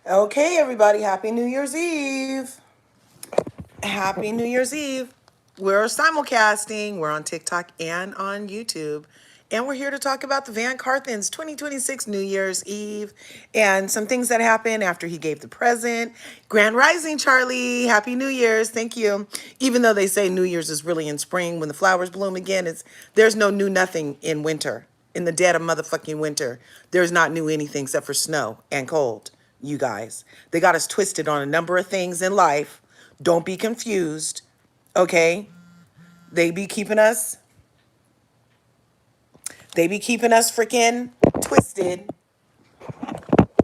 Okay, everybody, Happy New Year's Eve. Happy New Year's Eve. We're simulcasting. We're on TikTok and on YouTube. And we're here to talk about the VanCarthens 2026 New Year's Eve and some things that happened after he gave the present. Grand Rising, Charlie. Happy New Year's. Thank you. Even though they say New Year's is really in spring when the flowers bloom again, there's no new nothing in winter. In the dead of motherfucking winter, there's not new anything except for snow and cold, you guys. They got us twisted on a number of things in life. Don't be confused, okay? They be keeping us, they be keeping us freaking twisted.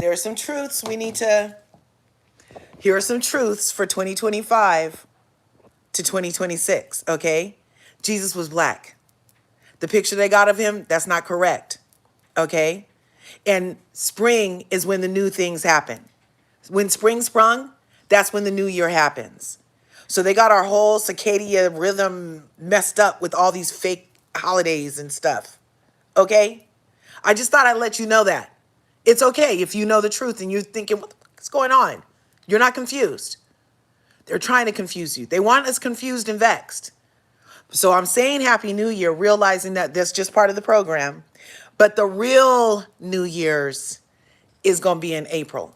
There are some truths we need to, here are some truths for 2025 to 2026, okay? Jesus was black. The picture they got of him, that's not correct, okay? And spring is when the new things happen. When spring sprung, that's when the new year happens. So they got our whole circadian rhythm messed up with all these fake holidays and stuff. Okay? I just thought I'd let you know that. It's okay if you know the truth and you're thinking, what the fuck is going on? You're not confused. They're trying to confuse you. They want us confused and vexed. So I'm saying Happy New Year, realizing that that's just part of the program. But the real New Year's is going to be in April.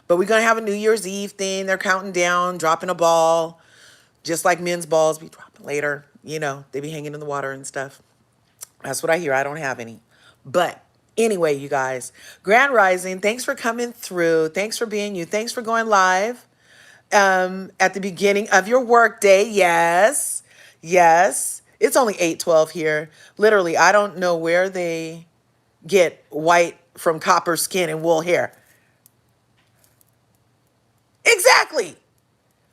But we're going to have a New Year's Eve thing. They're counting down, dropping a ball, just like men's balls be dropping later. You know, they be hanging in the water and stuff. That's what I hear. I don't have any. But anyway, you guys, Grand Rising, thanks for coming through. Thanks for being you. Thanks for going live at the beginning of your workday. Yes. Yes. It's only 8:12 here. Literally, I don't know where they get white from copper skin and wool hair. Exactly.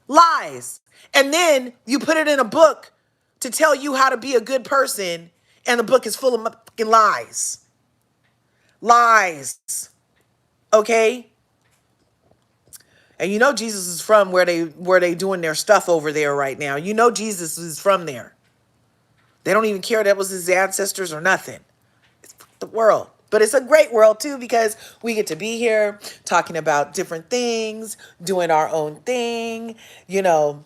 Lies. And then you put it in a book to tell you how to be a good person, and the book is full of fucking lies. Lies. Okay? And you know Jesus is from where they doing their stuff over there right now. You know Jesus is from there. They don't even care that was his ancestors or nothing. It's the world. But it's a great world too because we get to be here talking about different things, doing our own thing, you know,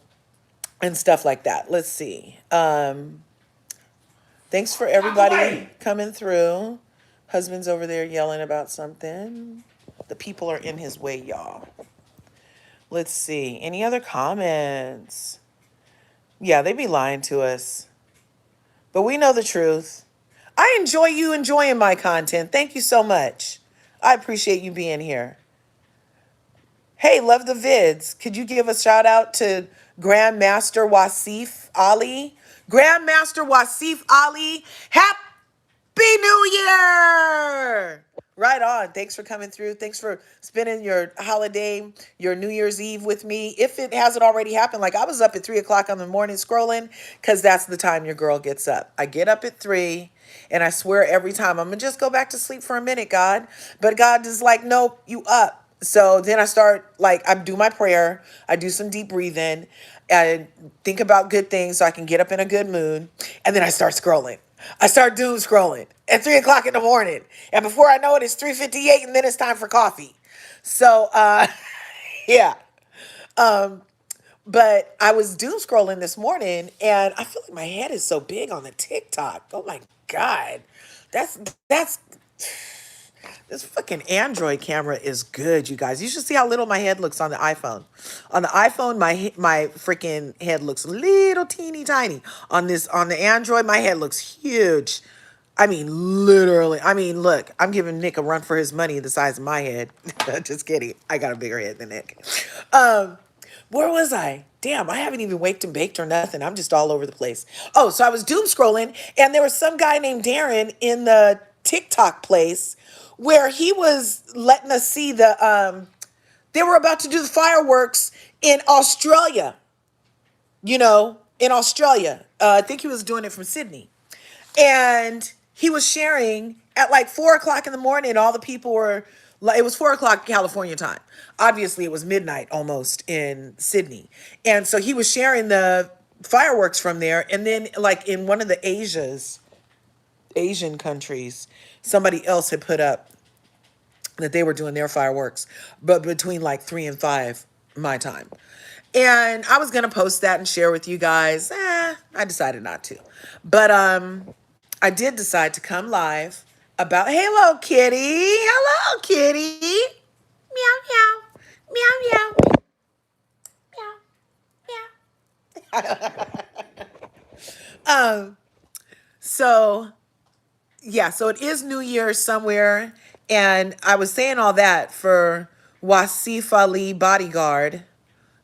and stuff like that. Let's see. Thanks for everybody coming through. Husband's over there yelling about something. The people are in his way, y'all. Let's see. Any other comments? Yeah, they be lying to us. But we know the truth. I enjoy you enjoying my content. Thank you so much. I appreciate you being here. Hey, love the vids. Could you give a shout out to Grandmaster Wasif Ali? Grandmaster Wasif Ali, happy New Year! Right on. Thanks for coming through. Thanks for spending your holiday, your New Year's Eve with me. If it hasn't already happened, like I was up at 3 o'clock in the morning scrolling because that's the time your girl gets up. I get up at 3 and I swear every time I'm going to just go back to sleep for a minute, God. But God is like, nope, you up. So then I start, like, I do my prayer. I do some deep breathing and think about good things so I can get up in a good mood. And then I start scrolling. I start doom scrolling at 3 o'clock in the morning. And before I know it, it's 3:58 and then it's time for coffee. So, yeah. But I was doom scrolling this morning and I feel like my head is so big on the TikTok. Oh my God. That's this fucking Android camera is good, you guys. You should see how little my head looks on the iPhone. On the iPhone, my freaking head looks little teeny tiny. On the Android, my head looks huge. I mean, literally. I mean, look, I'm giving Nick a run for his money the size of my head. Just kidding. I got a bigger head than Nick. Where was I? Damn, I haven't even waked and baked or nothing. I'm just all over the place. Oh, so I was doom scrolling, and there was some guy named Darren in the TikTok place where he was letting us see they were about to do the fireworks in Australia. You know, in Australia. I think he was doing it from Sydney. And he was sharing at like 4 o'clock in the morning. All the people were like, it was 4 o'clock California time. Obviously, it was midnight almost in Sydney. And so he was sharing the fireworks from there. And then, like, in one of the Asian countries, somebody else had put up that they were doing their fireworks, but between like 3 and 5 my time. And I was gonna post that and share with you guys. I decided not to. But I did decide to come live about hello kitty. Hello kitty. Meow meow. Meow meow. So yeah, so it is New Year's somewhere. And I was saying all that for Wasif Ali Bodyguard,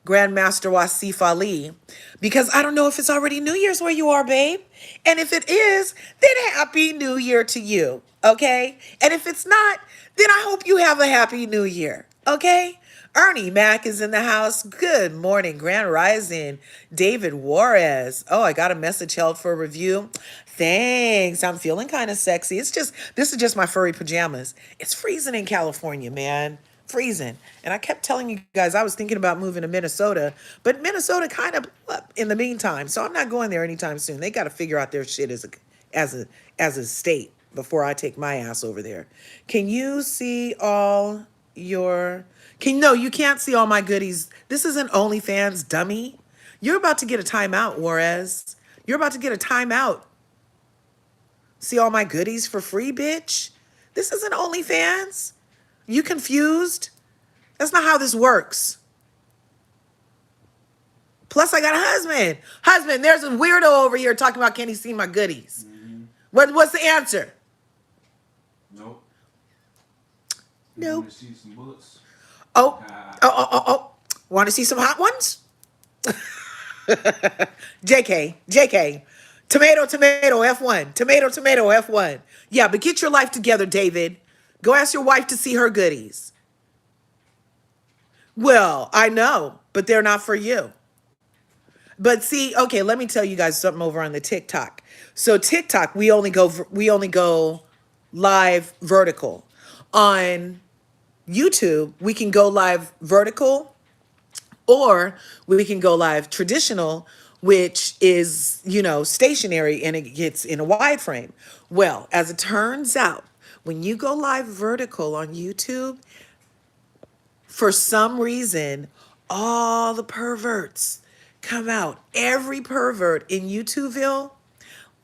Grandmaster Wasif Ali, because I don't know if it's already New Year's where you are, babe. And if it is, then Happy New Year to you, okay? And if it's not, then I hope you have a Happy New Year, okay? Ernie Mack is in the house. Good morning, Grand Rising. David Juarez. Oh, I got a message held for review. Thanks. I'm feeling kind of sexy. This is just my furry pajamas. It's freezing in California, man. Freezing. And I kept telling you guys I was thinking about moving to Minnesota, but Minnesota kind of up in the meantime. So I'm not going there anytime soon. They got to figure out their shit as a state before I take my ass over there. Can you see all your no, you can't see all my goodies. This isn't OnlyFans, dummy. You're about to get a timeout, Juarez. You're about to get a timeout. See all my goodies for free, bitch? This isn't OnlyFans. You confused? That's not how this works. Plus, I got a husband. Husband, there's a weirdo over here talking about can he see my goodies? Mm-hmm. What's the answer? Nope. Nope. Want to see some bullets? Oh. Want to see some hot ones? JK. Tomato, F1. Tomato, F1. Yeah, but get your life together, David. Go ask your wife to see her goodies. Well, I know, but they're not for you. But see, okay, let me tell you guys something over on the TikTok. So TikTok, we only go live vertical. On YouTube, we can go live vertical, or we can go live traditional, which is, stationary and it gets in a wide frame. Well, as it turns out, when you go live vertical on YouTube, for some reason, all the perverts come out. Every pervert in YouTubeville,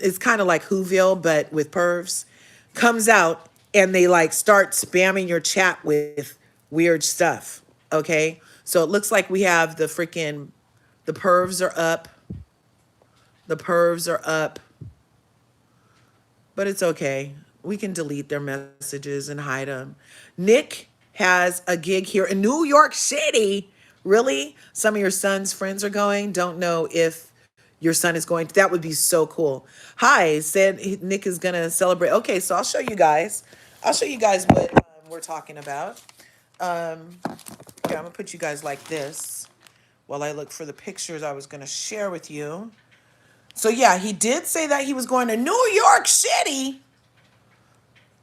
it's kind of like Whoville, but with pervs, comes out and they like start spamming your chat with weird stuff. Okay. So it looks like we have the pervs are up. The pervs are up. But it's okay. We can delete their messages and hide them. Nick has a gig here in New York City. Really? Some of your son's friends are going. Don't know if your son is going. That would be so cool. Hi, said Nick is going to celebrate. Okay, so I'll show you guys. What we're talking about. Okay, I'm going to put you guys like this while I look for the pictures I was going to share with you. So yeah, he did say that he was going to New York City.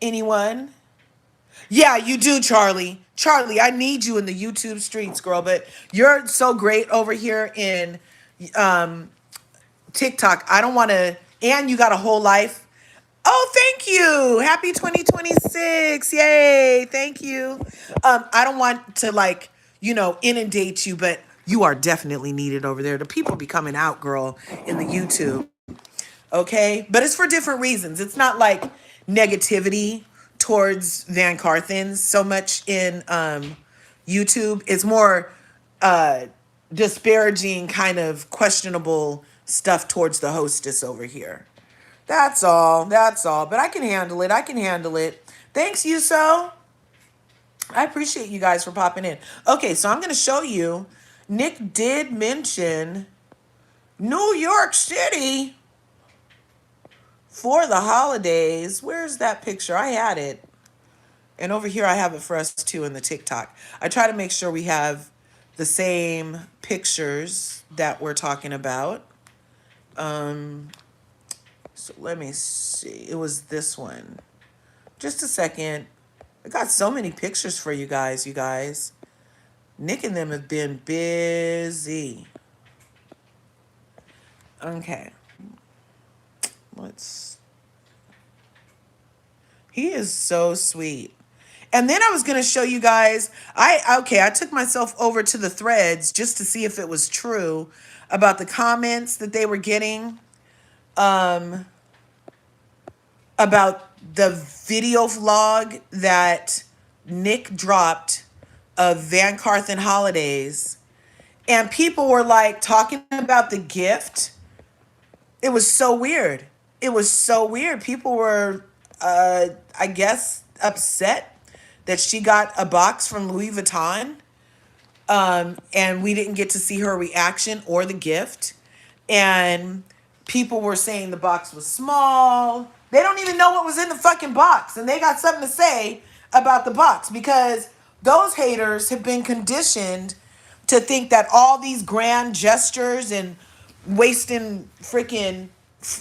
Anyone? Yeah, you do, Charlie. Charlie, I need you in the YouTube streets, girl, but you're so great over here in TikTok. I don't want to, and you got a whole life. Oh, thank you. Happy 2026. Yay. Thank you. I don't want to inundate you, but you are definitely needed over there. The people be coming out, girl, in the YouTube. Okay. But it's for different reasons. It's not like negativity towards VanCarthens so much in YouTube. It's more disparaging, kind of questionable stuff towards the hostess over here. That's all. But I can handle it. Thanks, Yuso. I appreciate you guys for popping in. Okay, so I'm going to show you. Nick did mention New York City for the holidays. Where's that picture? I had it. And over here, I have it for us too in the TikTok. I try to make sure we have the same pictures that we're talking about. So let me see. It was this one. Just a second. I got so many pictures for you guys, Nick and them have been busy. Okay. He is so sweet. And then I was going to show you guys, I took myself over to the threads just to see if it was true about the comments that they were getting about the video vlog that Nick dropped of VanCarthens holidays. And people were like talking about the gift. It was so weird. It was so weird. People were, I guess, upset that she got a box from Louis Vuitton, and we didn't get to see her reaction or the gift. And people were saying the box was small. They don't even know what was in the fucking box, and they got something to say about the box because those haters have been conditioned to think that all these grand gestures and wasting freaking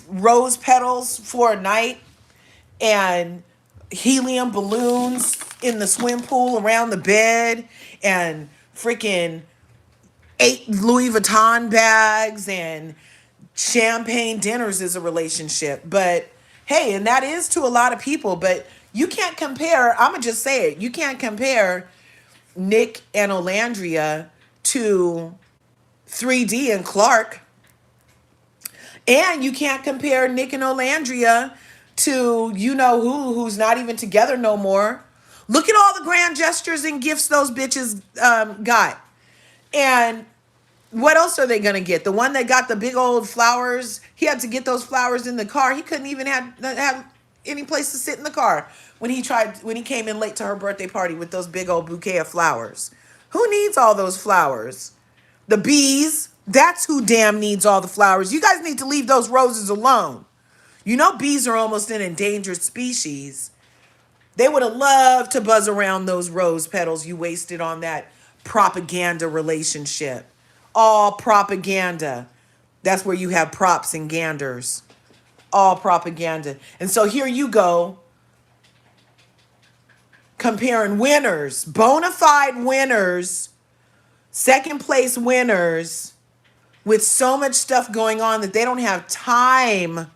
rose petals for a night and helium balloons in the swim pool around the bed and freaking 8 Louis Vuitton bags and champagne dinners is a relationship. But hey, and that is to a lot of people, but you can't compare, I'm gonna just say it, you can't compare Nick and Olandria to 3D and Clark. And you can't compare Nick and Olandria to you know who's not even together no more. Look at all the grand gestures and gifts those bitches got. And what else are they gonna get? The one that got the big old flowers, he had to get those flowers in the car. He couldn't even have any place to sit in the car when he came in late to her birthday party with those big old bouquet of flowers. Who needs all those flowers? The bees, that's who damn needs all the flowers. You guys need to leave those roses alone. You know bees are almost an endangered species. They would have loved to buzz around those rose petals you wasted on that propaganda relationship. All propaganda. That's where you have props and ganders. All propaganda. And so here you go, comparing winners, bona fide winners, second place winners, with so much stuff going on that they don't have time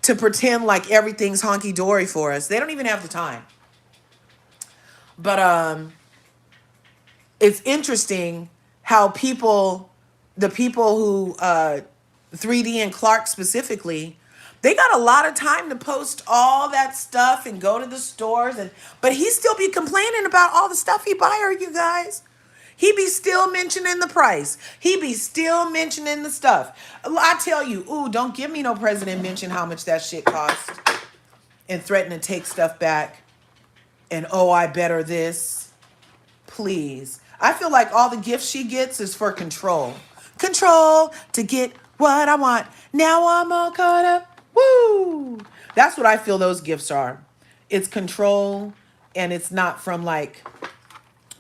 to pretend like everything's honky-dory for us. They don't even have the time. But it's interesting how the people who 3D and Clark specifically, they got a lot of time to post all that stuff and go to the stores, but he still be complaining about all the stuff he buy her, you guys. He be still mentioning the price. He be still mentioning the stuff. I tell you, ooh, don't give me no president mention how much that shit cost and threaten to take stuff back. And oh, I better this. Please. I feel like all the gifts she gets is for control. Control to get what I want. Now I'm all caught up. Woo! That's what I feel those gifts are. It's control, and it's not from like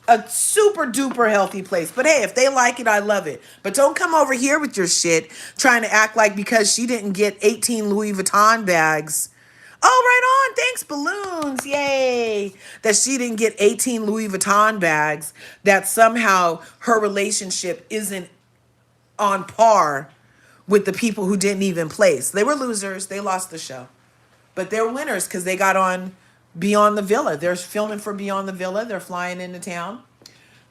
a super duper healthy place. But hey, if they like it, I love it. But don't come over here with your shit trying to act like because she didn't get 18 Louis Vuitton bags. Oh, right on. Thanks, balloons. Yay. That she didn't get 18 Louis Vuitton bags, that somehow her relationship isn't on par with the people who didn't even place. They were losers. They lost the show. But they're winners because they got on Beyond the Villa. They're filming for Beyond the Villa. They're flying into town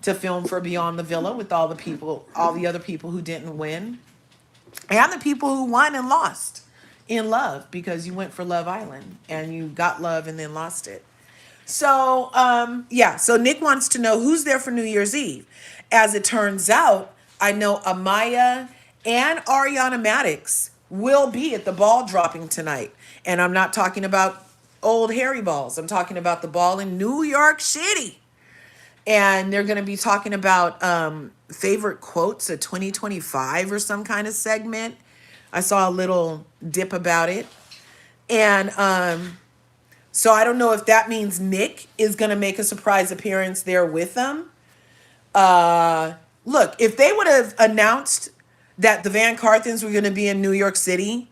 to film for Beyond the Villa with all the other people who didn't win. And the people who won and lost in love, because you went for Love Island and you got love and then lost it. So, yeah. So Nick wants to know who's there for New Year's Eve. As it turns out, I know Amaya and Ariana Maddox will be at the ball dropping tonight. And I'm not talking about old Harry balls. I'm talking about the ball in New York City. And they're going to be talking about favorite quotes of 2025 or some kind of segment. I saw a little dip about it. And so I don't know if that means Nick is going to make a surprise appearance there with them. Look, if they would have announced that the VanCarthens were going to be in New York City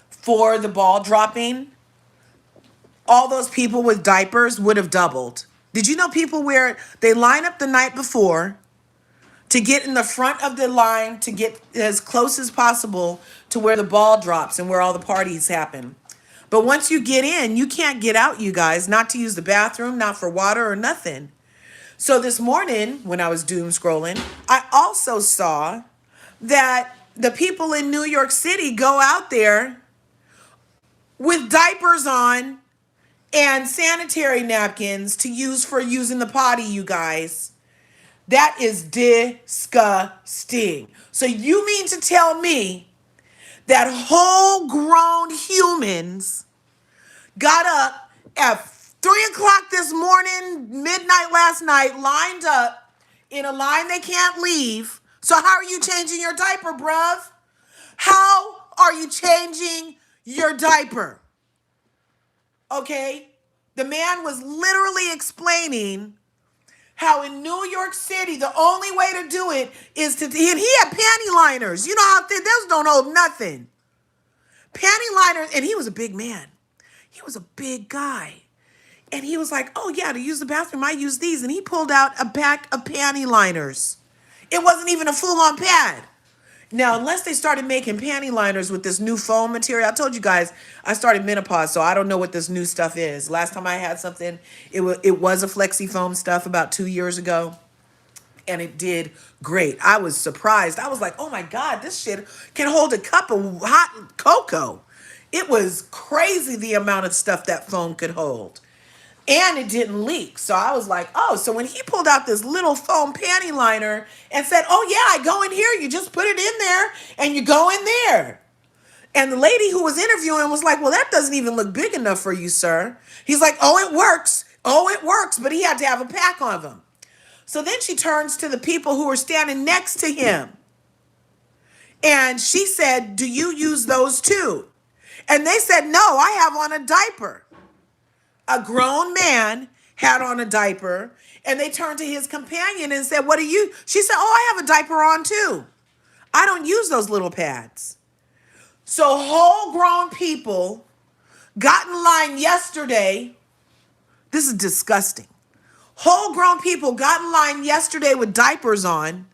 for the ball dropping, all those people with diapers would have doubled. Did you know they line up the night before to get in the front of the line to get as close as possible to where the ball drops and where all the parties happen? But once you get in, you can't get out, you guys, not to use the bathroom, not for water or nothing. So this morning, when I was doom scrolling, I also saw that the people in New York City go out there with diapers on and sanitary napkins to use for using the potty, you guys. That is disgusting. So you mean to tell me that whole grown humans got up at 3 o'clock this morning, midnight last night, lined up in a line they can't leave? So how are you changing your diaper, bruv? How are you changing your diaper? Okay? The man was literally explaining how in New York City, the only way to do it is to, and he had panty liners. You know how those don't hold nothing. Panty liners, and he was a big man. He was a big guy. And he was like, oh yeah, to use the bathroom, I use these. And he pulled out a pack of panty liners. It wasn't even a full-on pad. Now, unless they started making panty liners with this new foam material, I told you guys I started menopause, so I don't know what this new stuff is. Last time I had something, it was a flexi foam stuff about 2 years ago, and it did great. I was surprised. I was like, oh my God, this shit can hold a cup of hot cocoa. It was crazy the amount of stuff that foam could hold. And it didn't leak. So I was like, oh, so when he pulled out this little foam panty liner and said, oh yeah, I go in here, you just put it in there and you go in there. And the lady who was interviewing was like, well, that doesn't even look big enough for you, sir. He's like, oh, it works. Oh, it works. But he had to have a pack on them. So then she turns to the people who were standing next to him. And she said, do you use those too? And they said, no, I have on a diaper. A grown man had on a diaper, and they turned to his companion and said, what are you? She said, oh, I have a diaper on too. I don't use those little pads. So whole grown people got in line yesterday. This is disgusting. Whole grown people got in line yesterday with diapers on,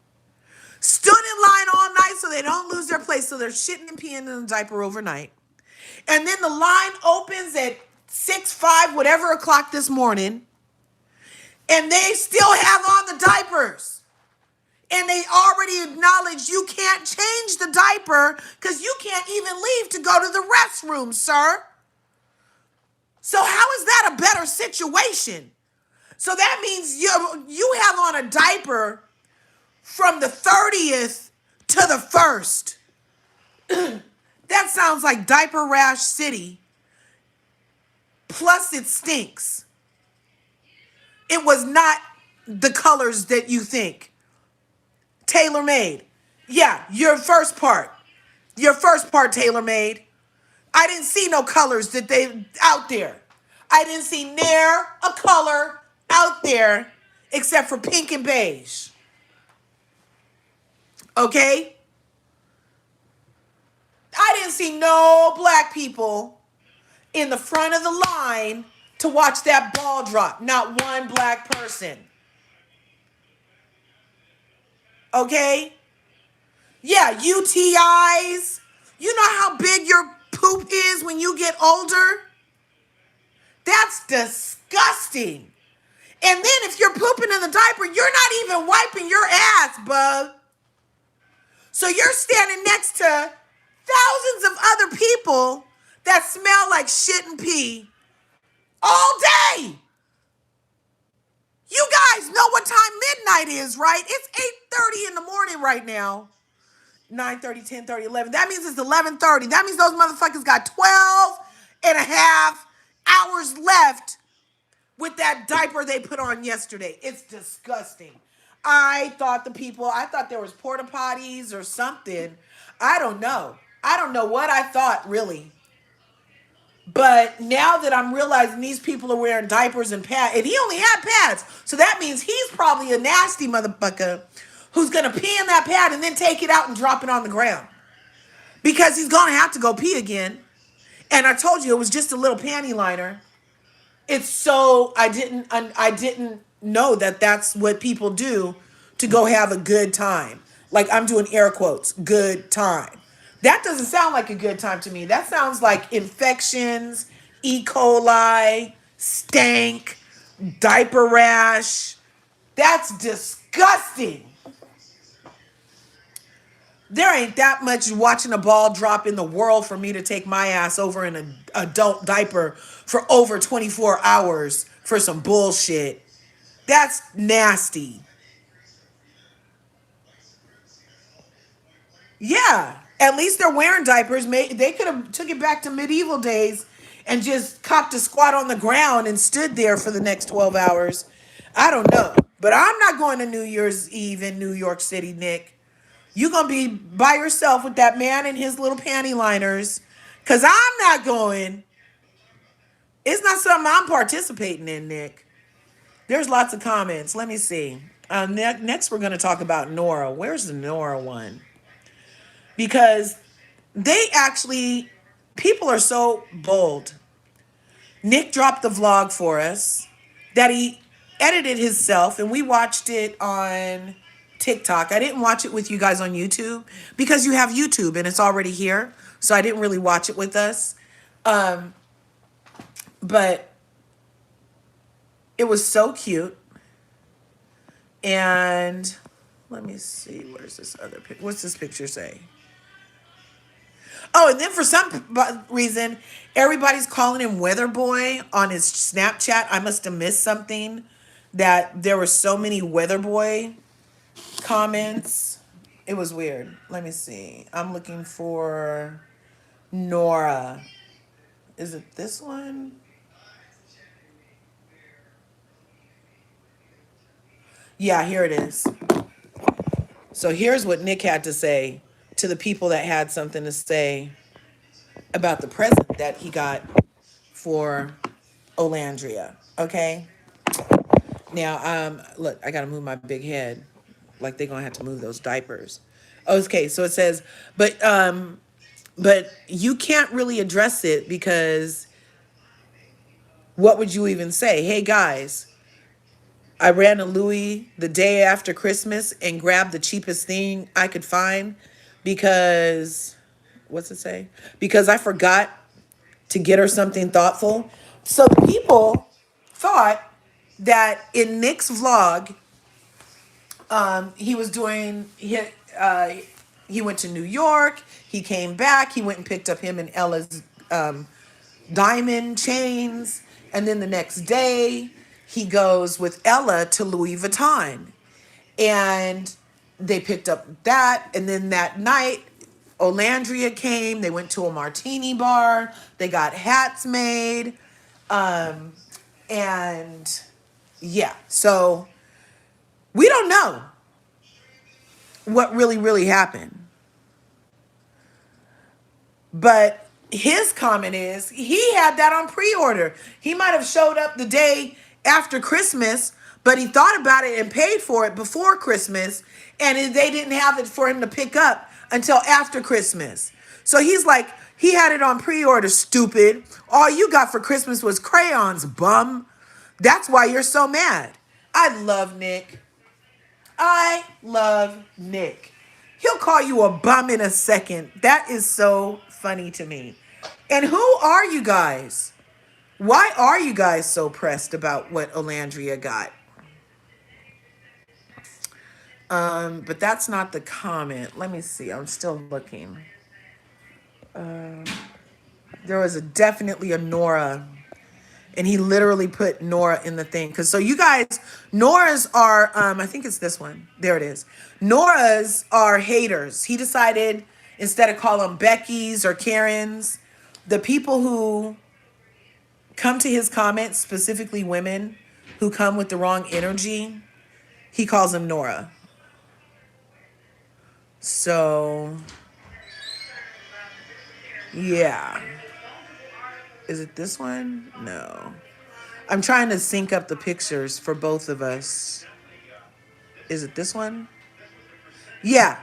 stood in line all night so they don't lose their place. So they're shitting and peeing in the diaper overnight. And then the line opens at 6, 5, whatever o'clock this morning, and they still have on the diapers. And they already acknowledged you can't change the diaper because you can't even leave to go to the restroom, sir. So how is that a better situation? So that means you have on a diaper from the 30th to the 1st. That sounds like Diaper Rash City. Plus it stinks. It was not the colors that you think. Tailor-made. Yeah, your first part tailor-made. I didn't see no colors that they out there. I didn't see ne'er a color out there except for pink and beige. Okay? I didn't see no black people in the front of the line to watch that ball drop. Not one black person. Okay? Yeah, UTIs. You know how big your poop is when you get older? That's disgusting. And then if you're pooping in the diaper, you're not even wiping your ass, bub. So you're standing next to thousands of other people that smell like shit and pee all day. You guys know what time midnight is, right? It's 8:30 in the morning right now. 9:30, 10:30, 11. That means it's 11:30. That means those motherfuckers got 12 and a half hours left with that diaper they put on yesterday. It's disgusting. I thought there was porta potties or something. I don't know. I don't know what I thought, really. But now that I'm realizing these people are wearing diapers and pads, and he only had pads, so that means he's probably a nasty motherfucker who's going to pee in that pad and then take it out and drop it on the ground. Because he's going to have to go pee again. And I told you it was just a little panty liner. It's so, I didn't know that that's what people do to go have a good time. Like I'm doing air quotes, good time. That doesn't sound like a good time to me. That sounds like infections, E. coli, stank, diaper rash. That's disgusting. There ain't that much watching a ball drop in the world for me to take my ass over in an adult diaper for over 24 hours for some bullshit. That's nasty. Yeah, at least they're wearing diapers. They could have took it back to medieval days and just copped a squat on the ground and stood there for the next 12 hours. I don't know. But I'm not going to New Year's Eve in New York City, Nick. You gonna be by yourself with that man and his little panty liners. Cause I'm not going. It's not something I'm participating in, Nick. There's lots of comments. Let me see. Next, we're gonna talk about Nora. Where's the Nora one? Because they actually, people are so bold. Nick dropped the vlog for us that he edited himself, and we watched it on TikTok. I didn't watch it with you guys on YouTube because you have YouTube and it's already here. So I didn't really watch it with us. But it was so cute. And let me see, where's this other picture? What's this picture say? Oh, and then for some reason, everybody's calling him Weather Boy on his Snapchat. I must have missed something that there were so many Weather Boy comments. It was weird. Let me see. I'm looking for Nora. Is it this one? Yeah, here it is. So here's what Nick had to say to the people that had something to say about the present that he got for Olandria. Okay. Now, look, I gotta move my big head, like they're gonna have to move those diapers. Okay, so it says, but you can't really address it because what would you even say? Hey guys, I ran a Louis the day after Christmas and grabbed the cheapest thing I could find because, what's it say? Because I forgot to get her something thoughtful. So people thought that in Nick's vlog, he was doing, he went to New York, he came back, he went and picked up him and Ella's diamond chains, and then the next day he goes with Ella to Louis Vuitton, and they picked up that, and then that night Olandria came, they went to a martini bar, they got hats made, and yeah, so we don't know what really happened. But his comment is he had that on pre-order. He might have showed up the day after Christmas, but he thought about it and paid for it before Christmas, and they didn't have it for him to pick up until after Christmas. So he's like, he had it on pre-order, stupid. All you got for Christmas was crayons, bum. That's why you're so mad. I love Nick. I love Nick. He'll call you a bum in a second. That is so funny to me. And who are you guys? Why are you guys so pressed about what Olandria got? But that's not the comment. Let me see. I'm still looking. There was definitely a Nora, and he literally put Nora in the thing. Because so you guys, Nora's are, I think it's this one. There it is. Nora's are haters. He decided instead of call them Becky's or Karen's, the people who come to his comments, specifically women who come with the wrong energy, he calls them Nora. So, yeah. Is it this one? No. I'm trying to sync up the pictures for both of us. Is it this one? Yeah.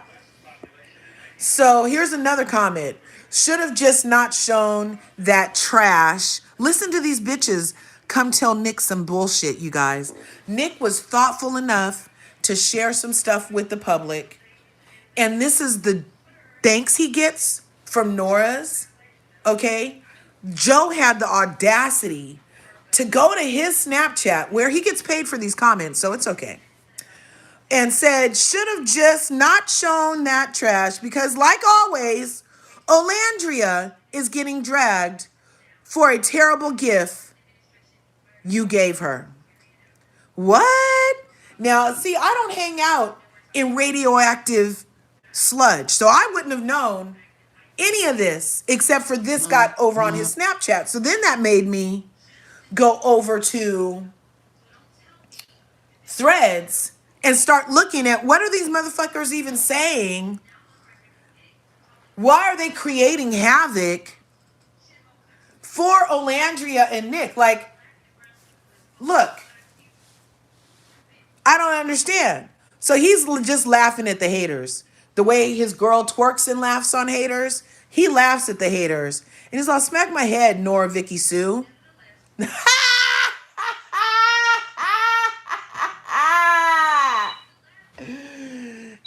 So here's another comment. Should have just not shown that trash. Listen to these bitches come tell Nick some bullshit, you guys. Nick was thoughtful enough to share some stuff with the public. And this is the thanks he gets from Nora's, okay, Joe had the audacity to go to his Snapchat where he gets paid for these comments, so it's okay, and said, should have just not shown that trash because, like always, Olandria is getting dragged for a terrible gift you gave her. What? Now, see, I don't hang out in radioactive sludge, so I wouldn't have known any of this except for this got over on his Snapchat. So then that made me go over to Threads and start looking at what are these motherfuckers even saying? Why are they creating havoc for Olandria and Nick? Like, look, I don't understand. So he's just laughing at the haters. The way his girl twerks and laughs on haters, he laughs at the haters. And he's all, smack my head, Nora Vicky Sue.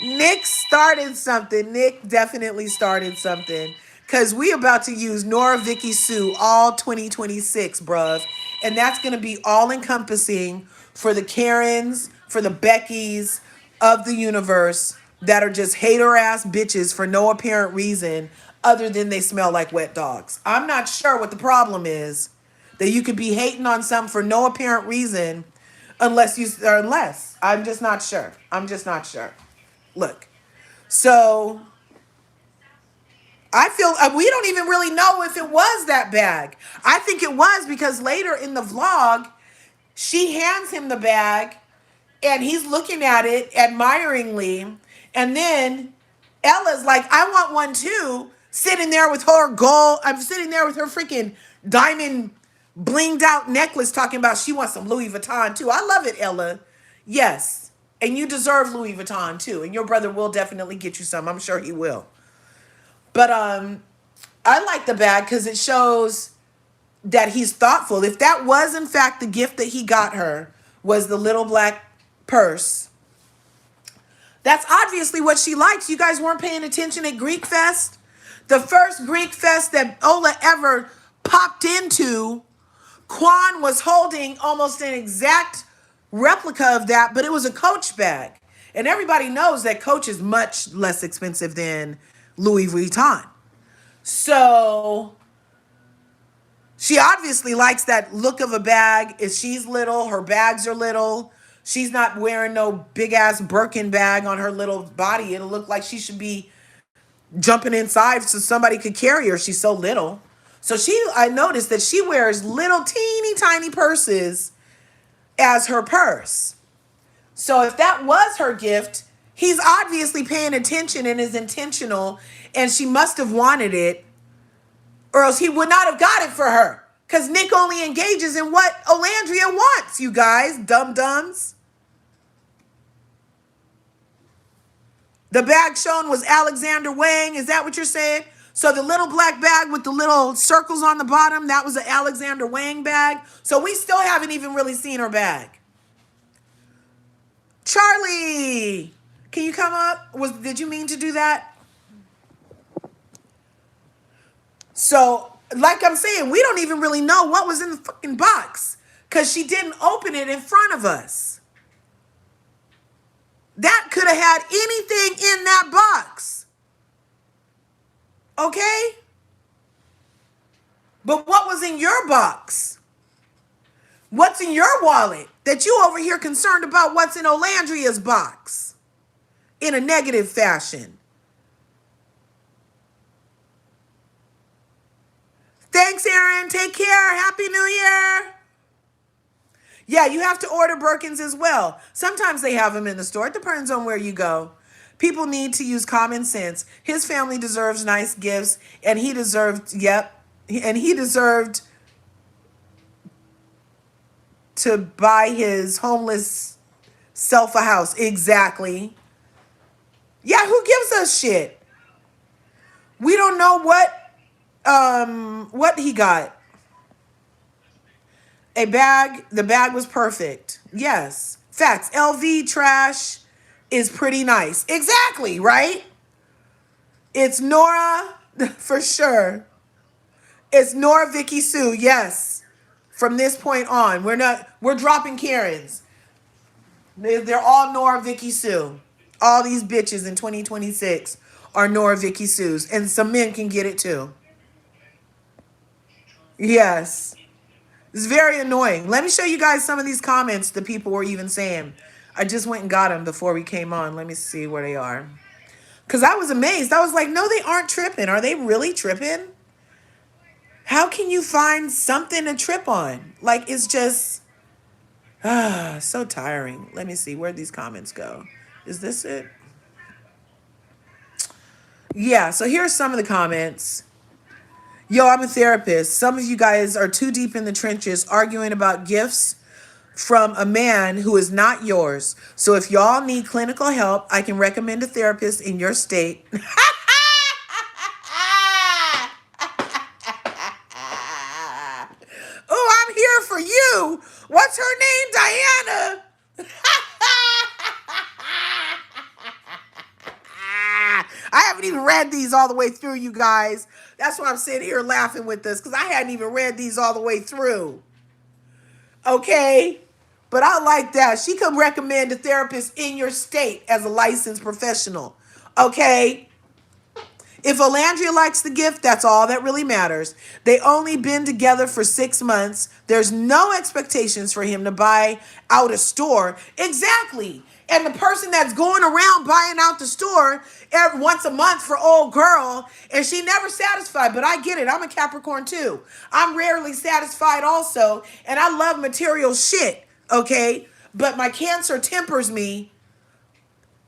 Nick started something. Nick definitely started something. Because we about to use Nora Vicky Sue all 2026, bruv. And that's going to be all encompassing for the Karens, for the Beckys of the universe that are just hater ass bitches for no apparent reason other than they smell like wet dogs. I'm not sure what the problem is that you could be hating on something for no apparent reason unless I'm just not sure. I'm just not sure. Look, so I feel we don't even really know if it was that bag. I think it was because later in the vlog, she hands him the bag and he's looking at it admiringly. And then Ella's like, I want one too. Sitting there with her gold. I'm sitting there with her freaking diamond blinged out necklace talking about she wants some Louis Vuitton too. I love it, Ella. Yes. And you deserve Louis Vuitton too. And your brother will definitely get you some. I'm sure he will. But I like the bag because it shows that he's thoughtful. If that was in fact the gift that he got her, was the little black purse, that's obviously what she likes. You guys weren't paying attention at Greek Fest? The first Greek Fest that Ola ever popped into, Quan was holding almost an exact replica of that, but it was a Coach bag. And everybody knows that Coach is much less expensive than Louis Vuitton. So she obviously likes that look of a bag. If she's little, her bags are little. She's not wearing no big ass Birkin bag on her little body. It'll look like she should be jumping inside so somebody could carry her. She's so little. So I noticed that she wears little teeny tiny purses as her purse. So if that was her gift, he's obviously paying attention and is intentional, and she must have wanted it, or else he would not have got it for her. Because Nick only engages in what Olandria wants, you guys, dum-dums. The bag shown was Alexander Wang. Is that what you're saying? So the little black bag with the little circles on the bottom, that was an Alexander Wang bag. So we still haven't even really seen her bag. Charlie, can you come up? Did you mean to do that? So, like I'm saying, we don't even really know what was in the fucking box because she didn't open it in front of us. That could have had anything in that box. Okay? But what was in your box? What's in your wallet that you over here concerned about what's in Olandria's box in a negative fashion? Thanks, Aaron. Take care. Happy New Year. Yeah, you have to order Birkins as well. Sometimes they have them in the store. It depends on where you go. People need to use common sense. His family deserves nice gifts, and he deserved, and he deserved to buy his homeless self a house. Exactly. Yeah, who gives us shit? We don't know what he got. A bag. The bag was perfect. Yes. Facts. LV trash is pretty nice. Exactly, right? It's Nora For sure. It's Nora Vicky Sue, yes. From this point on, we're dropping Karens. They're all Nora Vicky Sue. All these bitches in 2026 are Nora Vicky Sues. And some men can get it too. Yes. It's very annoying. Let me show you guys some of these comments the people were even saying. I just went and got them before we came on. Let me see where they are. Because I was amazed. I was like, no, they aren't tripping. Are they really tripping? How can you find something to trip on? Like, it's just so tiring. Let me see. Where'd these comments go? Is this it? Yeah, so here's some of the comments. Yo, I'm a therapist. Some of you guys are too deep in the trenches arguing about gifts from a man who is not yours. So if y'all need clinical help, I can recommend a therapist in your state. Oh, I'm here for you. What's her name? Diana. I haven't even read these all the way through, you guys. That's why I'm sitting here laughing with this, because I hadn't even read these all the way through. Okay? But I like that. She can recommend a therapist in your state as a licensed professional. Okay? If Olandria likes the gift, that's all that really matters. They only been together for 6 months. There's no expectations for him to buy out a store. Exactly. And the person that's going around buying out the store once a month for old girl, and she never satisfied. But I get it. I'm a Capricorn too. I'm rarely satisfied also. And I love material shit. Okay? But my Cancer tempers me.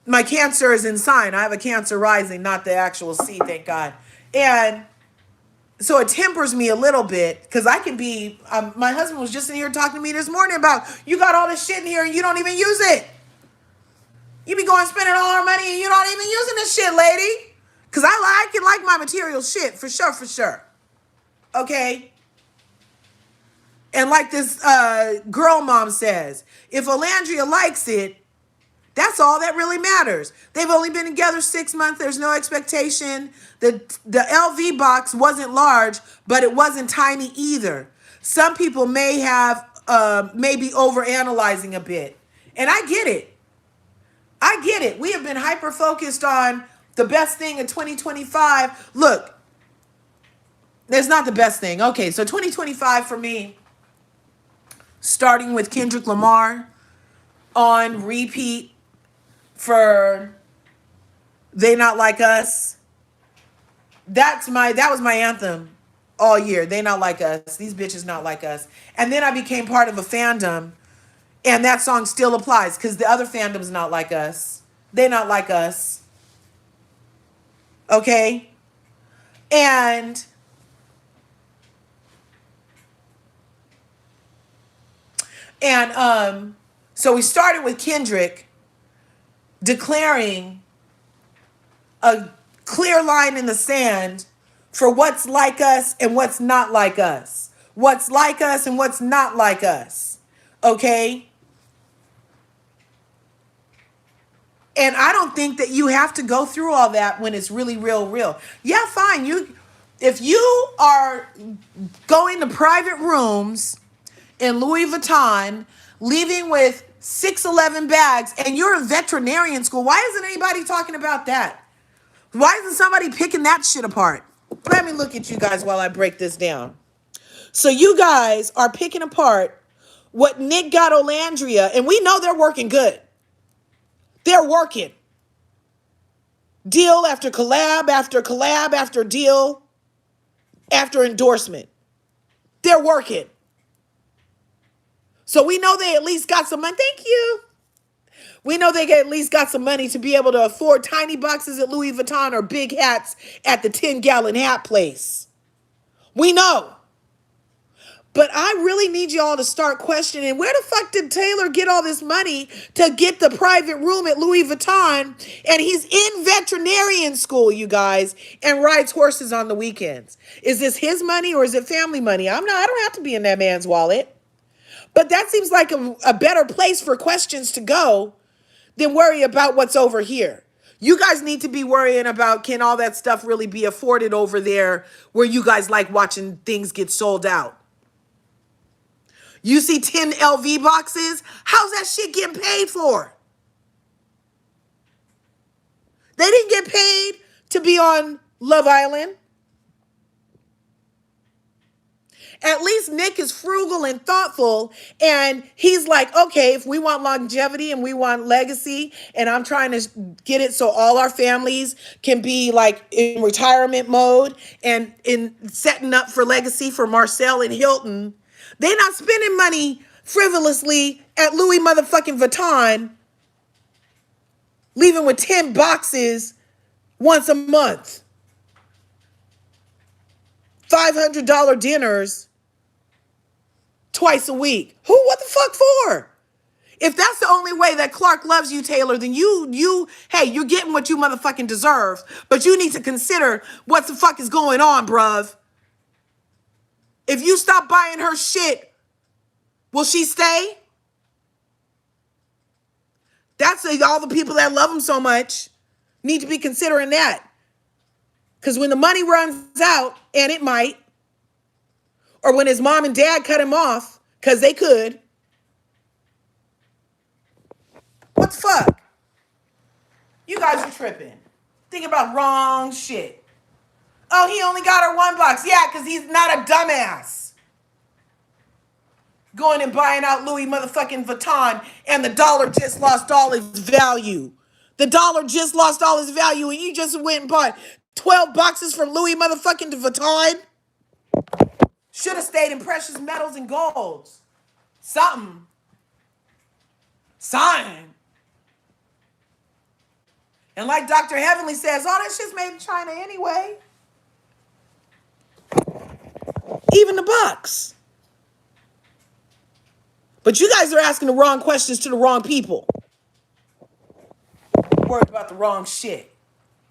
My Cancer is in sign. I have a Cancer rising, not the actual C, thank God. And so it tempers me a little bit, because I can be, my husband was just in here talking to me this morning about, you got all this shit in here and you don't even use it. You be going spending all our money and you're not even using this shit, lady. Because I can like my material shit, for sure, for sure. Okay? And like this girl mom says, if Olandria likes it, that's all that really matters. They've only been together 6 months. There's no expectation. The LV box wasn't large, but it wasn't tiny either. Some people may have, maybe overanalyzing a bit. And I get it. I get it. We have been hyper-focused on the best thing in 2025. Look, that's not the best thing. Okay, so 2025 for me, starting with Kendrick Lamar on repeat, for They Not Like Us. That was my anthem all year. They Not Like Us. These bitches not like us. And then I became part of a fandom, and that song still applies, because the other fandom's not like us. They not like us. Okay? And so we started with Kendrick declaring a clear line in the sand for what's like us and what's not like us. What's like us and what's not like us. Okay? And I don't think that you have to go through all that when it's really real. Yeah, fine. If you are going to private rooms in Louis Vuitton, leaving with 611 bags, and you're in veterinarian school, why isn't anybody talking about that? Why isn't somebody picking that shit apart? Let me look at you guys while I break this down. So you guys are picking apart what Nick got Olandria, and we know they're working good. They're working. Deal after collab after deal after endorsement. They're working. So we know they at least got some money. Thank you. We know they at least got some money to be able to afford tiny boxes at Louis Vuitton or big hats at the 10-gallon hat place. We know. But I really need y'all to start questioning, where the fuck did Taylor get all this money to get the private room at Louis Vuitton? And he's in veterinarian school, you guys, and rides horses on the weekends. Is this his money or is it family money? I don't have to be in that man's wallet. But that seems like a better place for questions to go than worry about what's over here. You guys need to be worrying about, can all that stuff really be afforded over there where you guys like watching things get sold out? You see 10 LV boxes? How's that shit getting paid for? They didn't get paid to be on Love Island. At least Nick is frugal and thoughtful, and he's like, okay, if we want longevity and we want legacy, and I'm trying to get it so all our families can be like in retirement mode and in setting up for legacy for Marcel and Hilton, they're not spending money frivolously at Louis motherfucking Vuitton, leaving with 10 boxes once a month. $500 dinners twice a week. What the fuck for? If that's the only way that Clark loves you, Taylor, then hey, you're getting what you motherfucking deserve. But you need to consider what the fuck is going on, bruv. If you stop buying her shit, will she stay? That's all the people that love him so much need to be considering that. Because when the money runs out, and it might, or when his mom and dad cut him off, because they could, what the fuck? You guys are tripping. Think about wrong shit. Oh, he only got her one box. Yeah, because he's not a dumbass. Going and buying out Louis motherfucking Vuitton, and the dollar just lost all its value. The dollar just lost all its value, and you just went and bought 12 boxes from Louis motherfucking Vuitton? Should have stayed in precious metals and golds. Something. Sign. And like Dr. Heavenly says, all that shit's made in China anyway. Even the box. But you guys are asking the wrong questions to the wrong people. Worried about the wrong shit.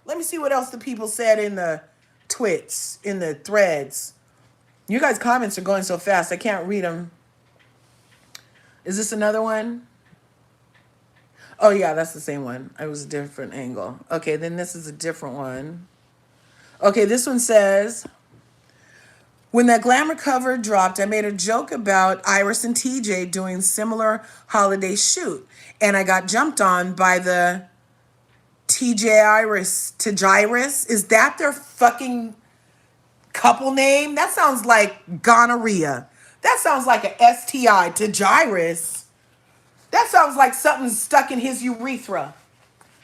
Let me see what else the people said in the twits, in the threads. You guys' comments are going so fast, I can't read them. Is this another one? Oh, yeah, that's the same one. It was a different angle. Okay, then this is a different one. Okay, this one says, when that glamour cover dropped, I made a joke about Iris and TJ doing similar holiday shoot. And I got jumped on by the TJ Iris to Gyrus. Is that their fucking couple name? That sounds like gonorrhea. That sounds like a STI to Gyrus. That sounds like something stuck in his urethra.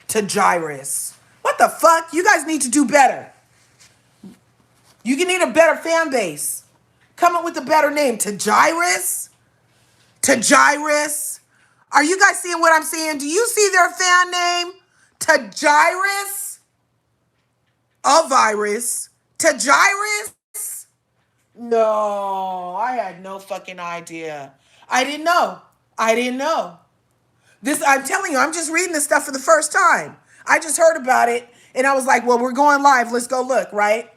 To Gyrus. What the fuck? You guys need to do better. You need a better fan base. Come up with a better name. To Gyrus? To Gyrus? Are you guys seeing what I'm saying? Do you see their fan name? To Gyrus? A virus. To Gyrus? No, I had no fucking idea. I didn't know. This, I'm telling you, I'm just reading this stuff for the first time. I just heard about it, and I was like, well, we're going live. Let's go look, right?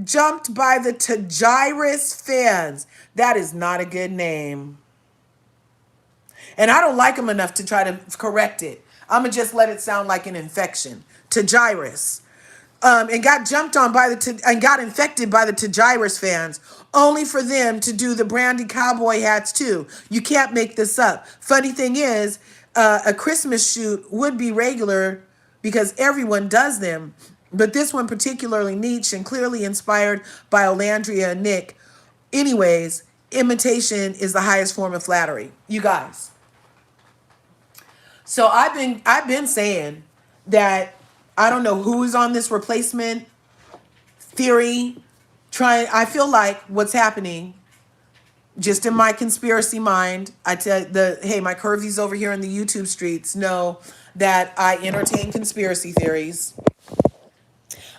Jumped by the Tajirus fans. That is not a good name. And I don't like them enough to try to correct it. I'm going to just let it sound like an infection. Tajirus. And got jumped on by and got infected by the Tajirus fans, only for them to do the brandy cowboy hats too. You can't make this up. Funny thing is, a Christmas shoot would be regular because everyone does them. But this one particularly niche and clearly inspired by Olandria and Nick. Anyways, imitation is the highest form of flattery. You guys. So I've been saying that I don't know who is on this replacement theory. I feel like what's happening, just in my conspiracy mind, my Curvies over here in the YouTube streets know that I entertain conspiracy theories.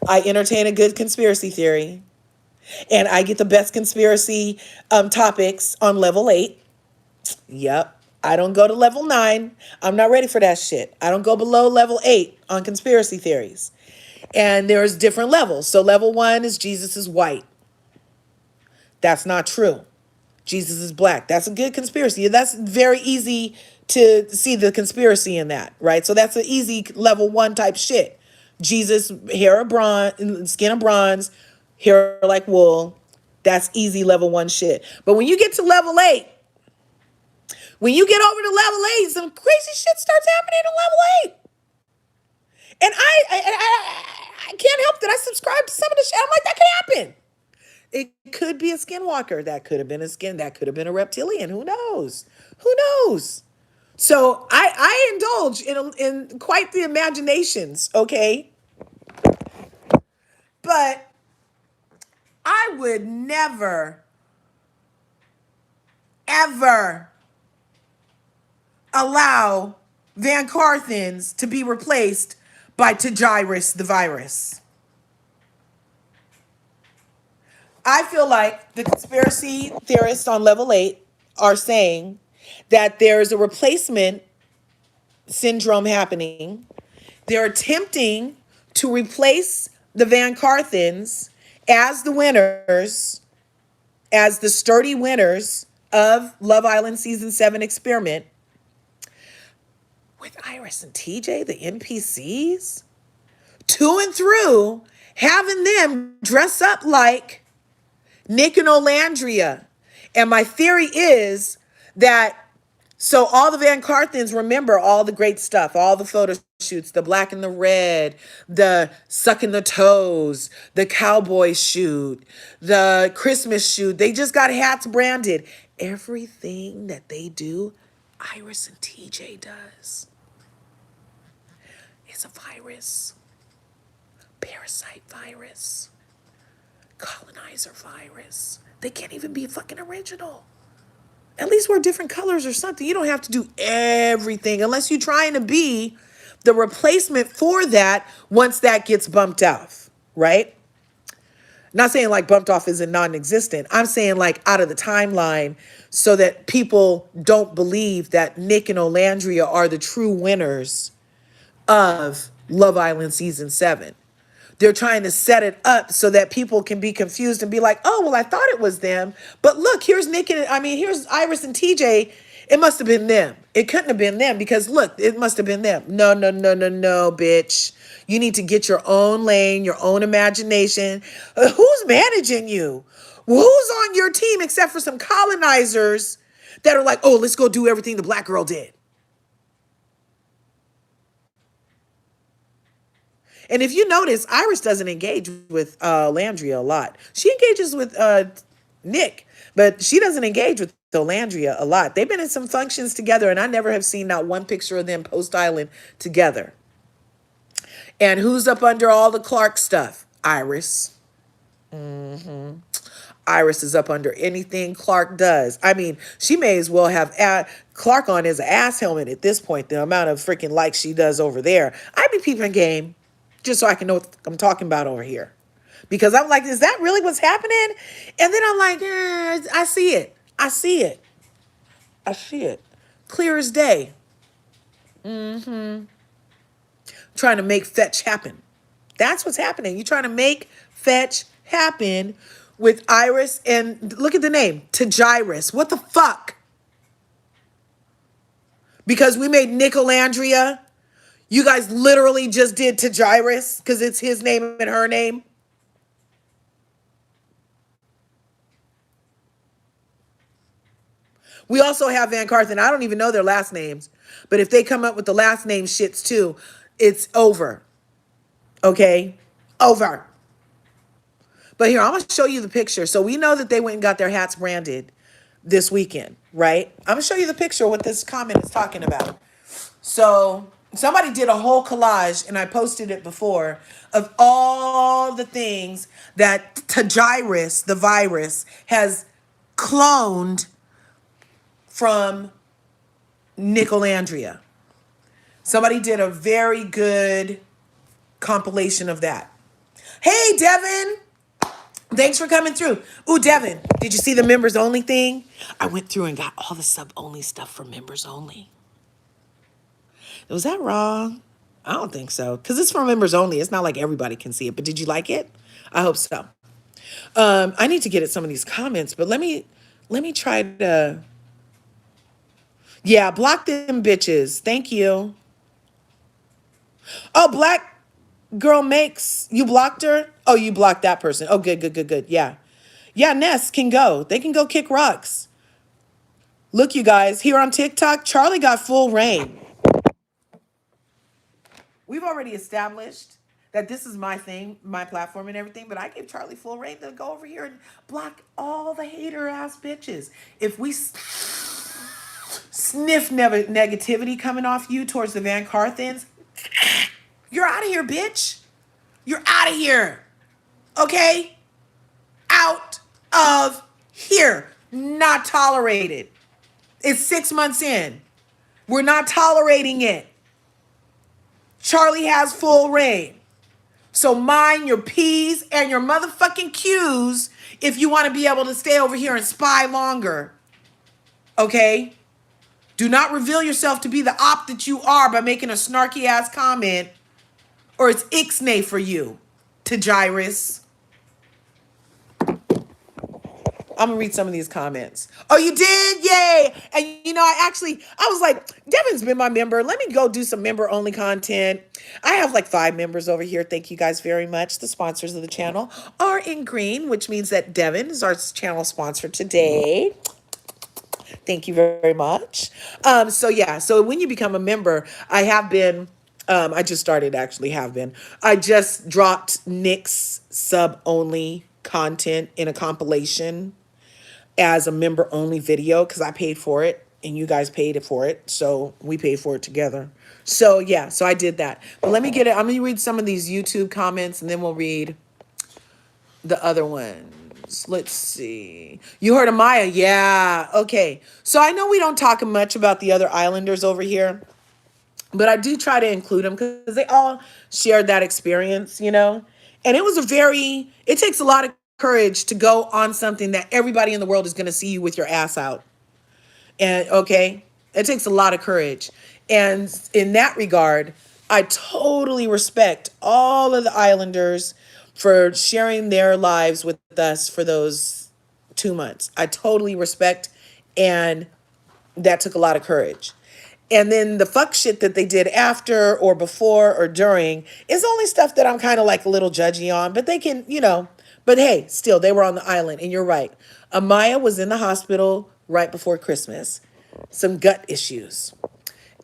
I entertain a good conspiracy theory. And I get the best conspiracy topics on level 8. Yep. I don't go to level 9. I'm not ready for that shit. I don't go below level 8 on conspiracy theories. And there's different levels. So level 1 is Jesus is white. That's not true. Jesus is black. That's a good conspiracy. That's very easy to see the conspiracy in that, right? So that's an easy level 1 type shit. Jesus, hair of bronze, skin of bronze, hair like wool. That's easy level 1 shit. But when you get to level 8, when you get over to level 8, some crazy shit starts happening at level 8. And I can't help that I subscribe to some of the shit. I'm like, that can happen. It could be a skinwalker. That could have been a skin. That could have been a reptilian. Who knows? Who knows? So I indulge in quite the imaginations, okay? But I would never, ever allow VanCarthens to be replaced by digress the virus. I feel like the conspiracy theorists on level 8 are saying that there's a replacement syndrome happening. They're attempting to replace the VanCarthens as the winners, as the sturdy winners of Love Island Season 7 experiment with Iris and TJ, the NPCs, to and through, having them dress up like nicolandria. And my theory is that, so all the VanCarthens remember all the great stuff, all the photo shoots, the black and the red, the sucking the toes, the cowboy shoot, the Christmas shoot. They just got hats branded. Everything that they do, Iris and TJ does. It's a virus. Parasite virus. Colonizer virus. They can't even be fucking original. At least wear different colors or something. You don't have to do everything unless you're trying to be the replacement for that once that gets bumped off, right? Not saying like bumped off isn't non-existent. I'm saying like out of the timeline so that people don't believe that Nick and Olandria are the true winners of Love Island Season 7. They're trying to set it up so that people can be confused and be like, oh, well, I thought it was them. But look, here's here's Iris and TJ. It must have been them. It couldn't have been them because look, it must have been them. No, no, no, no, no, bitch. You need to get your own lane, your own imagination. Who's managing you? Who's on your team except for some colonizers that are like, oh, let's go do everything the black girl did. And if you notice, Iris doesn't engage with Landria a lot. She engages with Nick, but she doesn't engage with Landria a lot. They've been in some functions together, and I never have seen not one picture of them post-island together. And who's up under all the Clark stuff? Iris. Iris is up under anything Clark does. I mean, she may as well have Clark on his ass helmet at this point, the amount of freaking likes she does over there. I be peeping game. Just so I can know what I'm talking about over here. Because I'm like, is that really what's happening? And then I'm like, I see it. I see it. I see it. Clear as day. Trying to make fetch happen. That's what's happening. You're trying to make fetch happen with Iris and look at the name, digress. What the fuck? Because we made Nicolandria. You guys literally just did digress because it's his name and her name. We also have VanCarthens. I don't even know their last names. But if they come up with the last name shits too, it's over. Okay? Over. But here, I'm going to show you the picture. So we know that they went and got their hats branded this weekend, right? I'm going to show you the picture of what this comment is talking about. So somebody did a whole collage, and I posted it before, of all the things that digress, the virus, has cloned from Nicolandria. Somebody did a very good compilation of that. Hey, Devin. Thanks for coming through. Ooh, Devin, did you see the members only thing? I went through and got all the sub only stuff for members only. Was that wrong? I don't think so. Because it's for members only. It's not like everybody can see it. But did you like it? I hope so. I need to get at some of these comments, but let me Let me try to, yeah, block them bitches. Thank you. Oh, black girl makes, you blocked her? Oh, you blocked that person. Oh, good, good, good, good. Yeah. Yeah, Ness can go. They can go kick rocks. Look, you guys, here on TikTok, Charlie got full reign. We've already established that this is my thing, my platform and everything, but I give Charlie full reign to go over here and block all the hater ass bitches. If we sniff negativity coming off you towards the VanCarthens, you're out of here, bitch. You're out of here. Okay? Out of here. Not tolerated. It's 6 months in. We're not tolerating it. Charlie has full reign. So mind your P's and your motherfucking Q's if you want to be able to stay over here and spy longer. Okay? Do not reveal yourself to be the op that you are by making a snarky ass comment, or it's ixnay for you, to Gyrus. I'm gonna read some of these comments. Oh, you did? Yay! And you know, I was like, Devin's been my member. Let me go do some member only content. I have like 5 members over here. Thank you guys very much. The sponsors of the channel are in green, which means that Devin is our channel sponsor today. Thank you very much. So yeah, so when you become a member, I just started actually have been. I just dropped Nick's sub only content in a compilation as a member only video because I paid for it and you guys paid for it. So we paid for it together. So yeah, so I did that. But let me get it. I'm going to read some of these YouTube comments and then we'll read the other ones. Let's see. You heard of Maya? Yeah. Okay. So I know we don't talk much about the other islanders over here, but I do try to include them because they all shared that experience, you know? And it takes a lot of courage to go on something that everybody in the world is going to see you with your ass out. And okay, it takes a lot of courage. And in that regard, I totally respect all of the islanders for sharing their lives with us for those 2 months. I totally respect, and that took a lot of courage. And then the fuck shit that they did after or before or during is only stuff that I'm kind of like a little judgy on, but they can, you know, but hey, still, they were on the island. And you're right. Amaya was in the hospital right before Christmas, some gut issues.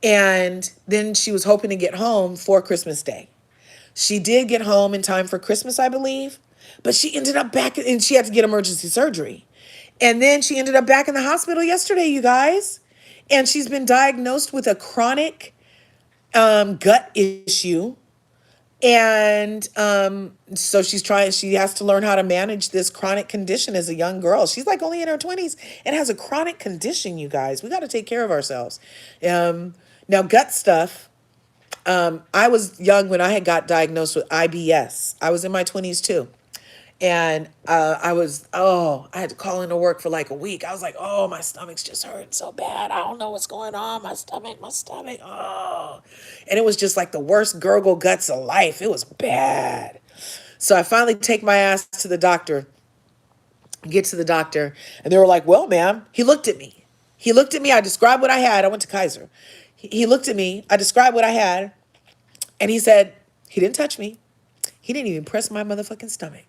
And then she was hoping to get home for Christmas Day. She did get home in time for Christmas, I believe, but she ended up back and she had to get emergency surgery. And then she ended up back in the hospital yesterday, you guys. And she's been diagnosed with a chronic gut issue. And so she has to learn how to manage this chronic condition as a young girl. She's like only in her 20s and has a chronic condition, you guys. We got to take care of ourselves. Now, gut stuff. I was young when I had got diagnosed with IBS. I was in my 20s too. And I had to call into work for like a week. I was like, oh, my stomach's just hurting so bad. I don't know what's going on. My stomach, oh. And it was just like the worst gurgle guts of life. It was bad. So I finally take my ass to the doctor, get to the doctor, and they were like, well, ma'am, he looked at me. I described what I had. I went to Kaiser. He looked at me. I described what I had. And he said, he didn't touch me. He didn't even press my motherfucking stomach.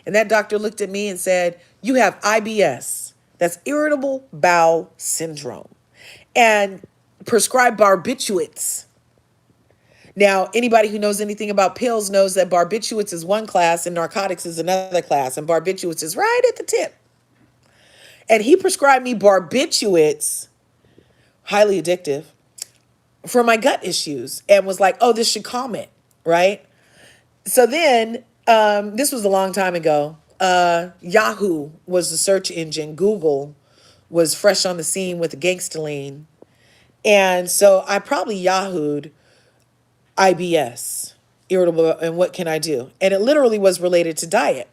And that doctor looked at me and said, you have IBS. That's irritable bowel syndrome. And prescribed barbiturates. Now, anybody who knows anything about pills knows that barbiturates is one class and narcotics is another class. And barbiturates is right at the tip. And he prescribed me barbiturates, highly addictive, for my gut issues. And was like, oh, this should calm it, right? So then, this was a long time ago. Yahoo was the search engine. Google was fresh on the scene with the gangsta-lean. And so I probably Yahooed IBS, irritable, and what can I do? And it literally was related to diet.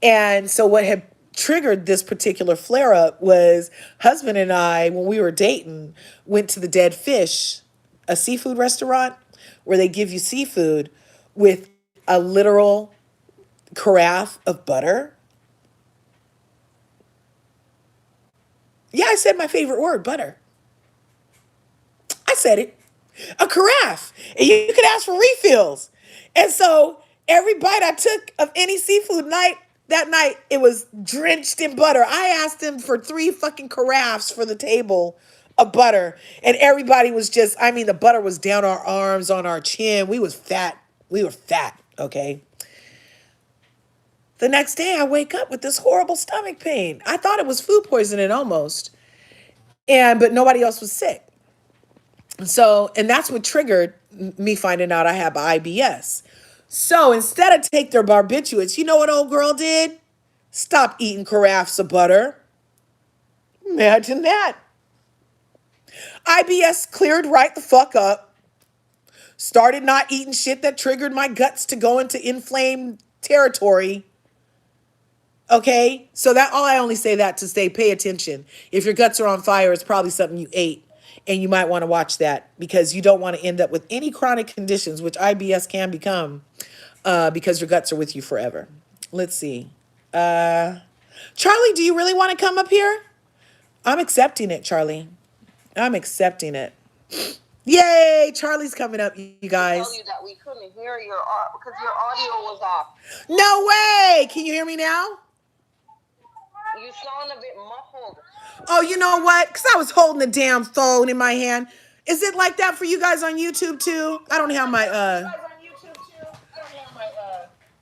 And so what had triggered this particular flare-up was husband and I, when we were dating, went to the Dead Fish, a seafood restaurant where they give you seafood with a literal carafe of butter. Yeah, I said my favorite word, butter. I said it. A carafe. And you could ask for refills. And so every bite I took of any seafood night, that night, it was drenched in butter. I asked them for 3 fucking carafes for the table of butter. And everybody was just, I mean, the butter was down our arms, on our chin. We was fat. We were fat, okay? The next day I wake up with this horrible stomach pain. I thought it was food poisoning almost. But nobody else was sick. So, and that's what triggered me finding out I have IBS. So instead of take their barbiturates, you know what old girl did? Stop eating carafes of butter. Imagine that. IBS cleared right the fuck up. Started not eating shit that triggered my guts to go into inflamed territory. Okay? So that all I only say that to say pay attention. If your guts are on fire, it's probably something you ate. And you might want to watch that because you don't want to end up with any chronic conditions, which IBS can become, because your guts are with you forever. Let's see. Charlie, do you really want to come up here? I'm accepting it, Charlie. I'm accepting it. Yay! Charlie's coming up, you guys. Tell you that we couldn't hear your because your audio was off. No way! Can you hear me now? You sound a bit muffled. Oh, you know what? Because I was holding the damn phone in my hand. Is it like that for you guys on YouTube too? I don't have my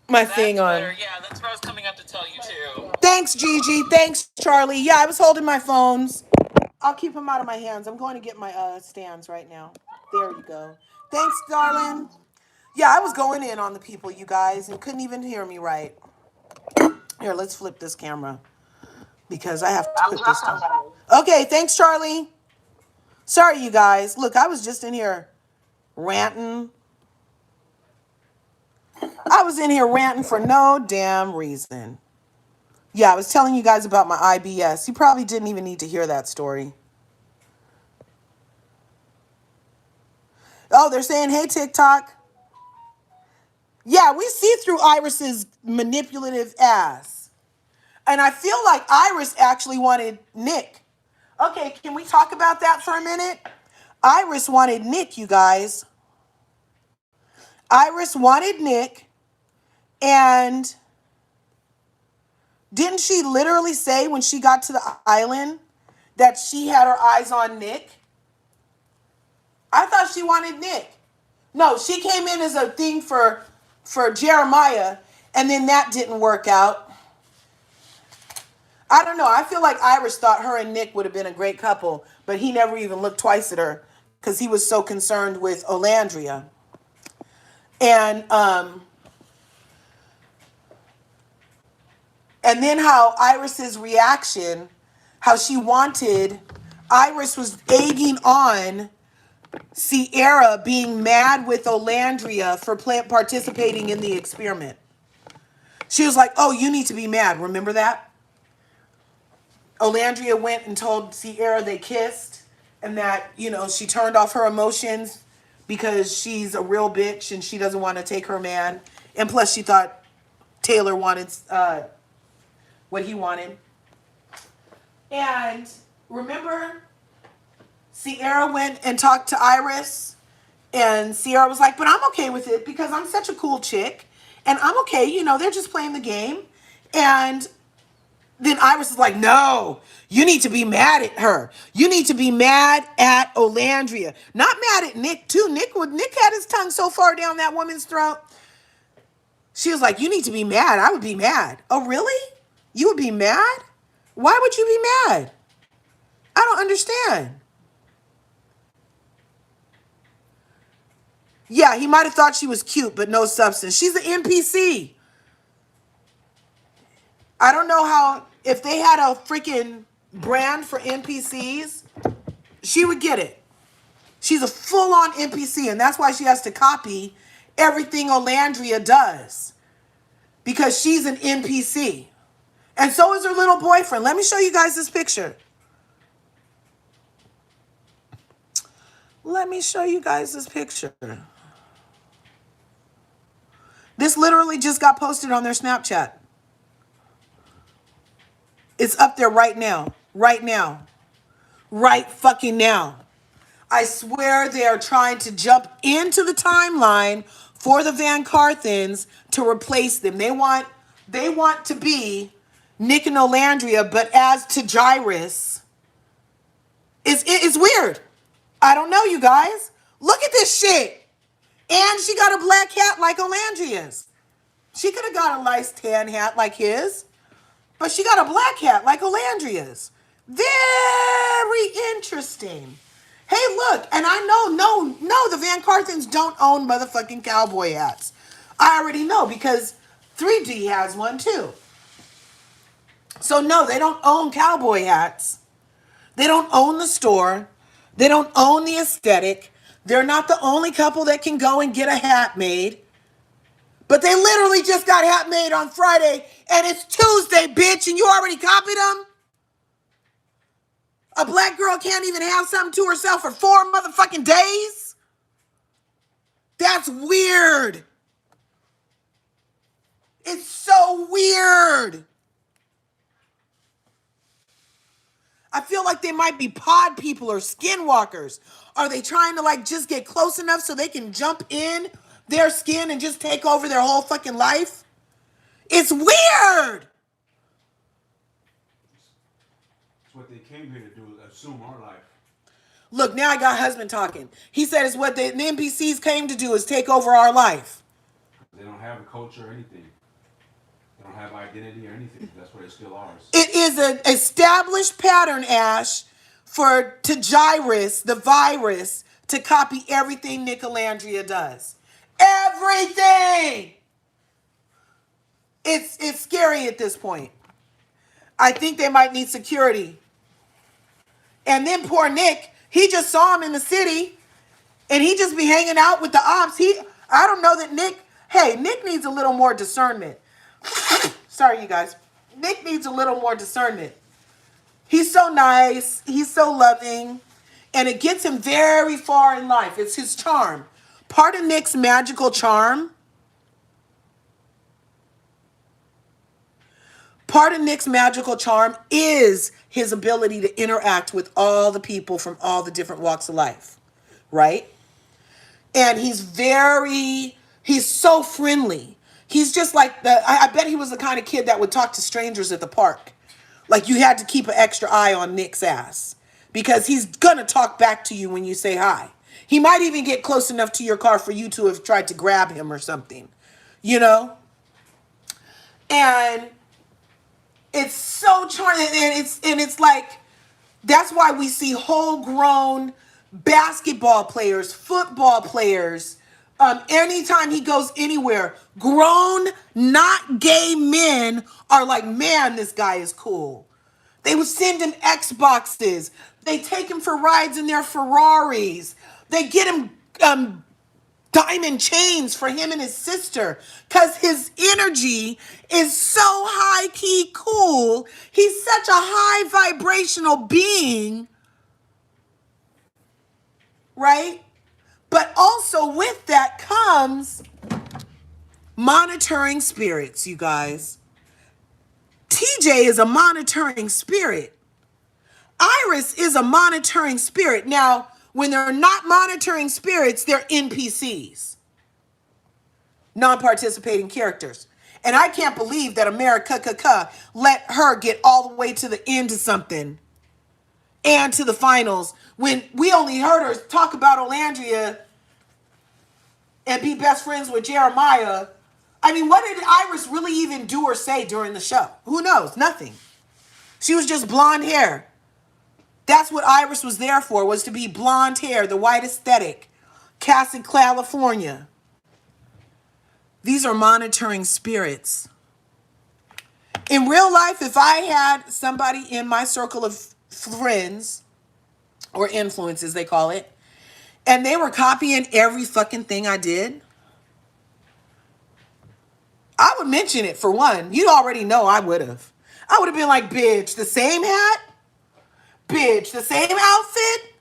my thing on. Better. Yeah, that's what I was coming up to tell you too. Thanks, Gigi. Thanks, Charlie. Yeah, I was holding my phones. I'll keep them out of my hands. I'm going to get my stands right now. There you go. Thanks, darling. Yeah, I was going in on the people, you guys, and couldn't even hear me right. Here, let's flip this camera because I have to put this down. Okay, thanks, Charlie. Sorry, you guys. Look, I was just in here ranting. I was in here ranting for no damn reason. Yeah, I was telling you guys about my IBS. You probably didn't even need to hear that story. Oh, they're saying, hey, TikTok. Yeah, we see through Iris's manipulative ass. And I feel like Iris actually wanted Nick. Okay, can we talk about that for a minute? Iris wanted Nick, you guys. Iris wanted Nick. And didn't she literally say when she got to the island that she had her eyes on Nick? I thought she wanted Nick. No, she came in as a thing for Jeremiah, and then that didn't work out. I don't know. I feel like Iris thought her and Nick would have been a great couple, but he never even looked twice at her because he was so concerned with Olandria. And then how Iris's reaction, how she wanted, Iris was egging on Sierra being mad with Olandria for participating in the experiment. She was like, oh, you need to be mad. Remember that? Olandria went and told Sierra they kissed and that, she turned off her emotions because she's a real bitch and she doesn't want to take her man. And plus she thought Taylor wanted what he wanted. And remember, Sierra went and talked to Iris, and Sierra was like, but I'm okay with it because I'm such a cool chick, and I'm okay, they're just playing the game. And then Iris is like, no, you need to be mad at her. You need to be mad at Olandria. Not mad at Nick, too. Nick had his tongue so far down that woman's throat. She was like, you need to be mad. I would be mad. Oh, really? You would be mad? Why would you be mad? I don't understand. Yeah, he might have thought she was cute, but no substance. She's an NPC. I don't know how, if they had a freaking brand for NPCs, she would get it. She's a full-on NPC, and that's why she has to copy everything Olandria does. Because she's an NPC. And so is her little boyfriend. Let me show you guys this picture. Let me show you guys this picture. This literally just got posted on their Snapchat. It's up there right now. Right now. right fucking now. I swear they are trying to jump into the timeline for the VanCarthens to replace them. They want to be Nicolandria, but as to Gyrus. It's weird. I don't know, you guys. Look at this shit. And she got a black hat like Olandria's. She could have got a nice tan hat like his, but she got a black hat like Olandria's. Very interesting. Hey, look, and I know, no, the VanCarthens don't own motherfucking cowboy hats. I already know because 3D has one too. So no, they don't own cowboy hats. They don't own the store. They don't own the aesthetic. They're not the only couple that can go and get a hat made. But they literally just got hat made on Friday, and it's Tuesday, bitch, and you already copied them? A black girl can't even have something to herself for 4 motherfucking days? That's weird. It's so weird. I feel like they might be pod people or skinwalkers. Are they trying to like just get close enough so they can jump in their skin and just take over their whole fucking life? It's weird. It's what they came here to do, assume our life. Look, now I got husband talking. He said it's what the NPCs came to do is take over our life. They don't have a culture or anything. They don't have identity or anything. That's what it's still ours. It is an established pattern, Ash, to Gyrus, the virus, to copy everything Nicolandria does. Everything! It's scary at this point. I think they might need security. And then poor Nick, he just saw him in the city, and he just be hanging out with the ops. I don't know that Nick needs a little more discernment. Sorry, you guys. Nick needs a little more discernment. He's so nice. He's so loving. And it gets him very far in life. It's his charm. Part of Nick's magical charm. Part of Nick's magical charm is his ability to interact with all the people from all the different walks of life. Right? And he's so friendly. He's just like I bet he was the kind of kid that would talk to strangers at the park. Like you had to keep an extra eye on Nick's ass because he's gonna talk back to you when you say hi. He might even get close enough to your car for you to have tried to grab him or something, you know? And it's so charming, and it's like that's why we see whole grown basketball players, football players, anytime he goes anywhere, grown, not gay men are like, man, this guy is cool. They would send him Xboxes. They take him for rides in their Ferraris. They get him diamond chains for him and his sister because his energy is so high-key cool. He's such a high vibrational being, right? But also with that comes monitoring spirits, you guys. TJ is a monitoring spirit. Iris is a monitoring spirit. Now, when they're not monitoring spirits, they're NPCs. Non-participating characters. And I can't believe that America let her get all the way to the end of something and to the finals when we only heard her talk about Olandria and be best friends with Jeremiah. I mean, what did Iris really even do or say during the show? Who knows? Nothing. She was just blonde hair. That's what Iris was there for, was to be blonde hair, the white aesthetic, cast in California. These are monitoring spirits. In real life, if I had somebody in my circle of friends, or influences they call it, and they were copying every fucking thing I did, I would mention it for one. You already know I would have. I would have been like, bitch, the same hat? Bitch, the same outfit?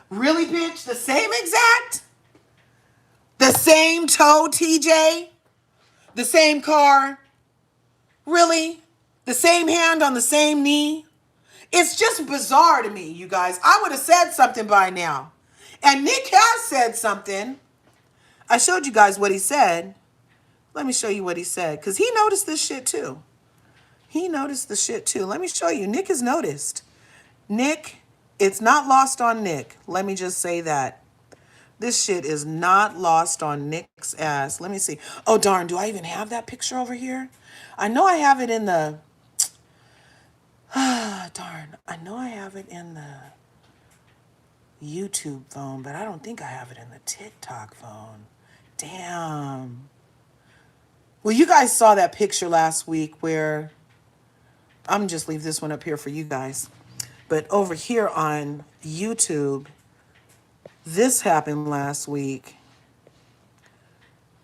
Really, bitch, the same exact? The same toe, TJ? The same car? Really? The same hand on the same knee? It's just bizarre to me, you guys. I would have said something by now. And Nick has said something. I showed you guys what he said. Let me show you what he said, because he noticed this shit too. He noticed the shit too. Let me show you. Nick has noticed. Nick, it's not lost on Nick. Let me just say that. This shit is not lost on Nick's ass. Let me see. Oh, darn. Do I even have that picture over here? I know I have it in the... darn. I know I have it in the YouTube phone, but I don't think I have it in the TikTok phone. Damn. Well, you guys saw that picture last week where... I'm just leave this one up here for you guys. But over here on YouTube, this happened last week.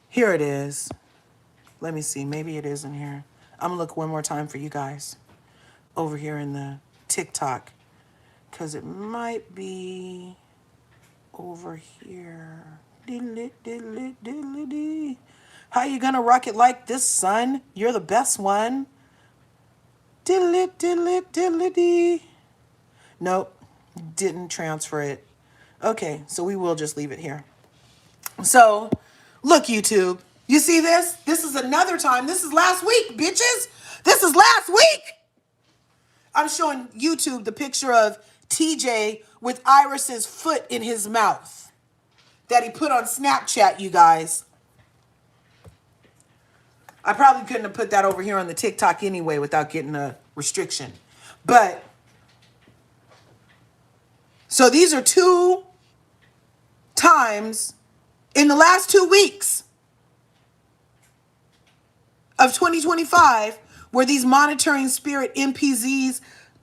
Here it is. Let me see. Maybe it is in here. I'm going to look one more time for you guys. Over here in the TikTok. Because it might be over here. How you going to rock it like this, son? You're the best one. Nope. Didn't transfer it. Okay, so we will just leave it here. So, look, YouTube. You see this? This is another time. This is last week, bitches. This is last week. I'm showing YouTube the picture of TJ with Iris's foot in his mouth that he put on Snapchat, you guys. I probably couldn't have put that over here on the TikTok anyway without getting a restriction. But, so these are 2 times in the last 2 weeks of 2025 where these monitoring spirit MPZs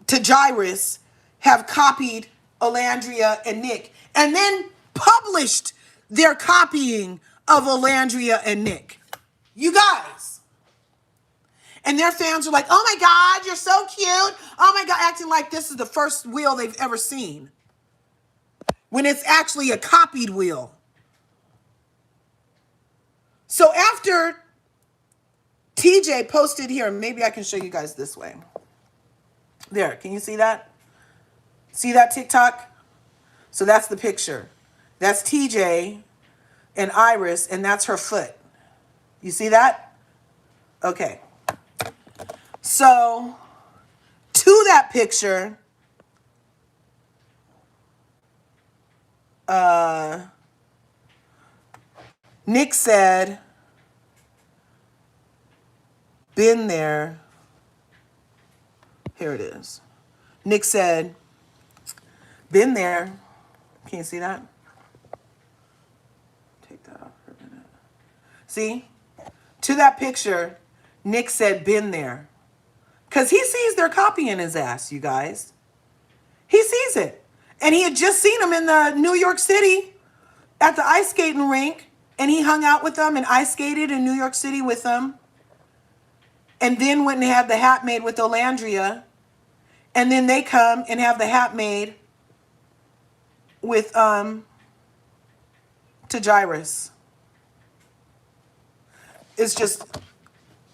to Gyrus have copied Olandria and Nick and then published their copying of Olandria and Nick. You guys. And their fans are like, oh my God, you're so cute. Oh my God, acting like this is the first wheel they've ever seen. When it's actually a copied wheel. So after TJ posted here, maybe I can show you guys this way. There, can you see that? See that TikTok? So that's the picture. That's TJ and Iris, and that's her foot. You see that? Okay. So, to that picture, Nick said, been there. Here it is. Nick said, been there. Can you see that? Take that off for a minute. See? To that picture, Nick said, been there. Because he sees they're copying his ass, you guys. He sees it. And he had just seen him in the New York City at the ice skating rink. And he hung out with them and ice skated in New York City with them. And then went and had the hat made with Olandria. And then they come and have the hat made with Tagyrus. It's just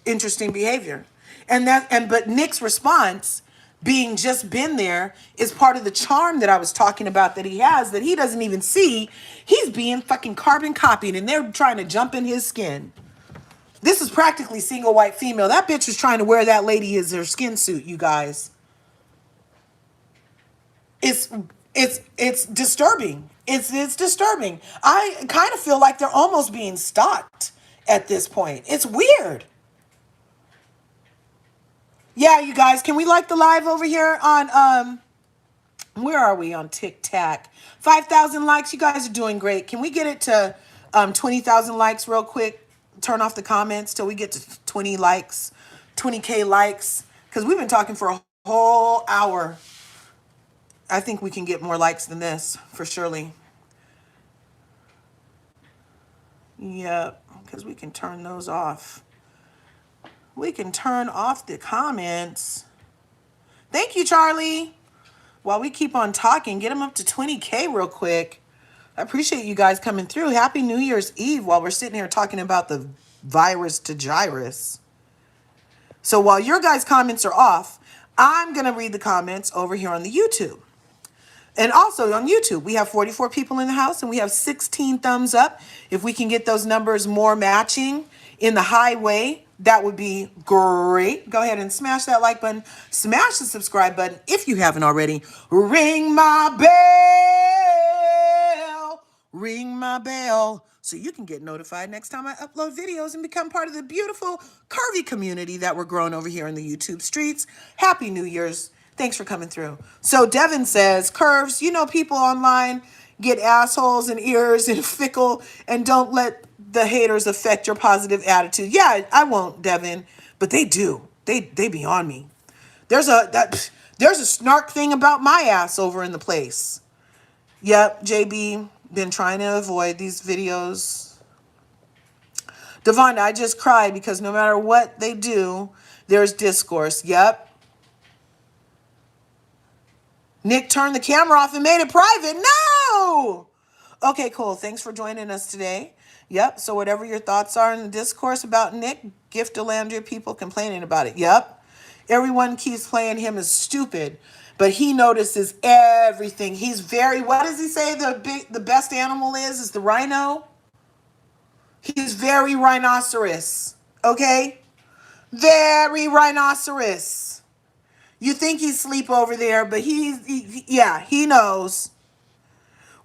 interesting behavior. But Nick's response, being just been there, is part of the charm that I was talking about that he has that he doesn't even see. He's being fucking carbon copied and they're trying to jump in his skin. This is practically single white female. That bitch was trying to wear that lady as her skin suit, you guys. It's disturbing. It's disturbing. I kind of feel like they're almost being stalked at this point. It's weird. Yeah, you guys, can we like the live over here on, where are we on TikTok? 5,000 likes. You guys are doing great. Can we get it to 20,000 likes real quick? Turn off the comments till we get to 20 likes, 20K likes. Because we've been talking for a whole hour. I think we can get more likes than this, for surely. Yep, because we can turn those off. We can turn off the comments. Thank you, Charlie. While we keep on talking, get them up to 20K real quick. I appreciate you guys coming through. Happy New Year's Eve while we're sitting here talking about the virus to Gyrus. So while your guys' comments are off, I'm going to read the comments over here on the YouTube. And also on YouTube, we have 44 people in the house and we have 16 thumbs up. If we can get those numbers more matching in the highway, that would be great. Go ahead and smash that like button, smash the subscribe button if you haven't already. Ring my bell, ring my bell, so you can get notified next time I upload videos and become part of the beautiful curvy community that we're growing over here in the YouTube streets. Happy New Year's. Thanks for coming through. So Devin says, Curves, you know people online get assholes and ears and fickle, and don't let the haters affect your positive attitude. Yeah, I won't, Devin, but they do. They be on me. There's a snark thing about my ass over in the place. Yep, JB, been trying to avoid these videos. Devonda, I just cried because no matter what they do, there's discourse. Yep. Nick turned the camera off and made it private. No! Okay, cool. Thanks for joining us today. Yep. So whatever your thoughts are in the discourse about Nick, gift Delandria people complaining about it. Yep. Everyone keeps playing him as stupid, but he notices everything. He's very, what does he say the best animal is the rhino? He's very rhinoceros. Okay? Very rhinoceros. You think he's asleep over there, but he knows.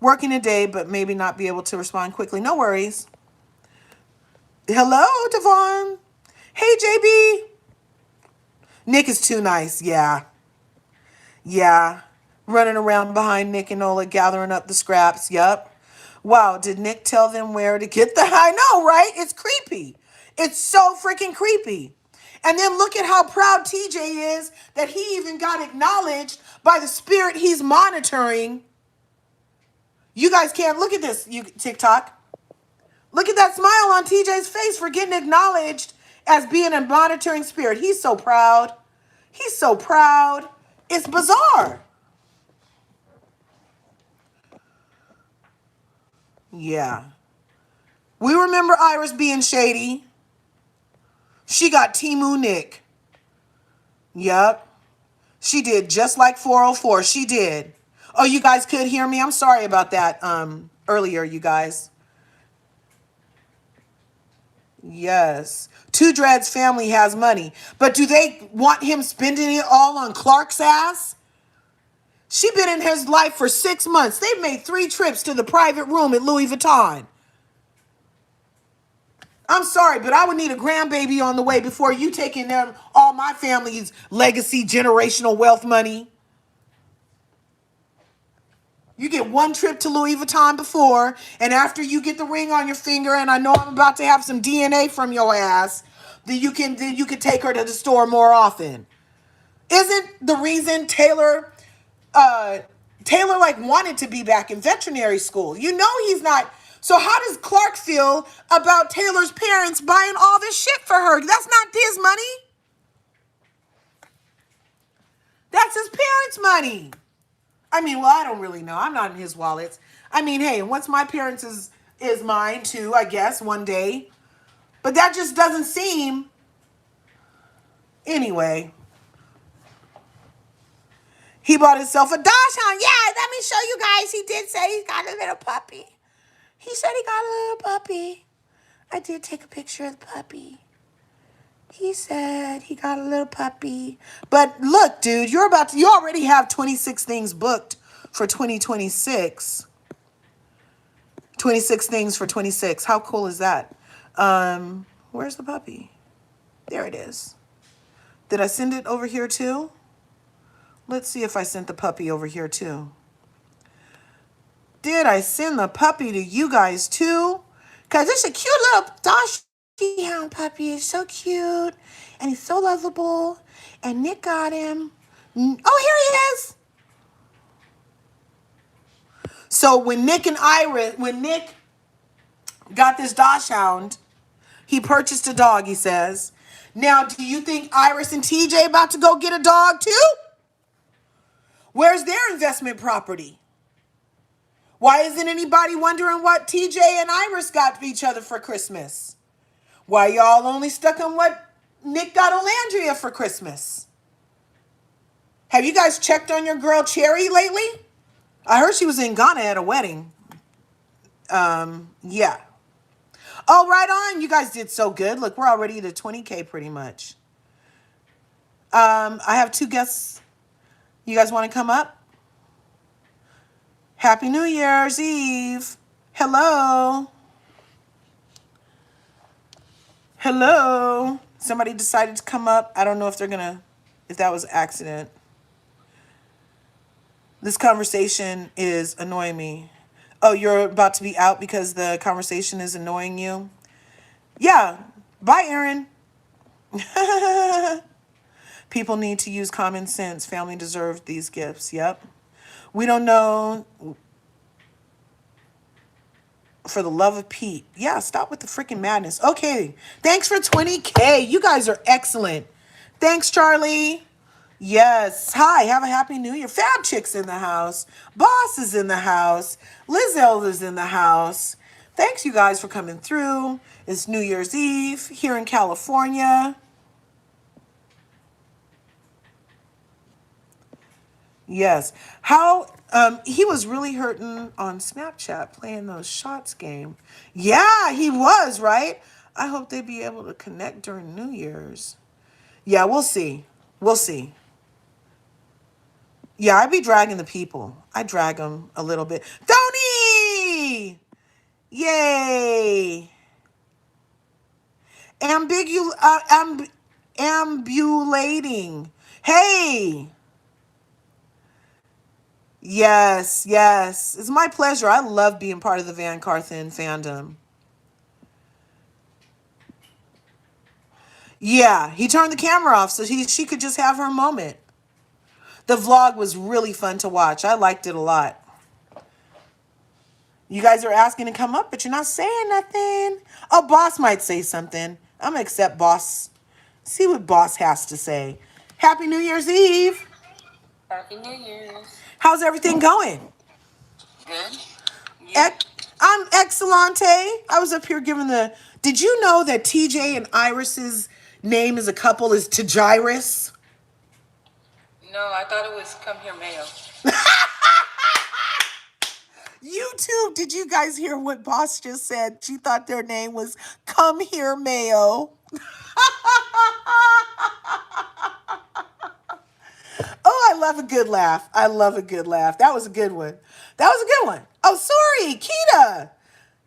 Working a day, but maybe not be able to respond quickly. No worries. Hello, Devon. Hey, JB. Nick is too nice. Yeah. Yeah. Running around behind Nick and Ola, gathering up the scraps. Yep. Wow, did Nick tell them where to get the... I know, right? It's creepy. It's so freaking creepy. And then look at how proud TJ is that he even got acknowledged by the spirit he's monitoring. You guys can't look at this, you TikTok. Look at that smile on TJ's face for getting acknowledged as being a monitoring spirit. He's so proud. He's so proud. It's bizarre. Yeah. We remember Iris being shady. She got Timu Nick. Yep. She did just like 404. She did. Oh, you guys could hear me? I'm sorry about that earlier, you guys. Yes. Two Dread's family has money. But do they want him spending it all on Clark's ass? She been in his life for 6 months. They've made 3 trips to the private room at Louis Vuitton. I'm sorry, but I would need a grandbaby on the way before you taking them all my family's legacy generational wealth money. You get 1 trip to Louis Vuitton before, and after you get the ring on your finger, and I know I'm about to have some DNA from your ass, then you can take her to the store more often. Isn't the reason Taylor like wanted to be back in veterinary school? You know he's not. So how does Clark feel about Taylor's parents buying all this shit for her? That's not his money. That's his parents' money. I mean, well, I don't really know. I'm not in his wallets. I mean, hey, once my parents is mine too, I guess, one day. But that just doesn't seem... Anyway. He bought himself a dachshund. Yeah, let me show you guys. He did say he got a little puppy. He said he got a little puppy. I did take a picture of the puppy. He said he got a little puppy. But look, dude, you already have 26 things booked for 2026. 26 things for 26. How cool is that? Where's the puppy? There it is. Did I send it over here too? Let's see if I sent the puppy over here too. Did I send the puppy to you guys too? Because it's a cute little dachshund puppy. It's so cute. And he's so lovable. And Nick got him. Oh, here he is. So when Nick got this dachshund, he purchased a dog, he says. Now, do you think Iris and TJ about to go get a dog too? Where's their investment property? Why isn't anybody wondering what TJ and Iris got for each other for Christmas? Why y'all only stuck on what Nick got Olandria for Christmas? Have you guys checked on your girl Cherry lately? I heard she was in Ghana at a wedding. Yeah. Oh, right on. You guys did so good. Look, we're already at 20K pretty much. I have 2 guests. You guys want to come up? Happy New Year's Eve. Hello. Hello. Somebody decided to come up. I don't know if if that was an accident. This conversation is annoying me. Oh, you're about to be out because the conversation is annoying you? Yeah. Bye, Aaron. People need to use common sense. Family deserves these gifts. Yep. We don't know. For the love of Pete. Yeah, stop with the freaking madness. Okay. Thanks for 20K. You guys are excellent. Thanks, Charlie. Yes. Hi. Have a happy new year. Fab Chick's in the house. Boss is in the house. Liz Elder's in the house. Thanks, you guys, for coming through. It's New Year's Eve here in California. Yes. How he was really hurting on Snapchat playing those shots game. Yeah, he was, right? I hope they be able to connect during New Year's. Yeah, we'll see. We'll see. Yeah, I be dragging the people. I drag them a little bit. Tony! Yay! Ambulating. Hey! Yes, yes. It's my pleasure. I love being part of the VanCarthens fandom. Yeah, he turned the camera off so she could just have her moment. The vlog was really fun to watch. I liked it a lot. You guys are asking to come up, but you're not saying nothing. Oh, Boss might say something. I'm going to accept Boss. See what Boss has to say. Happy New Year's Eve. Happy New Year's. How's everything going? Good. Yeah. I'm excellente. I was up here giving the... Did you know that TJ and Iris's name as a couple is Tagirus? No, I thought it was Come Here Mayo. YouTube, did you guys hear what Boss just said? She thought their name was Come Here Mayo. Oh, I love a good laugh. I love a good laugh. That was a good one. That was a good one. Oh, sorry, Kita.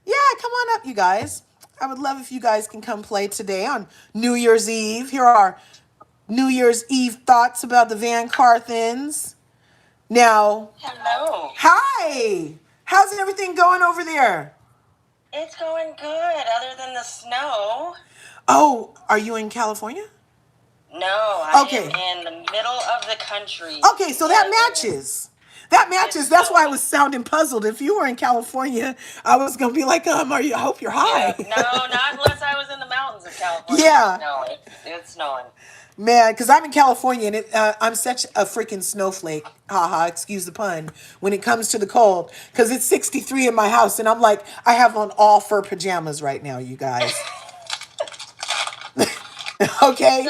Yeah, come on up, you guys. I would love if you guys can come play today on New Year's Eve. Here are our New Year's Eve thoughts about the VanCarthens. Now, Hello. hi. How's everything going over there? It's going good, other than the snow. Oh, are you in California? No, I Okay. am in the middle of the country. Okay, so that matches. That matches. That's why I was sounding puzzled. If you were in California, I was gonna be like, I hope you're high. Yeah, no, not unless I was in the mountains of California. Yeah. No, it's snowing. Man, because I'm in California and I'm such a freaking snowflake. Haha, excuse the pun. When it comes to the cold, because it's 63 in my house, and I'm like, I have on all fur pajamas right now, you guys. Okay.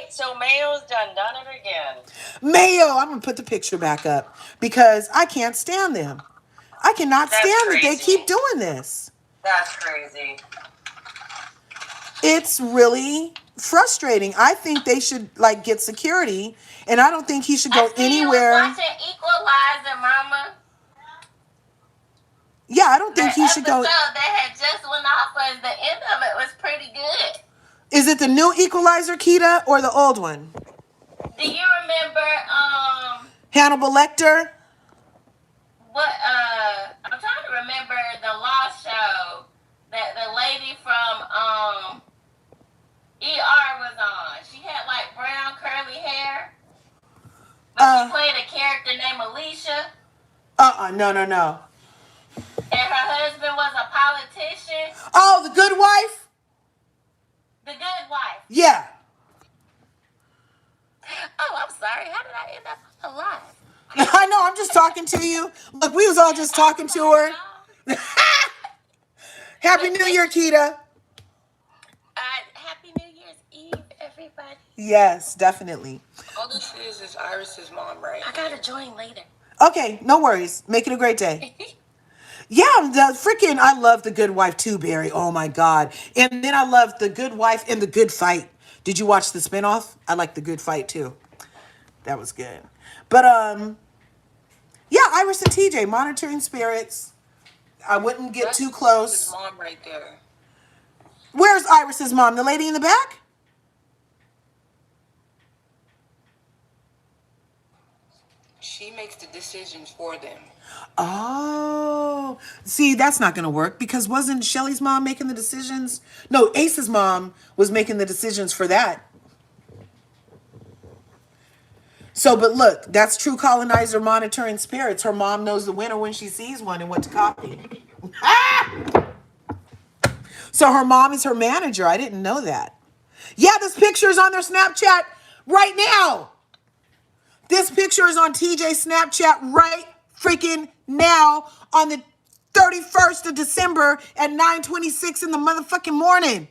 So Mayo's done it again. Mayo, I'm gonna put the picture back up because I can't stand them. I cannot That's stand that they crazy. keep doing this. That's crazy. It's really frustrating. I think they should get security, and I don't think he should go anywhere. I was watching Equalizer, Mama. Yeah, I don't think he should go. The episode that had just went off was the end of it was pretty good. Is it the new Equalizer, Kita, or the old one? Do you remember Hannibal Lecter? what I'm trying to remember the Lost show that the lady from ER was on. She had like brown curly hair. But she played a character named Alicia. No. And her husband was a politician. Oh, The Good Wife? The Good Wife. Yeah. Oh, I'm sorry. How did I end up alive? I know, I'm just talking to you. Look, we was all just talking to her. Happy New Year, Kita. Happy New Year's Eve, everybody. Yes, definitely. All this is Iris's mom, right? I gotta join later. Okay, no worries. Make it a great day. Yeah, the freaking, I love The Good Wife too, Barry. Oh my God. And then I love The Good Wife and The Good Fight. Did you watch the spinoff? I like The Good Fight too. That was good. But yeah, Iris and TJ, monitoring spirits. I wouldn't get That's too close. His mom right there. Where's Iris's mom? The lady in the back? She makes the decisions for them. Oh, see, that's not going to work because wasn't Shelly's mom making the decisions? No, Ace's mom was making the decisions for that. So, but look, that's true colonizer monitoring spirits. Her mom knows the winner when she sees one and what to copy. So her mom is her manager. I didn't know that. Yeah, this picture is on their Snapchat right now. This picture is on TJ's Snapchat right freaking now on the 31st of December at 9:26 in the motherfucking morning.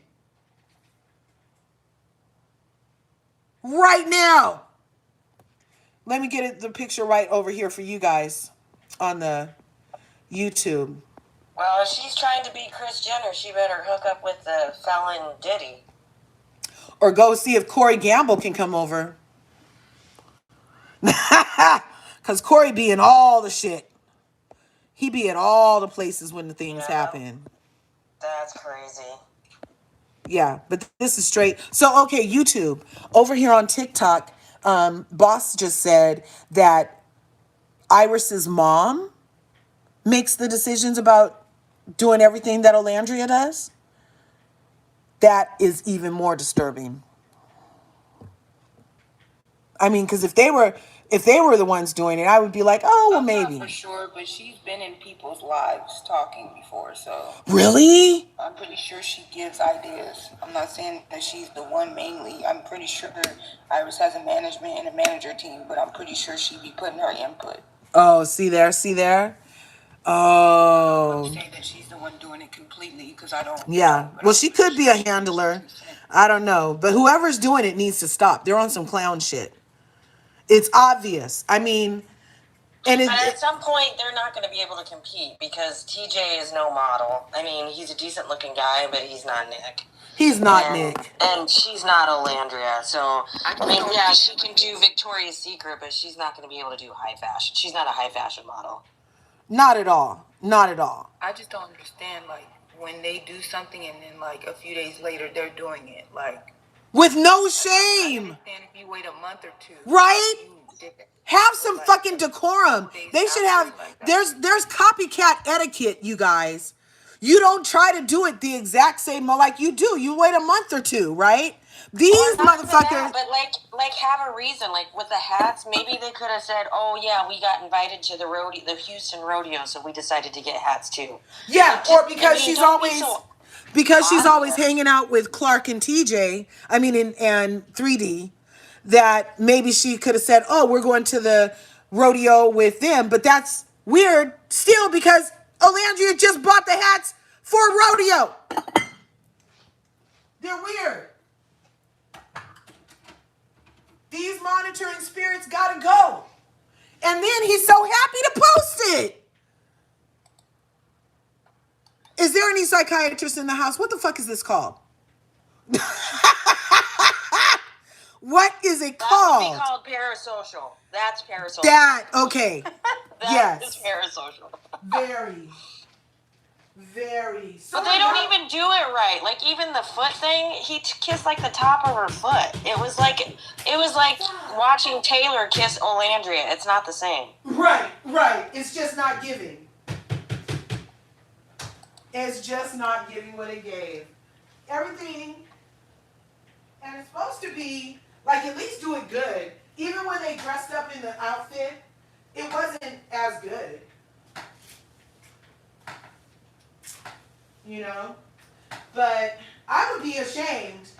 Right now. Let me get the picture right over here for you guys on the YouTube. Well, if she's trying to be Kris Jenner, she better hook up with the felon Diddy. Or go see if Corey Gamble can come over. Because Corey be in all the shit. He be at all the places when the things happen. That's crazy. Yeah, but this is straight. So, okay, YouTube. Over here on TikTok, Boss just said that Iris's mom makes the decisions about doing everything that Olandria does. That is even more disturbing. I mean, because if they were the ones doing it, I would be like, oh, well, maybe. Not for sure, but she's been in people's lives talking before, so. Really? I'm pretty sure she gives ideas. I'm not saying that she's the one mainly. I'm pretty sure Iris has a management and a manager team, but I'm pretty sure she'd be putting her input. Oh, see there? Oh. I'm saying that she's the one doing it completely because I don't. Yeah. Well, she could be a handler. I don't know. But whoever's doing it needs to stop. They're on some clown shit. It's obvious. I mean, and but at some point, they're not going to be able to compete because TJ is no model. I mean, he's a decent looking guy, but he's not Nick. He's not Nick. And she's not Olandria. So, I mean, yeah, she can do Victoria's Secret, but she's not going to be able to do high fashion. She's not a high fashion model. Not at all. Not at all. I just don't understand, like, when they do something and then, like, a few days later they're doing it, like. With no shame. I understand if you wait a month or two. Right? Have some fucking decorum. They should have, there's copycat etiquette, you guys. You don't try to do it the exact same like you do. You wait a month or two, right? These motherfuckers. That, but like have a reason. Like with the hats, maybe they could have said, "Oh yeah, we got invited to the Houston rodeo, so we decided to get hats too." Yeah, or because she's always hanging out with Clark and TJ. I mean, and 3D. That maybe she could have said, "Oh, we're going to the rodeo with them," but that's weird still because Olandria just bought the hats for rodeo. They're weird. These monitoring spirits gotta go. And then he's so happy to post it. Is there any psychiatrist in the house? What the fuck is this called? What is it called? That would be called parasocial. That's parasocial. That, okay. That is parasocial. Very. So but they don't even do it right. Like even the foot thing, he kissed like the top of her foot. It was like watching Taylor kiss Olandria. It's not the same. Right. It's just not giving. It's just not giving what it gave. Everything, and it's supposed to be like at least do it good. Even when they dressed up in the outfit, it wasn't as good. You know? But I would be ashamed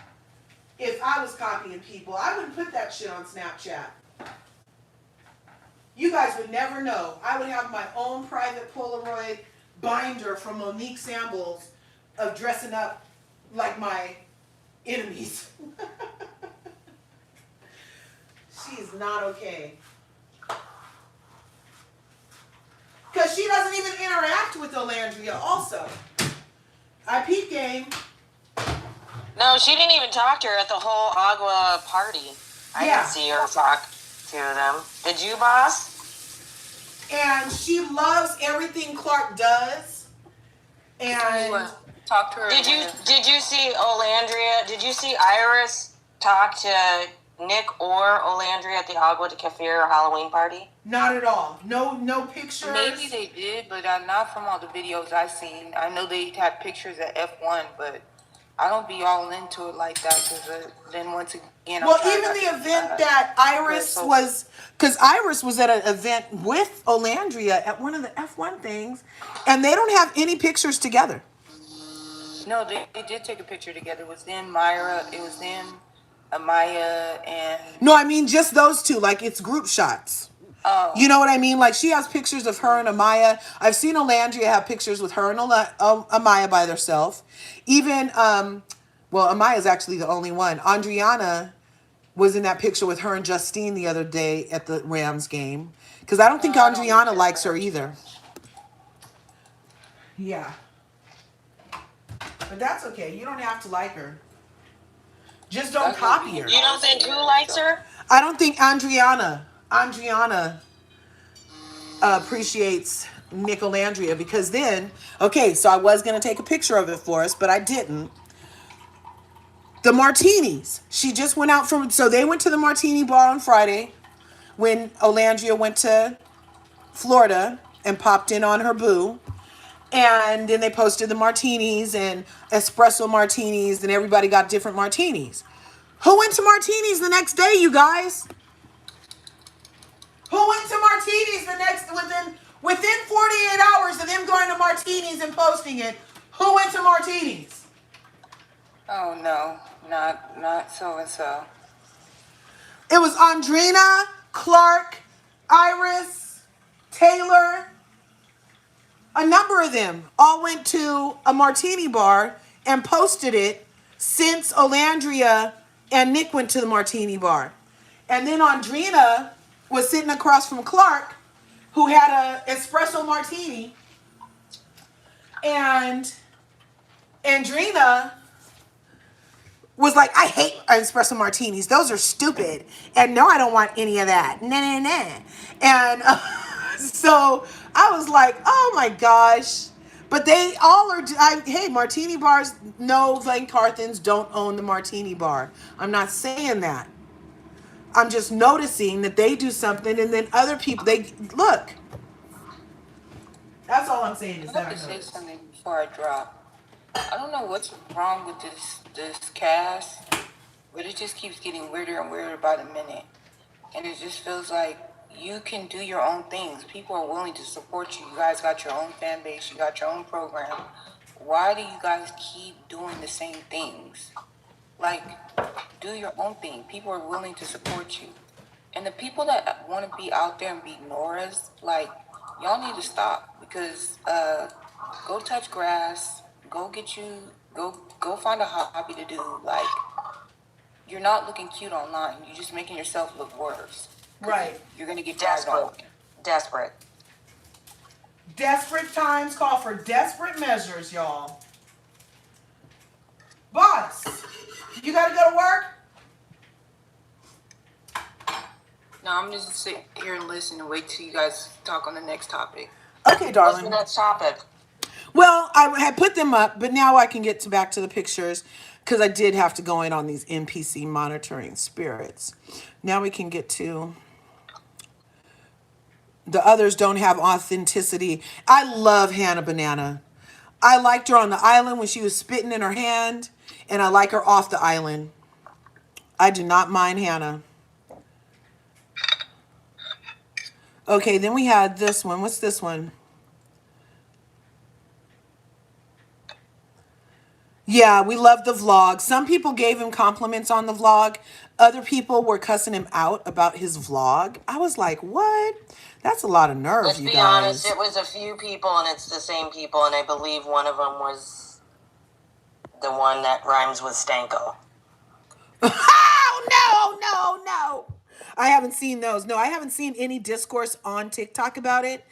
if I was copying people. I wouldn't put that shit on Snapchat. You guys would never know. I would have my own private Polaroid binder from Monique Sambles of dressing up like my enemies. She's not okay. Because she doesn't even interact with Olandria also. I peep game. No, she didn't even talk to her at the whole Agua party. I Yeah. didn't see her talk to them. Did you, boss? And she loves everything Clark does. And Talk to her. Did you see Olandria? Did you see Iris talk to Nick or Olandria at the Agua de Kefir Halloween party? not at all. No pictures. Maybe they did, but not from all the videos I've seen. I know they had pictures at F1, but I don't be all into it like that because then once again, Well, even the event that Iris was, because Iris was at an event with Olandria at one of the F1 things, and they don't have any pictures together. No, they did take a picture together. It was then Myra, it was then Amaya, and No, I mean just those two. Like it's group shots. oh, You know what I mean? Like she has pictures of her and Amaya. I've seen Olandria have pictures with her and Amaya by themselves. Even, well, Amaya's actually the only one. Andriana was in that picture with her and Justine the other day at the Rams game. Because I don't think Andriana likes her either. Yeah. But that's okay. You don't have to like her. Just don't copy her. You don't think who likes her? I don't think Andriana appreciates Nicolandria because then, okay, so I was going to take a picture of it for us, but I didn't. The martinis. She just went out from, so they went to the martini bar on Friday when Olandria went to Florida and popped in on her boo. And then they posted the martinis and espresso martinis and everybody got different martinis. Who went to martinis the next day, you guys? Who went to martinis the next, within 48 hours of them going to martinis and posting it, who went to martinis? oh no, not so and so. It was Andrina, Clark, Iris, Taylor. A number of them all went to a martini bar and posted it since Olandria and Nick went to the martini bar. And then Andrina was sitting across from Clark, who had a espresso martini. And Andrina was like, I hate espresso martinis. Those are stupid. And no, I don't want any of that. Nah. And so I was like, oh my gosh. But they all are, hey, martini bars, no, VanCarthens don't own the martini bar. I'm not saying that. I'm just noticing that they do something and then other people, they, look. That's all I'm saying is I that have to I say noticed. something before I drop. I don't know what's wrong with this cast, but it just keeps getting weirder and weirder by the minute. And it just feels like you can do your own things. People are willing to support you. You guys got your own fan base. You got your own program. Why do you guys keep doing the same things? Like, do your own thing. People are willing to support you. And the people that want to be out there and be Noras, like, y'all need to stop because go touch grass, go find a hobby to do. Like, you're not looking cute online. You're just making yourself look worse. Right. You're gonna get tired on. Desperate. Desperate times call for desperate measures, y'all. Boss, you gotta go to work? No, I'm just sit here and listen and wait till you guys talk on the next topic. Okay, What's the darling. next topic? Well, I had put them up, but now I can get back to the pictures because I did have to go in on these NPC monitoring spirits. Now we can get to the others don't have authenticity. I love Hannah Banana. I liked her on the island when she was spitting in her hand, and I like her off the island. I do not mind Hannah. Okay, then we had this one. What's this one? Yeah, we love the vlog. Some people gave him compliments on the vlog. Other people were cussing him out about his vlog. I was like, what? That's a lot of nerve, Let's you be guys. honest, it was a few people and it's the same people, and I believe one of them was the one that rhymes with Stanko. Oh, no. I haven't seen those. No, I haven't seen any discourse on TikTok about it.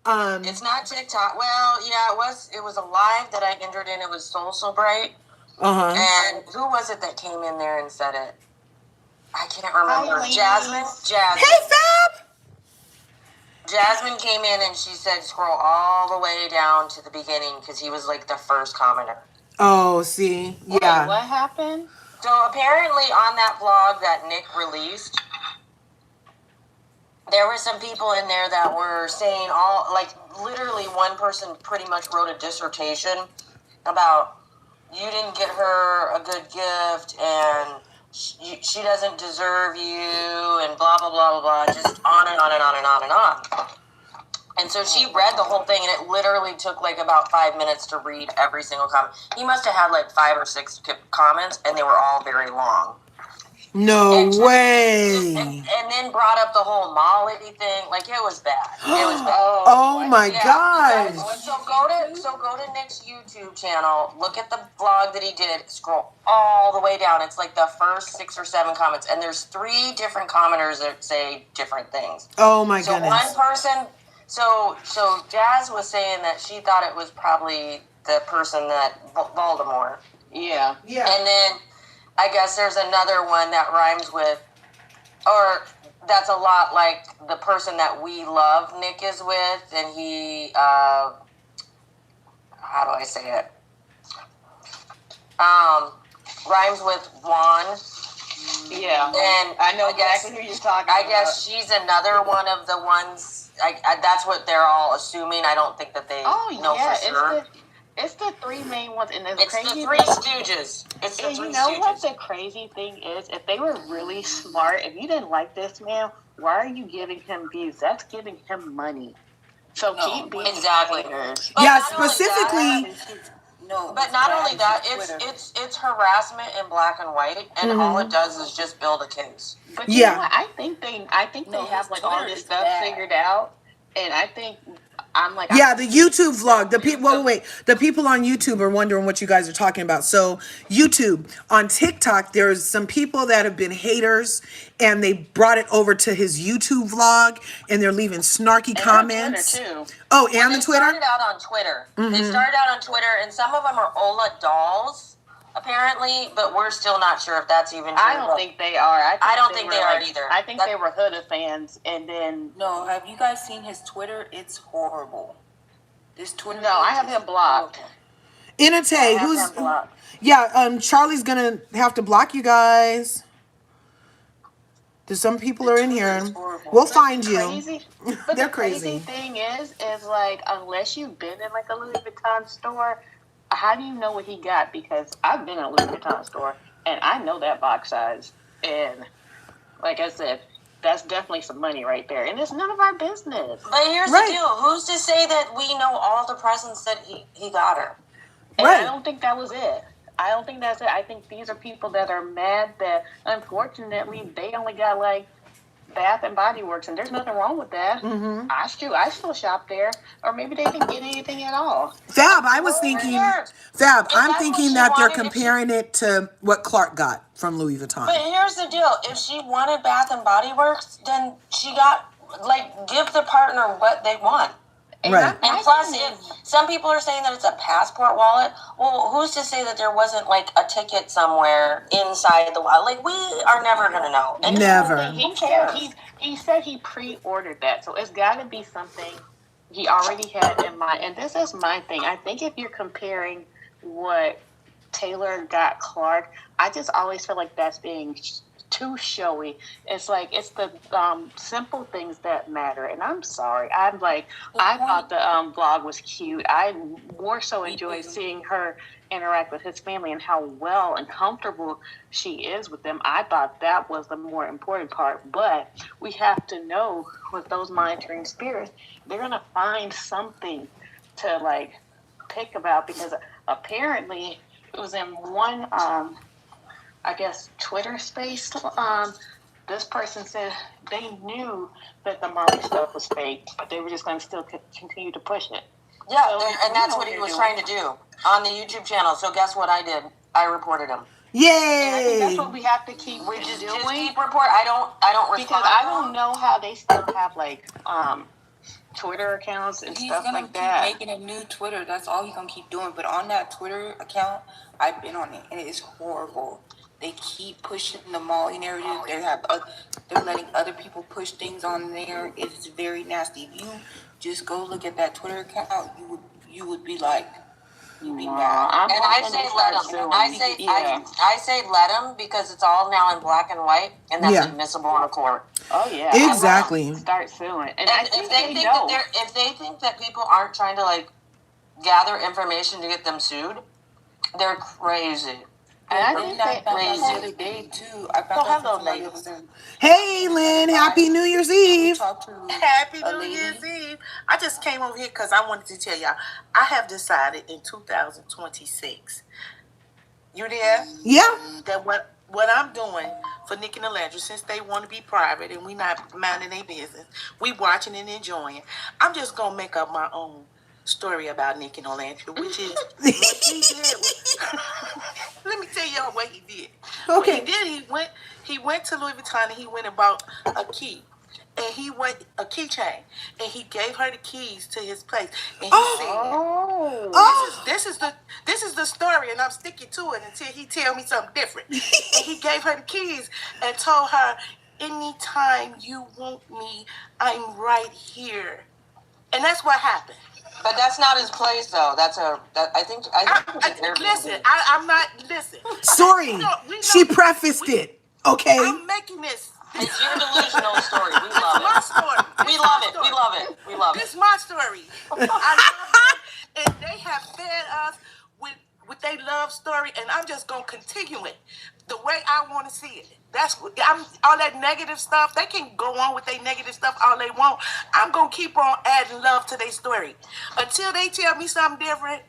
It's not TikTok. Well, yeah, it was a live that I entered in. It was Soul So Bright. And who was it that came in there and said it? I can't remember. Jasmine. Hey, Fab! Jasmine came in and she said scroll all the way down to the beginning because he was like the first commenter. Oh, see? Yeah. Wait, what happened? So apparently on that vlog that Nick released, there were some people in there that were saying literally one person pretty much wrote a dissertation about you didn't get her a good gift and she doesn't deserve you and blah, blah, blah, blah, blah, just on and on and on and on and on. And so she read the whole thing, and it literally took like about 5 minutes to read every single comment. He must have had like 5 or 6 comments, and they were all very long. No way. And then brought up the whole Molly thing. Like, it was bad. It was bad. Oh my gosh. So go to Nick's YouTube channel, look at the vlog that he did, scroll all the way down. It's like the first 6 or 7 comments, and there's 3 different commenters that say different things. Oh my so goodness. One person, so Jazz was saying that she thought it was probably the person that Voldemort. Yeah. Yeah. And then I guess there's another one that rhymes with, or that's a lot like the person that We Love Nick is with, and he, how do I say it? Rhymes with Juan. Yeah. And I know exactly who you're talking about. I guess she's another one of the ones, that's what they're all assuming. I don't think that they know for sure. It's the 3 main ones, and it's the 3 Stooges. It's the 3 you know Stooges. what the crazy thing is? If they were really smart, if you didn't like this man, why are you giving him views? That's giving him money. So keep being exactly. haters. Yeah, specifically. But not only that, it's harassment in black and white, and all it does is just build a case. But you know what? I think they have like all this stuff figured out, and I think. Yeah, the YouTube vlog. The people. Wait. The people on YouTube are wondering what you guys are talking about. So YouTube, on TikTok, there's some people that have been haters, and they brought it over to his YouTube vlog, and they're leaving snarky comments. Twitter too. Oh, and the Twitter. They started out on Twitter. They started out on Twitter, and some of them are Ola dolls, apparently, but we're still not sure if that's even true. I don't think they are. I don't think they are either. I think they were Huda fans, and then... No, have you guys seen his Twitter? It's horrible. This Twitter... No, I have him blocked. Inate, who's... Yeah, Charlie's gonna have to block you guys. There's some people are in here. We'll find you. But They're the crazy. thing is like, unless you've been in like a Louis Vuitton store, how do you know what he got? Because I've been in a Louis Vuitton store, and I know that box size. And like I said, that's definitely some money right there. And it's none of our business. But here's the deal. Who's to say that we know all the presents that he got her? And I don't think that was it. I don't think that's it. I think these are people that are mad that, unfortunately, they only got, like, Bath and Body Works, and there's nothing wrong with that. I still shop there. Or maybe they didn't get anything at all. Fab, I was thinking... Fab, I'm thinking that they're comparing it to what Clark got from Louis Vuitton. But here's the deal. If she wanted Bath and Body Works, then she got, give the partner what they want. Right. And plus, if some people are saying that it's a passport wallet, well, who's to say that there wasn't, a ticket somewhere inside the wallet? We are never going to know. And never. He said he pre-ordered that, so it's got to be something he already had in mind. And this is my thing. I think if you're comparing what Taylor got Clark, I just always feel like that's being too showy. It's the simple things that matter. And I'm sorry. I thought the vlog was cute. I more so enjoyed seeing her interact with his family and how well and comfortable she is with them. I thought that was the more important part. But we have to know with those monitoring spirits, they're going to find something to pick about, because apparently it was in one I guess Twitter space, this person said they knew that the Molly stuff was fake, but they were just going to still continue to push it. Yeah, and that's what he was trying to do on the YouTube channel. So guess what I did? I reported him. And I think that's Yay! what we have to keep Which is just doing, keep report. I don't respond. because I don't know how they still have like Twitter accounts and He's stuff gonna like keep that. making a new Twitter. That's all he's gonna keep doing. But on that Twitter account, I've been on it, and it is horrible. They keep pushing the Molly narrative. They're letting other people push things on there. It's very nasty. If you just go look at that Twitter account, you would be like, you'd be mad. I'm And I hoping say they let start them. suing. I say let them, because it's all now in black and white, and that's Yeah. admissible in a court. Oh yeah, Exactly. start suing. And And I think if they think that people aren't trying to like gather information to get them sued, they're crazy. And I Then think I they found out the other day too. I found out that somebody was in. Hey, Lynn. Happy New Year's Eve. Talked to Happy a New lady. Year's Eve. I just came over here because I wanted to tell y'all, I have decided in 2026, you there? Yeah. That what I'm doing for Nick and Alandra, since they want to be private and we not minding their business, we watching and enjoying. I'm just going to make up my own story about Nick and Alandra, which is what he did. Let me tell y'all what he did. What Okay. he did, he went to Louis Vuitton and he went and bought a key. And he went a keychain, and he gave her the keys to his place, and he said, "This is the story, and I'm sticking to it until he tell me something different." And he gave her the keys and told her, "Anytime you want me, I'm right here." And that's what happened. But that's not his place, though. I think it's an Airbnb. Listen, I'm not listen. Sorry. We know- She prefaced it. Okay. I'm making this. It's your delusional story. We It's love my it. story. We It's love my it. story. We love it. We love it. This is my story. I love them, and they have fed us with their love story, and I'm just gonna continue it the way I want to see it. That's what I'm. All that negative stuff, they can go on with their negative stuff all they want. I'm gonna keep on adding love to their story until they tell me something different.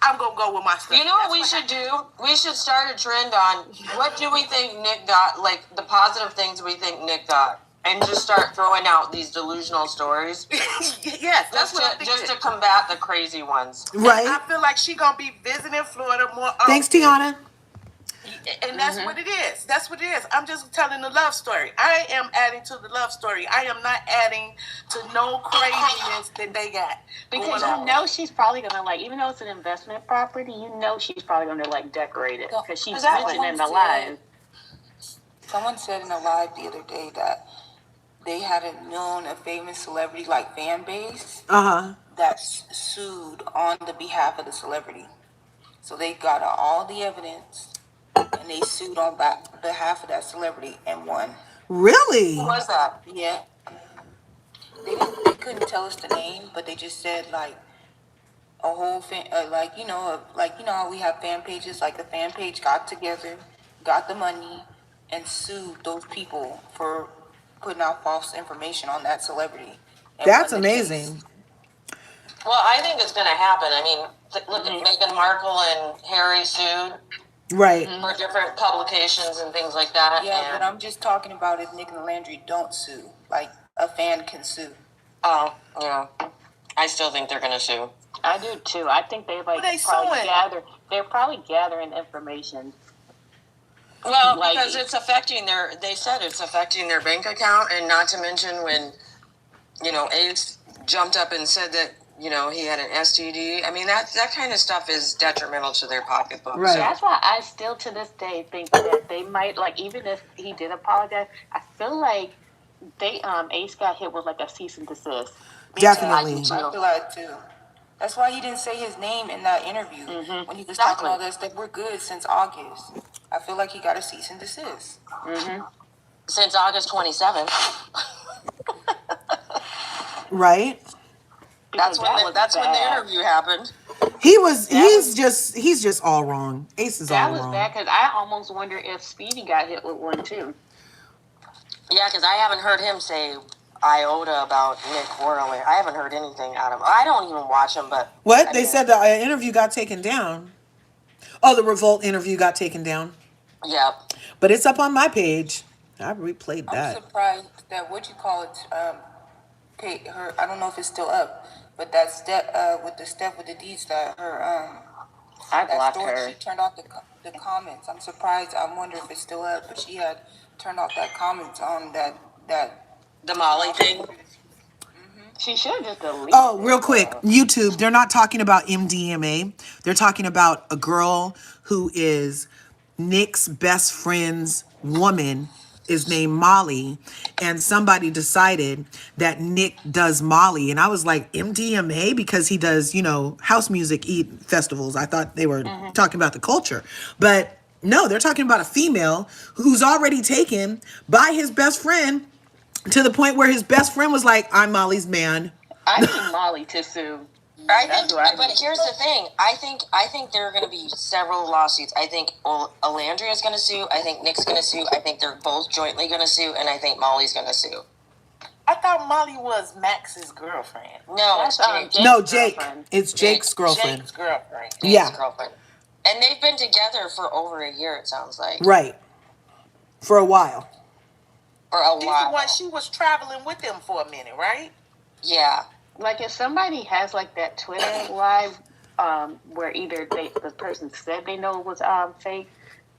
I'm gonna go with my story. You know what we should do? We should start a trend on what do we think Nick got, like the positive things we think Nick got, and just start throwing out these delusional stories. Yes, that's what I'm thinking. Just to combat the crazy ones. Right. I feel like she gonna be visiting Florida more often. Thanks, Tiana. And that's what it is. That's what it is. I'm just telling the love story. I am adding to the love story. I am not adding to no craziness that they got. because going you on. know she's probably gonna like, even though it's an investment property, you know she's probably gonna like decorate it because she's Exactly. mentioned in the live. Someone said in a live the other day that they hadn't known a famous celebrity like fan base that's sued on the behalf of the celebrity. So they got all the evidence and they sued on behalf of that celebrity and won. Really? Who was that? Yeah. They couldn't tell us the name, but they just said like a whole fan, like you know how we have fan pages. Like the fan page got together, got the money, and sued those people for putting out false information on that celebrity. And That's won the case. amazing. Well, I think it's going to happen. I mean, look at Meghan Markle and Harry sued Right. for different publications and things like that. Yeah, and, but I'm just talking about if Nick and Landry don't sue. Like a fan can sue. oh, yeah. I still think they're going to sue. I do too. I think they like they probably suing? they're probably gathering information. Well, Like- because it's affecting they said it's affecting their bank account, and not to mention when, Ace jumped up and said that, he had an STD. I mean, that kind of stuff is detrimental to their pocketbook. Right. So, That's why I still to this day think that they might, like, even if he did apologize, I feel like Ace got hit with like a cease and desist. Definitely. I feel like too. That's why he didn't say his name in that interview when he was Exactly. talking all that stuff. We're good since August. I feel like he got a cease and desist. since August 27th, Right? that's Because when the bad. interview happened. He's just all wrong. Ace is That all was wrong. bad because I almost wonder if Speedy got hit with one too. Yeah, because I haven't heard him say iota about Nick Worley. I haven't heard anything out of him. I don't even watch him, but What? I They mean, said the interview got taken down. Oh, the Revolt interview got taken down. yeah. But it's up on my page. I replayed I'm that. surprised that her. I don't know if it's still up, but that step with the deeds that her I that blocked story her. she turned off the comments. I'm surprised. I wonder if it's still up, but she had turned off that comments on that The Molly thing. She should just delete Oh, it, real quick, though. YouTube, they're not talking about MDMA. They're talking about a girl who is Nick's best friend's woman is named Molly, and somebody decided that Nick does Molly, and I was like, MDMA, because he does, house music festivals. I thought they were talking about the culture, but no, they're talking about a female who's already taken by his best friend to the point where his best friend was like, I'm Molly's man. I need Molly to sue. But here's the thing. I think there are going to be several lawsuits. I think Alandria is going to sue. I think Nick's going to sue. I think they're both jointly going to sue, and I think Molly's going to sue. I thought Molly was Max's girlfriend. No, it's Jake. No, Jake. It's Jake's girlfriend. Jake's girlfriend. Jake's girlfriend. And they've been together for over a year, it sounds like. Right. For a while. She's the one, she was traveling with them for a minute, right? Yeah. Like, if somebody has, like, that Twitter live where either the person said they know it was fake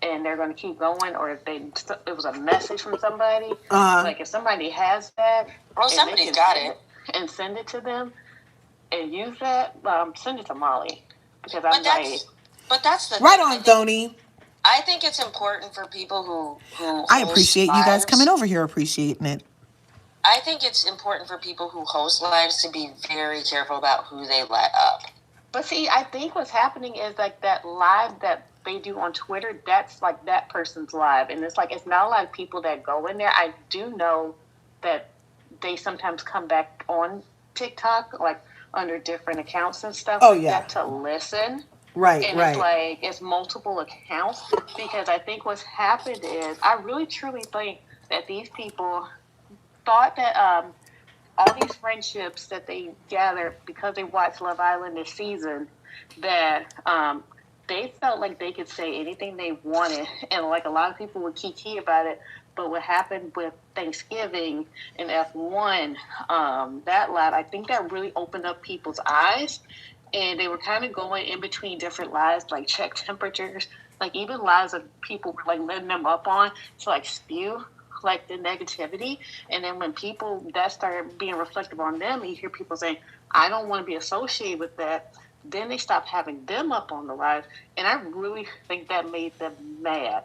and they're going to keep going, or if it was a message from somebody, like, if somebody has that, well, somebody's got it, and send it to them and use that, send it to Molly, because but that's the right on, Thony. I think it's important for people who I appreciate you guys coming over here, appreciating it. I think it's important for people who host lives to be very careful about who they let up. But see, I think what's happening is like that live that they do on Twitter, that's like that person's live. And it's like, it's not a lot of people that go in there. I do know that they sometimes come back on TikTok, like under different accounts and stuff that to listen. Right, and it's like, it's multiple accounts, because I think what's happened is, I really truly think that these people thought that all these friendships that they gathered because they watched Love Island this season, that they felt like they could say anything they wanted, and like a lot of people would kiki about it. But what happened with Thanksgiving and F1, that live, I think that really opened up people's eyes, and they were kind of going in between different lives, like check temperatures, like even lives of people were like letting them up on to like spew like the negativity. And then when people that started being reflective on them, you hear people saying, I don't want to be associated with that, then they stopped having them up on the live, and I really think that made them mad.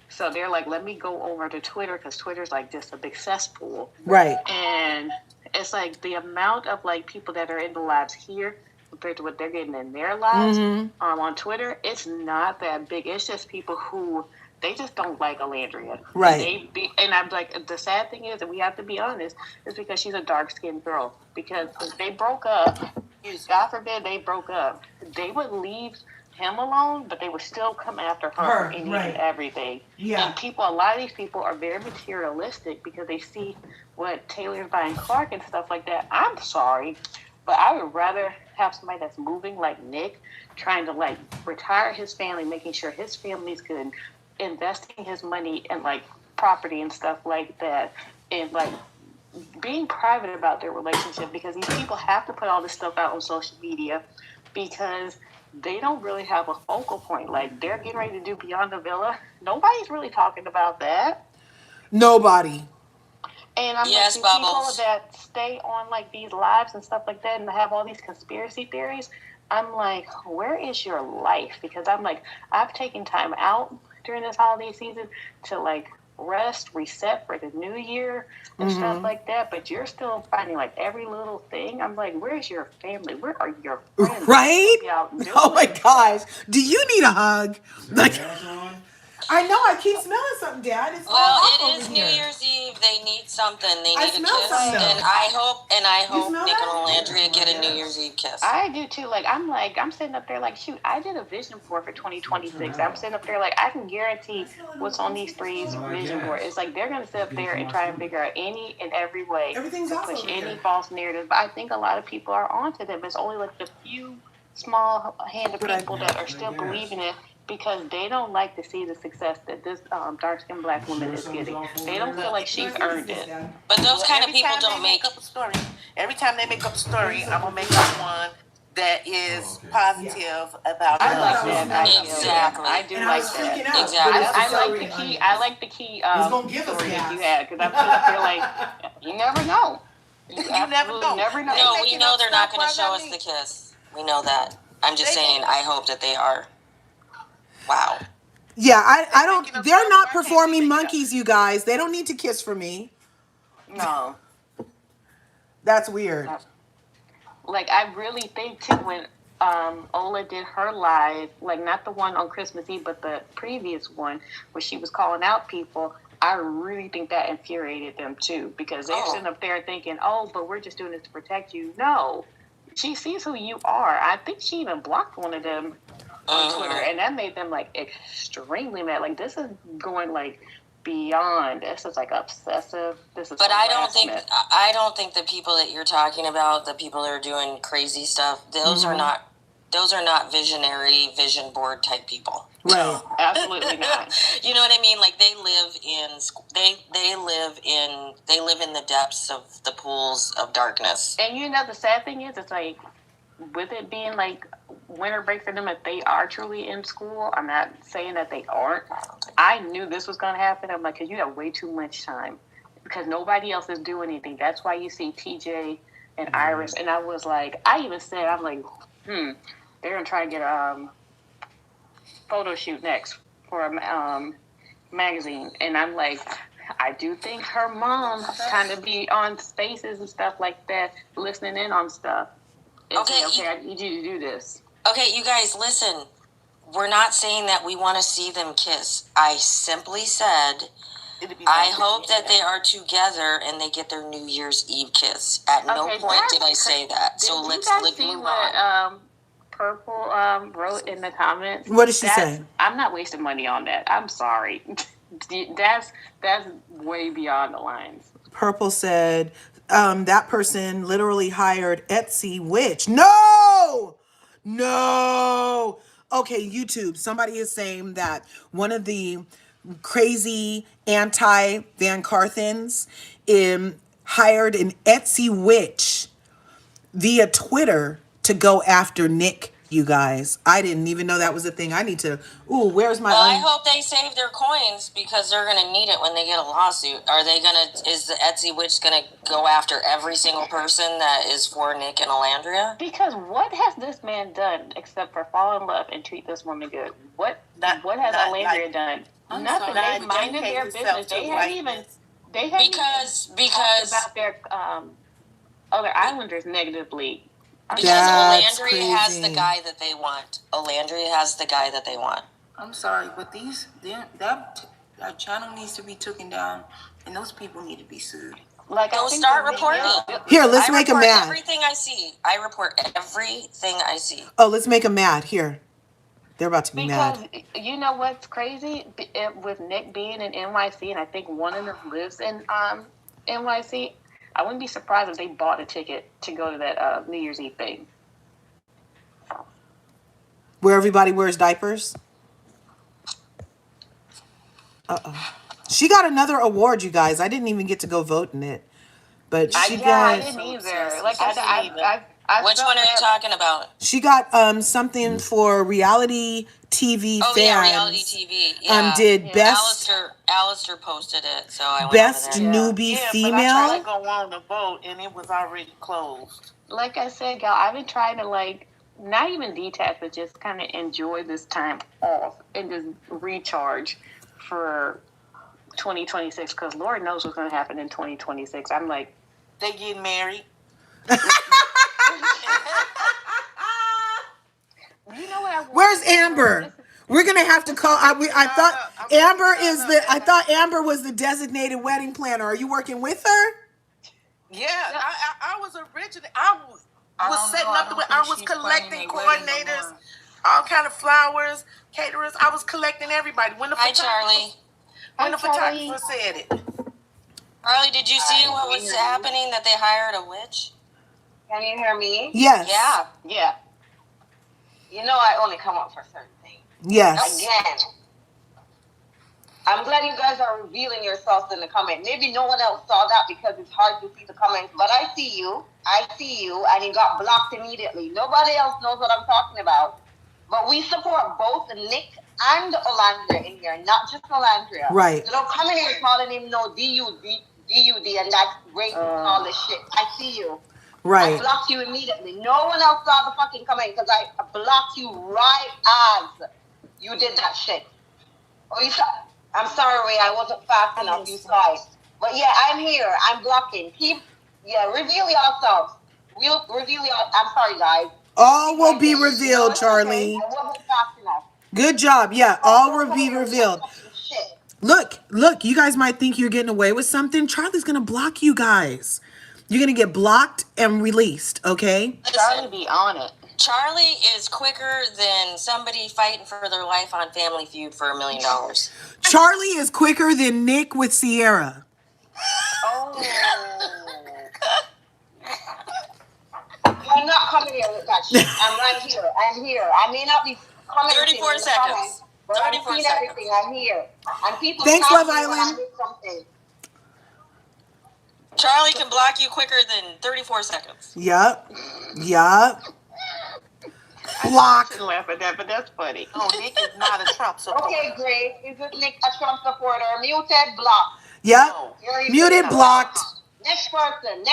So they're like, let me go over to Twitter, because Twitter's like just a big cesspool, right? And it's like the amount of like people that are in the lives here compared to what they're getting in their lives on Twitter, it's not that big. It's just people who they just don't like Alandria. Right. And I'm like, the sad thing is, and we have to be honest, is because she's a dark-skinned girl. Because if they broke up, God forbid they broke up, they would leave him alone, but they would still come after her and everything. Yeah. And a lot of these people are very materialistic because they see what Taylor's buying Clark and stuff like that. I'm sorry, but I would rather have somebody that's moving like Nick, trying to like retire his family, making sure his family's good, investing his money in like property and stuff like that, and like being private about their relationship, because these people have to put all this stuff out on social media because they don't really have a focal point. Like, they're getting ready to do Beyond the Villa. Nobody's really talking about that. Nobody. And I'm like, these people that stay on like these lives and stuff like that and have all these conspiracy theories, I'm like, where is your life? Because I'm like, I've taken time out during this holiday season to like rest, reset for the new year and stuff like that, but you're still finding like every little thing. I'm like, where's your family? Where are your friends? Right? Oh my gosh. Do you need a hug? Like, I know, I keep smelling something, Dad. It's it is New Year's Eve. They need something. They need a kiss. And I hope Nick and Alandria get a New Year's Eve kiss. I do too. I'm sitting up there like, shoot, I did a vision board for 2026. I'm sitting up there like, I can guarantee what's on these threes vision board. It's like they're going to sit up there and try and figure out any and every way to push any false narrative. But I think a lot of people are onto them. It's only like the few small hand of people that are still believing it, because they don't like to see the success that this dark-skinned black woman is getting. They don't feel like she's earned it. But those kind of people don't make up a story. Every time they make up a story, I'm gonna make up one that is okay. positive about I love. like that idea. Exactly. I do And like I was freaking that. out. Exactly. but it's I like celery the and key. onions. I like the key It's gonna give us story that gas. you had because I'm sitting here like, you never know. You never absolutely know. never know. No, we making know up they're not stuff going to show while us I the kiss. We know that. I'm just They saying, make- I hope that they are. Wow. Yeah, I don't. making up They're stuff, not I can't performing figure it out. monkeys, you guys. They don't need to kiss for me. No. That's weird. Like I really think too when Ola did her live, like not the one on Christmas Eve, but the previous one where she was calling out people. I really think that infuriated them too because they're sitting up there thinking, "Oh, but we're just doing this to protect you." No, she sees who you are. I think she even blocked one of them on Twitter, and that made them like extremely mad. Like this is going like beyond. This is like obsessive. This is. But harassment. I don't think the people that you're talking about, the people that are doing crazy stuff, those are not visionary vision board type people. Right. Absolutely not. You know what I mean? Like they live in the depths of the pools of darkness. And you know the sad thing is, it's like with it being like winter break for them, if they are truly in school, I'm not saying that they aren't. I knew this was going to happen. I'm like, because you have way too much time because nobody else is doing anything. That's why you see TJ and Iris. And I was like, I even said, I'm like, they're going to try to get a photo shoot next for a magazine. And I'm like, I do think her mom kind of be on spaces and stuff like that, listening in on stuff. Okay, I need you to do this. Okay, you guys, listen. We're not saying that we want to see them kiss. I simply said, I hope that they are together and they get their New Year's Eve kiss. At no point did I say that. So let's see move what on. Purple wrote in the comments? What did she say? I'm not wasting money on that. I'm sorry. That's way beyond the lines. Purple said, that person literally hired Etsy witch. No! Okay, YouTube. Somebody is saying that one of the crazy anti VanCarthens hired an Etsy witch via Twitter to go after Nick, you guys. I didn't even know that was a thing. I need to, where's my... Well, I hope they save their coins because they're going to need it when they get a lawsuit. Is the Etsy witch going to go after every single person that is for Nick and Alandria? Because what has this man done except for fall in love and treat this woman good? What has Alandria done? Nothing. They minded their business. They haven't even talked about their other islanders negatively. Because That's Alandria has the crazy. guy that they want. Alandria has the guy that they want. I'm sorry, but that channel needs to be taken down, and those people need to be sued. Like Go start reporting. Here, let's make them report mad. everything I see. I report everything I see. Oh, let's make them mad. Here. They're about to be Because mad. you know what's crazy? With Nick being in NYC, and I think one of them lives in NYC, I wouldn't be surprised if they bought a ticket to go to that New Year's Eve thing. Where everybody wears diapers. She got another award, you guys. I didn't even get to go vote in it. But she I got... didn't either. Like I said, I Which one are you talking about? She got something for reality TV fans. Yeah, reality TV. Yeah. Did best Alistair posted it, so I went best over there. newbie But I female. tried to go on to vote, and it was already closed. like I said, y'all, I've been trying to not even detach, but just kind of enjoy this time off and just recharge for 2026 because Lord knows what's going to happen in 2026. I'm like, They getting married. you know what? Where's Amber? We're gonna have to call. I thought Amber was the designated wedding planner. Are you working with her? Yeah, I was originally. I was setting up. I was collecting coordinators, all kind of flowers, caterers. I was collecting everybody. Hi, Charlie. When the photographer said it. Charlie, did you see what was happening? That they hired a witch? Can you hear me? Yes. Yeah. You know I only come up for certain things. Yes. Again, I'm glad you guys are revealing yourselves in the comment. Maybe no one else saw that because it's hard to see the comments, but I see you, and you got blocked immediately. Nobody else knows what I'm talking about. But we support both Nick and Olandria in here, not just Olandria. Right. So don't come in here calling him no DUD, and that's racist and all this shit. I see you. Right. I blocked you immediately. No one else saw the fucking comment because I blocked you right as you did that shit. Oh, you saw? I'm sorry, Ray. I wasn't fast enough. You saw it. But yeah, I'm here. I'm blocking. Reveal yourselves. We'll reveal your. I'm sorry, guys. All will be revealed, Charlie. I wasn't fast enough. Good job. Yeah, all will be revealed. Look, you guys might think you're getting away with something. Charlie's going to block you guys. You're going to get blocked and released, okay? Charlie be on it. Charlie is quicker than somebody fighting for their life on Family Feud for $1 million. Charlie is quicker than Nick with Sierra. Oh. I'm not coming here with that shit. I'm right here. I'm here. I may not be commenting 34 seconds. But I've seen everything. I'm here. And people Thanks, Love Island. Charlie can block you quicker than 34 seconds. Yup. Block. I laugh at that, but that's funny. Oh, Nick is not a Trump supporter. Okay, great. Is this Nick a Trump supporter? Muted, blocked. Yep. No. Muted, blocked. Next person.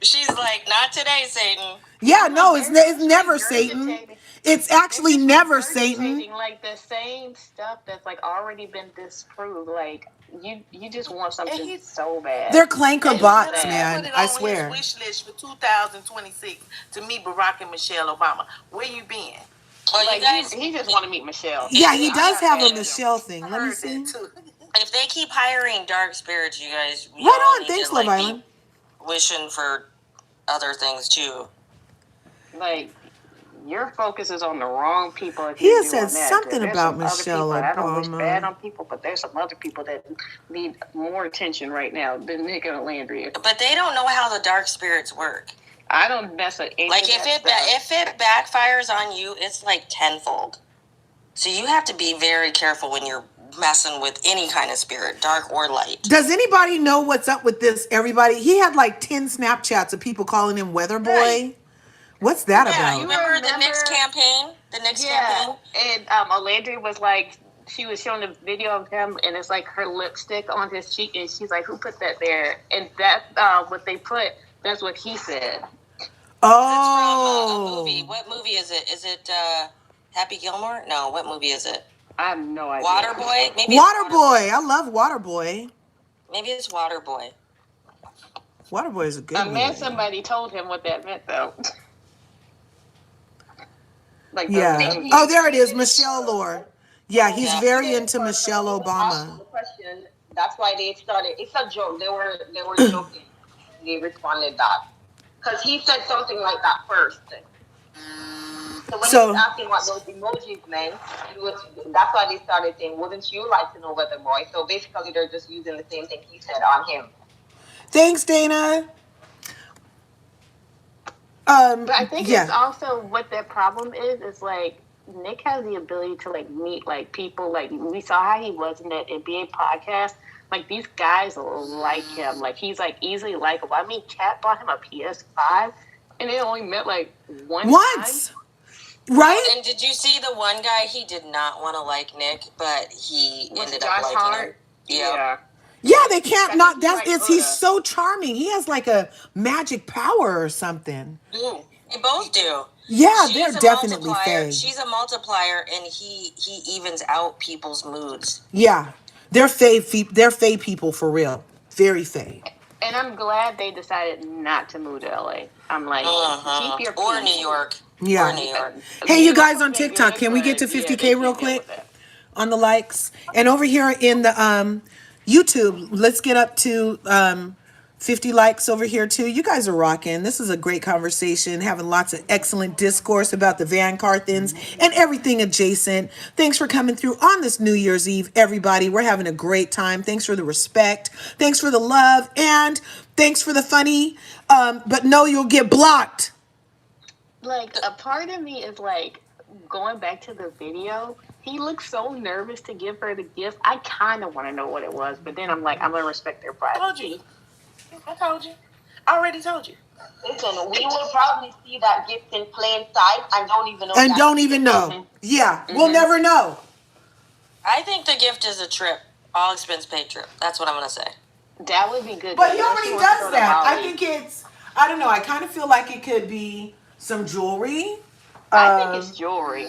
She's like, not today, Satan. Yeah, no, it's never Satan. It's actually never Satan. Like the same stuff that's like already been disproved. Like you just want something so bad. They're clanker bots, Put man. it I on swear. his wish list for 2026 to meet Barack and Michelle Obama. Where you been? Well, Like you guys, he just want to meet Michelle. Yeah, he does have a Michelle thing. Let me Heard see. that too. if they keep hiring dark spirits, you guys, we Right all on. need Thanks, to, Love like, be Island. wishing for other things too. Like your focus is on the wrong people. If He you're has doing said that. something There's about some other Michelle people, I don't wish Obama. bad on people, but there's some other people that need more attention right now than Nick and Landry. But they don't know how the dark spirits work. I don't mess with any Like of if that stuff. it backfires on you, it's like tenfold. So you have to be very careful when you're messing with any kind of spirit, dark or light. Does anybody know what's up with this? Everybody, he had like 10 Snapchats of people calling him Weather Boy. Right. What's that Yeah, about? you remember the Knicks campaign? The Knicks campaign? And Landry was like, she was showing a video of him, and it's like her lipstick on his cheek, and she's like, "Who put that there?" And that's what they put. That's what he said. Oh, It's from a movie. What movie is it? Is it Happy Gilmore? No, what movie is it? I have no idea. Waterboy? Maybe Waterboy. I love Waterboy. Maybe it's Waterboy. Waterboy is a good I mean, movie. somebody told him what that meant, though. Like, Yeah. Oh, there it is. Michelle Lore. Yeah, he's very into Michelle Obama. The question. That's why they started. It's a joke. They were joking. They responded that because he said something like that first. So when he was asking what those emojis meant, that's why they started saying, "Wouldn't you like to know Weather Boy?" So basically, they're just using the same thing he said on him. Thanks, Dana. But I think it's also what their problem is like Nick has the ability to like meet like people. Like we saw how he was in that NBA podcast. Like these guys like him. Like he's like easily likable. I mean, Kat bought him a PS5, and they only met like once. Right? And did you see the one guy? He did not want to like Nick, but he ended up liking Hart? him. Yeah. Yeah, they can't not. He's so charming. He has like a magic power or something. They both do. Yeah, She's they're a definitely multiplier. fae. She's a multiplier, and he evens out people's moods. Yeah, they're fae. They're fae people for real. Very fae. And I'm glad they decided not to move to LA. I'm like, keep your peace. Or New York. Yeah. Or New York. Hey, you guys on TikTok, can we get to 50K real quick on the likes? And over here in the YouTube, let's get up to 50 likes over here too. You guys are rocking. This is a great conversation, having lots of excellent discourse about the VanCarthens and everything adjacent. Thanks for coming through on this New Year's Eve, everybody. We're having a great time. Thanks for the respect. Thanks for the love. And thanks for the funny. But no, you'll get blocked. Like, a part of me is like, going back to the video, he looked so nervous to give her the gift. I kind of want to know what it was, but then I'm like, I'm going to respect their privacy. I told you. I already told you. Listen, we will probably see that gift in plain sight and don't even know. And don't even know. Yeah, we'll never know. I think the gift is a trip. All expense paid trip. That's what I'm going to say. That would be good. But he already does that. I think it's, I don't know, I kind of feel like it could be some jewelry. I think it's jewelry.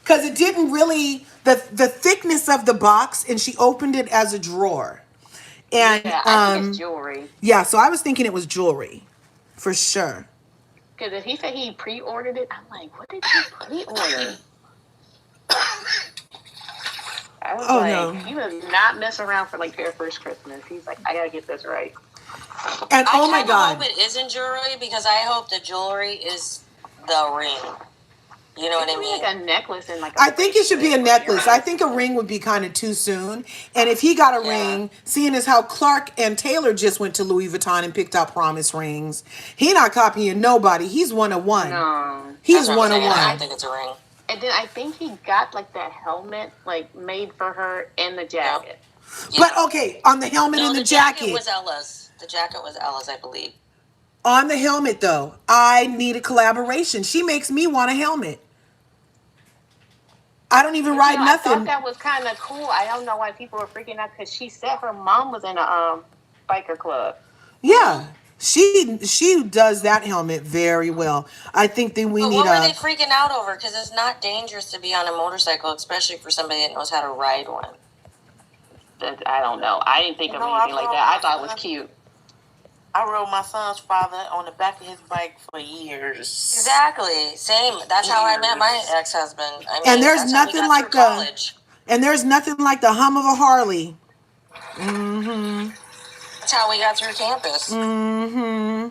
Because it didn't really, the thickness of the box, and she opened it as a drawer. And yeah, I think it's jewelry. Yeah, so I was thinking it was jewelry. For sure. Because if he said he pre-ordered it, I'm like, what did he pre-order? I was he was not messing around for like their first Christmas. He's like, I gotta get this right. And oh my God, I hope it isn't jewelry because I hope the jewelry is the ring. You know what I mean? Like a necklace and like. I think it should be a necklace. I think a ring would be kind of too soon. And if he got a ring, seeing as how Clark and Taylor just went to Louis Vuitton and picked out promise rings, he not copying nobody. He's 101. No, he's 101. I don't think it's a ring. And then I think he got like that helmet like made for her and the jacket. Yeah. But okay, on the helmet and the jacket was Ella's. The jacket was Ella's, I believe. On the helmet though, I need a collaboration. She makes me want a helmet. I don't even ride nothing. I thought that was kind of cool. I don't know why people were freaking out because she said her mom was in a biker club. Yeah. She does that helmet very well. I think that we need what were they freaking out over? Because it's not dangerous to be on a motorcycle, especially for somebody that knows how to ride one. I don't know. I didn't think of anything like that. I thought it was cute. I rode my son's father on the back of his bike for years. Exactly. Same. That's how I met my ex-husband. I mean, and there's nothing like the hum of a Harley. Mm-hmm. That's how we got through campus. Mm-hmm.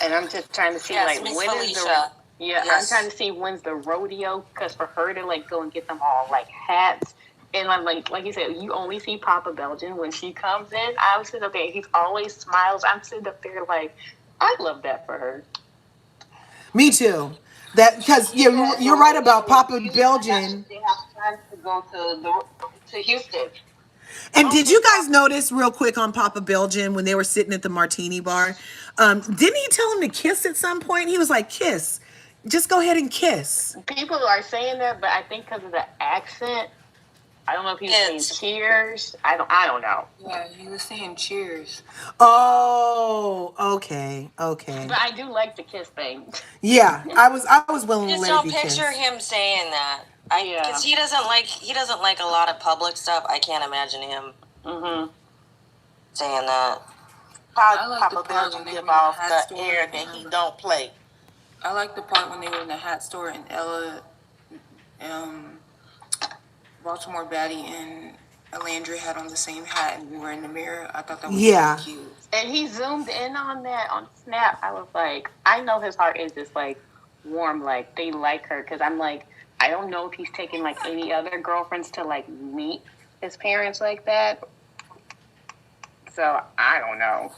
And I'm just trying to see when is the I'm trying to see when's the rodeo because for her to like go and get them all like hats. And I'm like you said, you only see Papa Belgian when she comes in. I was sitting okay, he always smiles. I'm sitting up there like, I love that for her. Me too. That because you're right about Papa Belgian. They have plans to go to Houston. And did you guys notice real quick on Papa Belgian when they were sitting at the martini bar? Didn't he tell him to kiss at some point? He was like, kiss. Just go ahead and kiss. People are saying that, but I think because of the accent. I don't know if he was saying cheers. I don't know. Yeah, he was saying cheers. Oh, okay. But I do like the kiss thing. Yeah, I was willing to let it be kissed. Just don't picture him saying that. Because he doesn't like a lot of public stuff. I can't imagine him saying that. I like Papa Belgian give off the air that he don't play. I like the part when they were in the hat store and Ella, Baltimore Batty and Alandria had on the same hat and we were in the mirror. I thought that was really cute. And he zoomed in on that on Snap. I was like, I know his heart is just like warm, like they like her. Because I'm like, I don't know if he's taking like any other girlfriends to like meet his parents like that. So I don't know.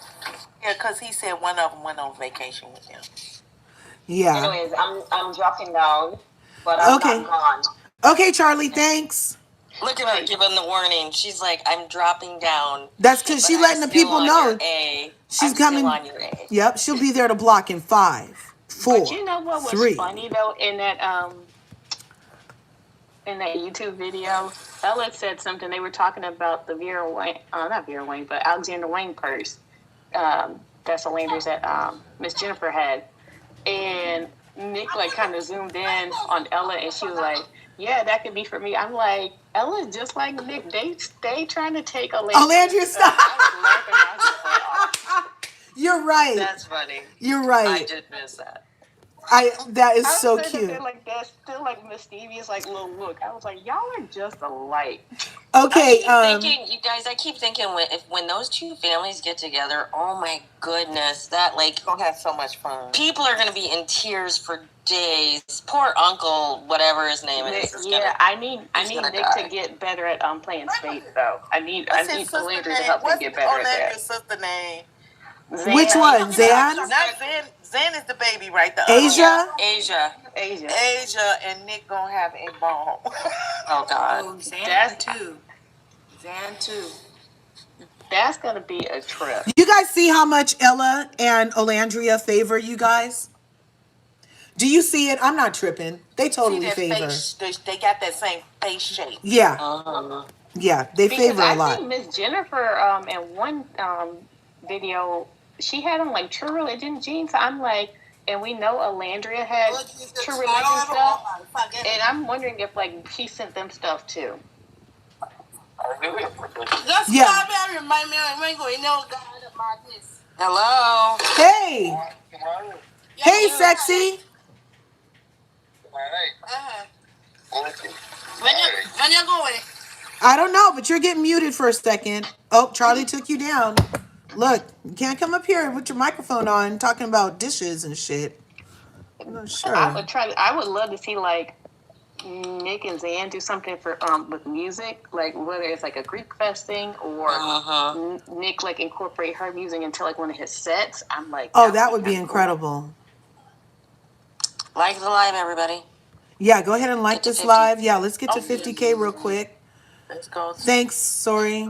Yeah, because he said one of them went on vacation with him. Yeah. Anyways, I'm dropping down, but I'm not gone. Okay, Charlie, thanks. Look at her giving the warning. She's like, I'm dropping down. That's because she's letting the people know. She's coming. On your A. Yep, she'll be there to block in 5, 4, But you know what was 3. funny though in that YouTube video? Ella said something. They were talking about the not Vera Wang, but Alexander Wang purse. That's the landers that Miss Jennifer had, and Nick like kind of zoomed in on Ella, and she was like, yeah, that could be for me. I'm like, Ella's just like Nick. They stay trying to take Alandria stuff. You're right. That's funny. You're right. I did miss that. That is so cute. Like that, still like mischievous, like little look. I was like, y'all are just alike. Okay. I keep thinking when those two families get together, oh my goodness, that like gonna have so much fun. People are gonna be in tears for days. Poor uncle, whatever his name is. I need Nick to get better at playing spades though. I need Alandria to help him get better at that. What's his sister name? Which one? Zan? Not Zan is the baby, right? The Asia? Asia. Asia and Nick gonna have a ball. Oh God. Oh, Zan That's- too. Zan too. That's gonna be a trip. You guys see how much Ella and Olandria favor you guys? Do you see it? I'm not tripping. They totally See favor. they got that same face shape. Yeah. Yeah, they Because favor a I lot. think Miss Jennifer in one video, she had on like true religion jeans. I'm like, and we know Alandria had true religion stuff, and I'm wondering if like she sent them stuff too. Yeah. Hello. Hey. Hey, sexy. When you going? I don't know, but you're getting muted for a second. Oh, Charlie took you down. Look, you can't come up here with your microphone on talking about dishes and shit. No, sure. I would love to see like Nick and Zan do something for with music, like whether it's like a Greek fest thing or Nick like incorporate her music into like one of his sets. I'm like, Oh, that would be incredible. Like the live, everybody. Yeah, go ahead and like Get to this 50. live. Yeah, let's get to 50K real quick. Let's go. Thanks, sorry.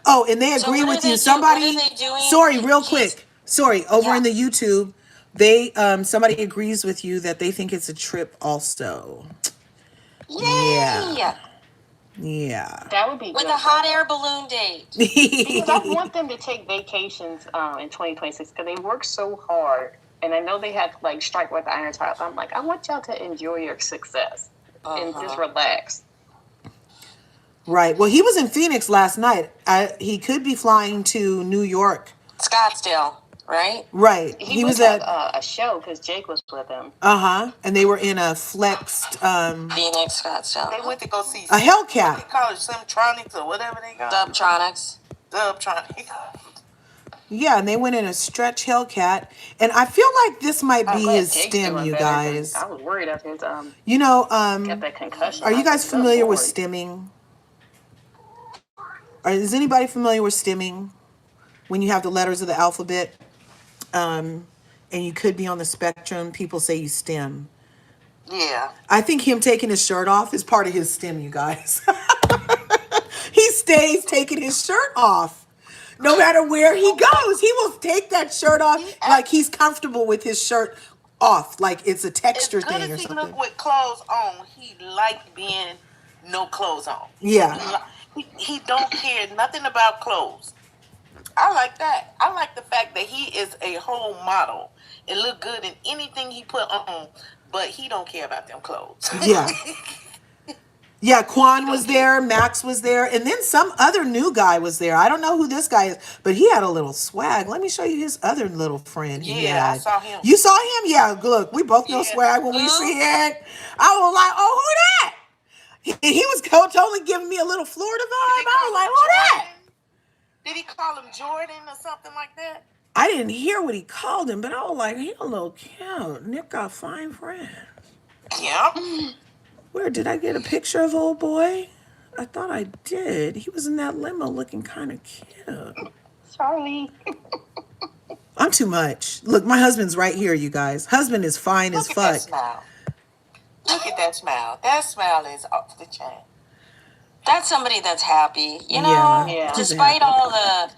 Oh, and they agree what with are you. they do- what are Somebody, they doing? sorry, real Jeez. quick. Sorry, over Yeah. in the YouTube, they somebody agrees with you that they think it's a trip also. Yay! Yeah. that would be With good. a hot air balloon date. Because I want them to take vacations in 2026 because they work so hard, and I know they have to like strike with the iron top. I'm like, I want y'all to enjoy your success and just relax. Right. Well, he was in Phoenix last night. He could be flying to New York. Scottsdale, right? Right. He was at at a show because Jake was with him. and they were in a flexed Phoenix, Scottsdale. They went to go see a Hellcat. They call it Simtronics or whatever they call it. Dubtronics. Dubtronics. Yeah, and they went in a stretch Hellcat, and I feel like this might be glad his Jake's stem, doing you better, 'cause guys. I was worried of his You know, got that concussion. are you I was guys like, familiar good with Lord. stimming? Is anybody familiar with stimming? When you have the letters of the alphabet, and you could be on the spectrum, people say you stem. Yeah. I think him taking his shirt off is part of his stem, you guys. He stays taking his shirt off. No matter where he goes, he will take that shirt off like he's comfortable with his shirt off, like it's a texture As good thing or as he something. look with clothes on, he like being no clothes on. Yeah. He don't care nothing about clothes. I like that. I like the fact that he is a whole model and look good in anything he put on, but he don't care about them clothes. Yeah. Yeah, Quan was there, Max was there, and then some other new guy was there. I don't know who this guy is, but he had a little swag. Let me show you his other little friend he Yeah, I had. saw him. You saw him? Yeah, look, we both know Yeah. swag when we see it. I was like, oh, who that? He was totally giving me a little Florida vibe. I was like, who that? Did he call him Jordan or something like that? I didn't hear what he called him, but I was like, he a little cute. Nick got fine friends. Yeah. Where did I get a picture of old boy? I thought I did. He was in that limo looking kind of cute. Charlie. I'm too much. Look, my husband's right here, you guys. Husband is fine as Look at that fuck. smile. Look at that smile. That smile is off the chain. That's somebody that's happy, you know. Yeah. Despite all the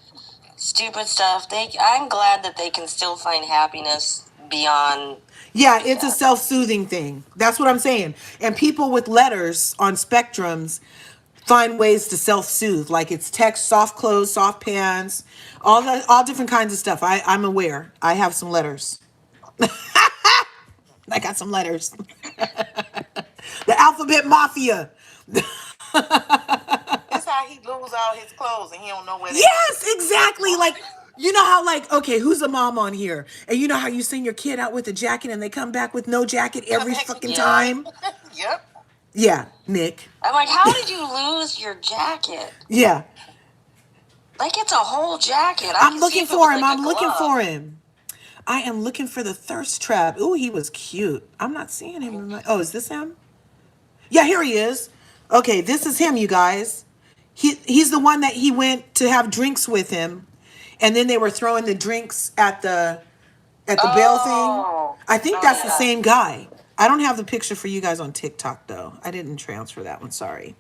stupid stuff, I'm glad that they can still find happiness beyond. Yeah, it's a self-soothing thing. That's what I'm saying. And people with letters on spectrums find ways to self-soothe. Like it's text, soft clothes, soft pants, all different kinds of stuff. I'm aware. I have some letters. I got some letters. The alphabet mafia. That's how he lose all his clothes and he don't know where they Yes, exactly. Like, you know how, like, okay, who's a mom on here? And you know how you send your kid out with a jacket and they come back with no jacket every fucking time? Yep. Yeah, Nick. I'm like, how did you lose your jacket? Yeah. Like it's a whole jacket. I'm looking for him. I'm looking for him. I am looking for the thirst trap. Ooh, he was cute. I'm not seeing him. Oh, is this him? Yeah, here he is. Okay, this is him, you guys. He's the one that he went to have drinks with him, and then they were throwing the drinks at at the bail thing. I think that's the yeah. same guy. I don't have the picture for you guys on TikTok though. I didn't transfer that one. Sorry.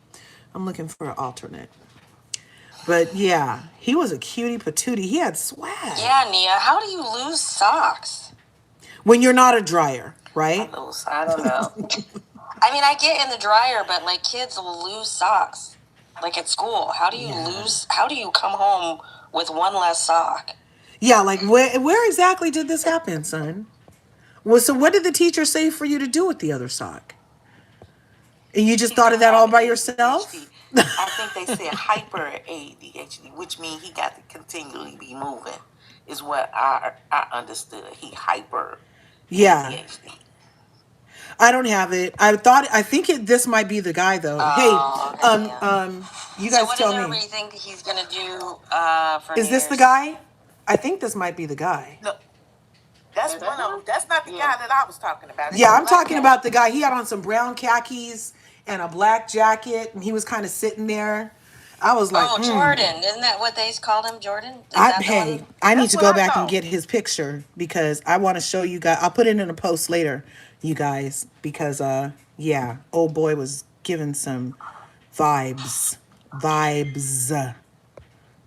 I'm looking for an alternate. But yeah, he was a cutie patootie. He had swag. Yeah, Nia, how do you lose socks? When you're not a dryer, right? I don't know. I mean, I get in the dryer, but like kids will lose socks. Like at school, how do you come home with one less sock? Yeah, like where exactly did this happen, son? Well, so what did the teacher say for you to do with the other sock? And you just thought of that all by yourself? I think they said hyper ADHD, which means he got to continually be moving, is what I understood. He hyper Yeah. ADHD. I don't have it. I think this might be the guy though. You guys so what tell does me. everybody think he's gonna do for Is New this the Year's? guy? I think this might be the guy. No, that's one of them. That's not the guy that I was talking about. Yeah, I'm talking about the guy. He had on some brown khakis and a black jacket, and he was kind of sitting there. I was like, Jordan. Isn't that what they called him, Jordan? I need to go back and get his picture because I want to show you guys. I'll put it in a post later, you guys, because yeah, old boy was giving some vibes.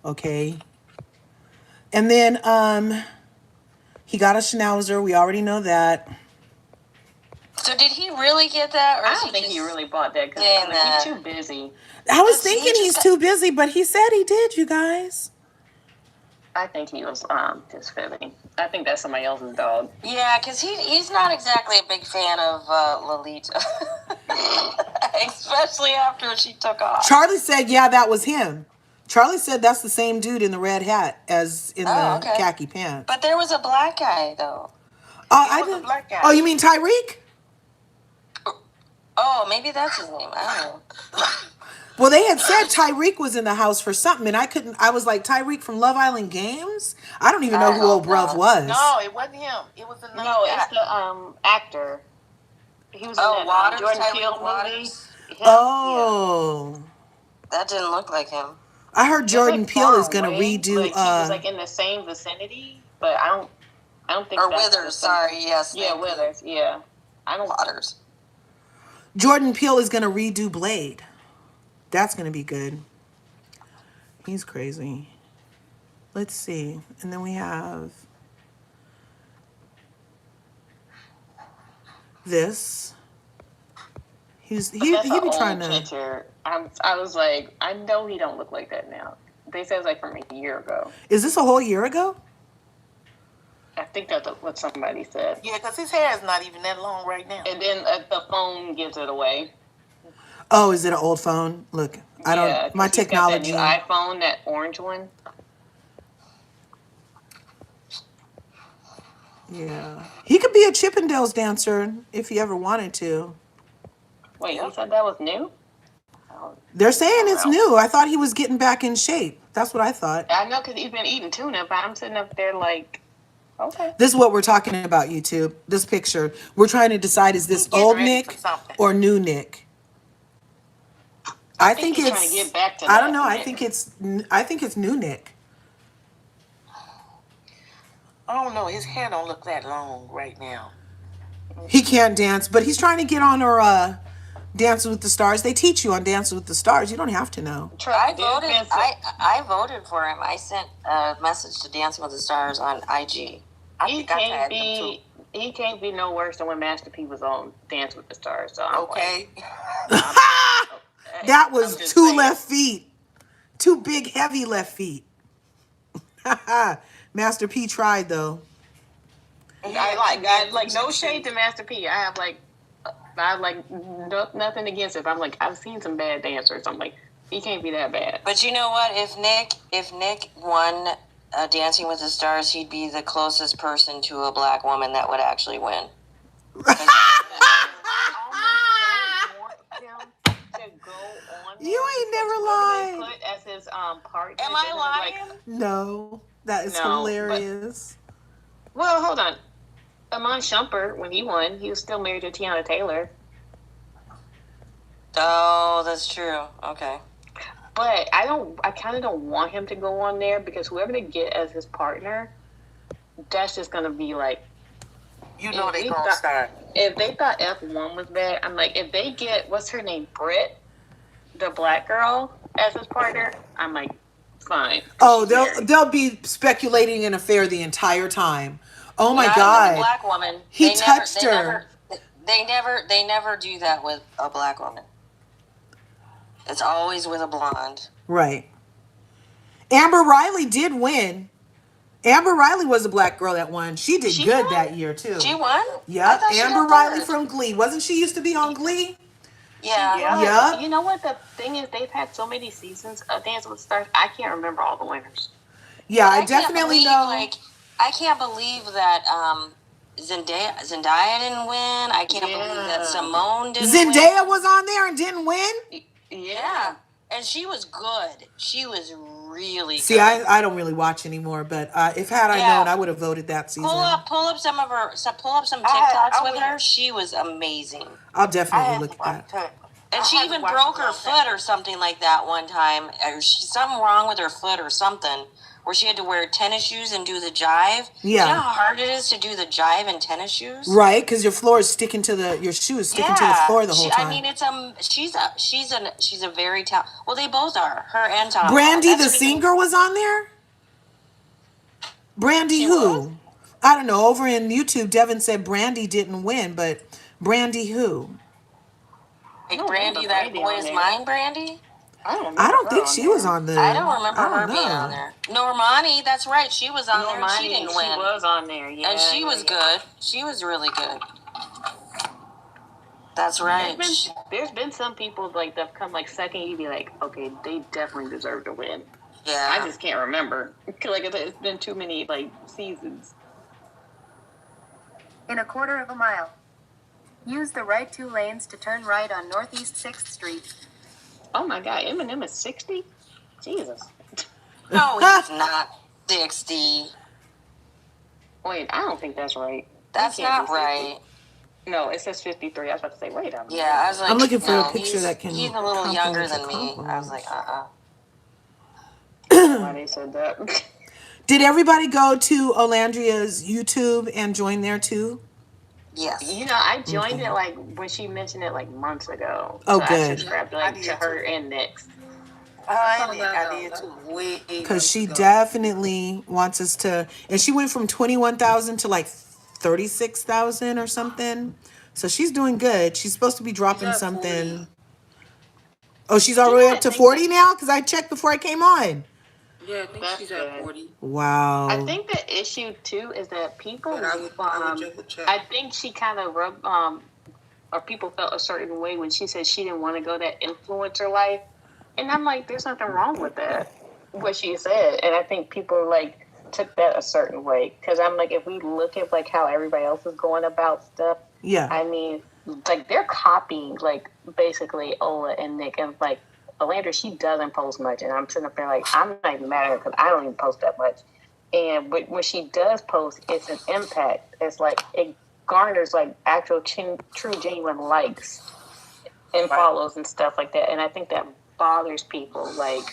Okay. And then he got a schnauzer. We already know that. So did he really get that? Or I don't think he really bought that because he's too busy. I was thinking he's too busy, but he said he did, you guys. I think he was just fibbing. I think that's somebody else's dog. Yeah, because he's not exactly a big fan of Lolita. Especially after she took off. Charlie said, yeah, that was him. Charlie said that's the same dude in the red hat as in the khaki pants. But there was a black guy, though. Black guy. Oh, you mean Tyreek? Oh, maybe that's his name. I don't know. Well, they had said Tyreek was in the house for something, and I was like, Tyreek from Love Island Games? I don't even know who old bruv was. No, it wasn't him. It was another guy. It's the actor. He was in that Waters, Jordan Peele movie. Waters. Oh. That didn't look like him. I heard Jordan Peele is going to redo... Like, he was like in the same vicinity, but I don't think Or that's Withers, sorry, yes. Yeah, Withers, yeah. I don't... Waters. Jordan Peele is going to redo Blade. That's going to be good. He's crazy. Let's see. And then we have this. He be trying to... Picture. I was like, I know he don't look like that now. They said it's like from a year ago. Is this a whole year ago? I think that's what somebody said. Yeah, because his hair is not even that long right now. And then the phone gives it away. Oh, is it an old phone? Look, I don't... Yeah, my technology... Got that new iPhone, that orange one. Yeah. He could be a Chippendales dancer if he ever wanted to. Wait, you said that was new? They're saying it's new. I thought he was getting back in shape. That's what I thought. I know because he's been eating tuna, but I'm sitting up there like, okay. This is what we're talking about, YouTube. This picture. We're trying to decide, is this old Nick or new Nick? I think he's it's... trying to get back to I don't that know. Nick. I think it's new Nick. I don't know. His hair don't look that long right now. He can't dance, but he's trying to get on our Dancing with the Stars. They teach you on Dancing with the Stars. You don't have to know. I voted for him. I sent a message to Dancing with the Stars on IG. He can't be no worse than when Master P was on Dance with the Stars. So okay. That was two left feet. Two big, heavy left feet. Master P tried, though. I like no shade to Master P. I have nothing against it. I'm like, I've seen some bad dancers. I'm like, he can't be that bad. But you know what? If Nick won Dancing with the Stars, he'd be the closest person to a black woman that would actually win. You ain't never lied. Put as his partner. Am I lying? No, that is hilarious. Well, hold on. Amon Shumpert, when he won, he was still married to Tiana Taylor. Oh, that's true. Okay. But I kind of don't want him to go on there because whoever they get as his partner, that's just going to be like You know they gonna thought, start. if they thought F1 was bad, I'm like, if they get, what's her name, Britt, the black girl, as his partner, I'm like, fine. Oh, they'll be speculating an affair the entire time. Oh my God. With a black woman. He touched her. They never do that with a black woman. It's always with a blonde. Right. Amber Riley did win. Amber Riley was a black girl that won. She did good that year too. She won? Yep. Amber Riley from Glee. Wasn't she used to be on Glee? Yeah. Yep. You know what the thing is? They've had so many seasons of Dancing with the Stars. I can't remember all the winners. Yeah, I definitely know. I can't believe that Zendaya didn't win. I can't believe that Simone didn't win. Zendaya was on there and didn't win? Yeah. And she was good. She was really good. See, I don't really watch anymore, but if I known, I would have voted that season. Pull up some TikToks with her. She was amazing. I'll definitely look at that. And she even broke her foot or something like that one time. Or something wrong with her foot or something, where she had to wear tennis shoes and do the jive. Yeah. You know how hard it is to do the jive in tennis shoes? Right, because your floor is sticking to your shoes sticking to the floor the whole time. I mean, she's a very talented. Well, they both are. Her and Tom. Brandy the singer was on there. Brandy who? I don't know. Over in YouTube, Devin said Brandy didn't win, but Brandy who? Like Brandy, that boy is mine, Brandy? I don't think she was on there. I don't remember her being on there. Normani, that's right. She was on there. She didn't win. She was on there, yeah. And she was good. She was really good. That's right. There's been some people like that come like second. You'd be like, okay, they definitely deserve to win. Yeah. I just can't remember. Like it's been too many like seasons. In a quarter of a mile, use the right 2 lanes to turn right on Northeast 6th Street. Oh my God, Eminem is 60? Jesus. No, he's not 60. Wait, I don't think that's right. That's not right. No, it says 53. I was about to say, wait a minute. Yeah, I was like, I'm looking for a picture that can. He's a little younger than me. I was like, Why they said that? Did everybody go to Olandria's YouTube and join there too? Yes. You know, I joined it like when she mentioned it like months ago. Oh, so good. I subscribed like to her and Nick's. I did too. Because she definitely wants us to, and she went from 21,000 to like 36,000 or something. So she's doing good. She's supposed to be dropping something. 40. Oh, she's already up to 40 now? Because I checked before I came on. Yeah, I think she's at 40. Wow. I think the issue too is that people, I think she kind of rubbed, or people felt a certain way when she said she didn't want to go that influencer life. And I'm like, there's nothing wrong with that, what she said. And I think people like took that a certain way. Because I'm like, if we look at like how everybody else is going about stuff, yeah, I mean, like they're copying like basically Ola and Nick, and like Olandra, she doesn't post much, and I'm sitting up there like, I'm not even mad at her because I don't even post that much. And when she does post, it's an impact. It's like it garners like actual true genuine likes and follows and stuff like that. And I think that bothers people. Like,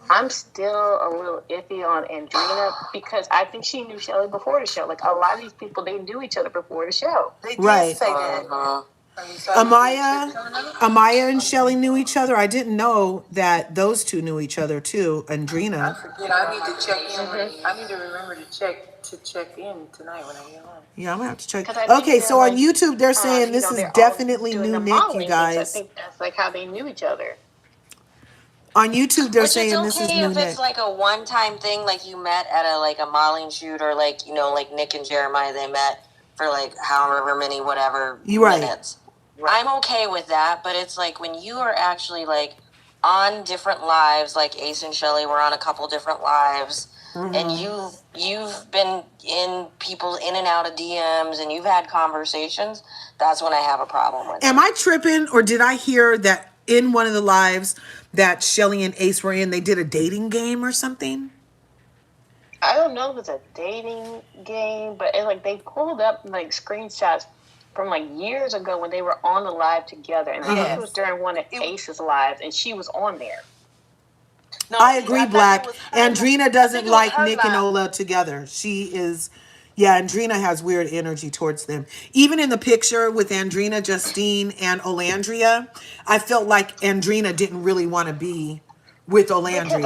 I'm still a little iffy on Andrina because I think she knew Shelly before the show. Like a lot of these people, they knew each other before the show. They did say that. Amaya and Shelly knew each other. I didn't know that those two knew each other too. Andrina. I forget. I need to check in. I need to remember to check in tonight when I get home. Yeah, I'm gonna have to check. Okay, so on YouTube they're saying this is definitely new Nick, you guys. I think that's like how they knew each other. On YouTube they're saying this is new if Nick. It's like a one-time thing, like you met at a modeling shoot, or like, you know, like Nick and Jeremiah, they met for like however many minutes. Right. I'm okay with that, but it's like when you are actually like on different lives, like Ace and Shelly were on a couple different lives, and you've been in people in and out of DMs, and you've had conversations. That's when I have a problem with. Am I tripping, or did I hear that in one of the lives that Shelly and Ace were in, they did a dating game or something? I don't know if it's a dating game, but it, like they pulled up like screenshots from like years ago when they were on the live together, and I think it was during one of Ace's lives, and she was on there. No, I agree, Black. Andrina doesn't like Nick and Ola together. She is, Yeah, Andrina has weird energy towards them. Even in the picture with Andrina, Justine, and Olandria, I felt like Andrina didn't really want to be with Because Olandria.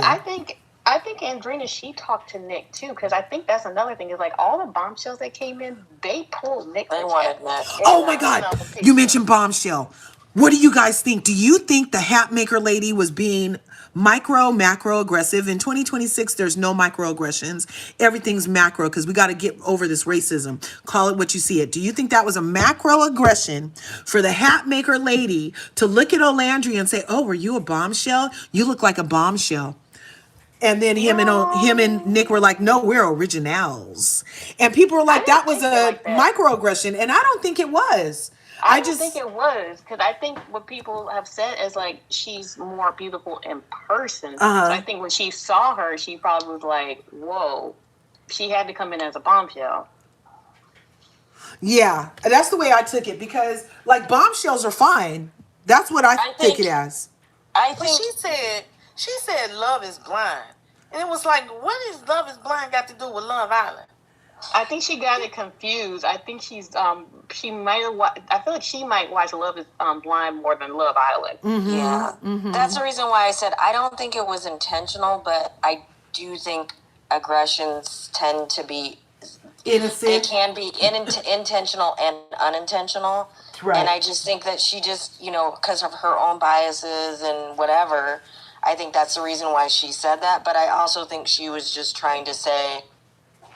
I think Andrina, she talked to Nick too, because I think that's another thing is like all the bombshells that came in, they pulled Nick. They wanted Nick. Oh my God. You mentioned bombshell. What do you guys think? Do you think the hat maker lady was being macro aggressive? In 2026, there's no microaggressions. Everything's macro because we got to get over this racism. Call it what you see it. Do you think that was a macro aggression for the hat maker lady to look at Olandria and say, "Oh, were you a bombshell? You look like a bombshell." And then him and Nick were like, "No, we're originals." And people were like, "That was a microaggression," and I don't think it was. I don't think it was, because I think what people have said is like she's more beautiful in person. So I think when she saw her, she probably was like, "Whoa." She had to come in as a bombshell. Yeah, that's the way I took it, because like bombshells are fine. That's what I take it as. But she said love is blind. And it was like, what is Love is Blind got to do with Love Island? I think she got it confused. I think she might have. I feel like she might watch Love is Blind more than Love Island. Mm-hmm. Yeah, that's the reason why I said I don't think it was intentional, but I do think aggressions tend to be innocent. They can be intentional and unintentional. Right. And I just think that she just, because of her own biases and whatever, I think that's the reason why she said that. But I also think she was just trying to say,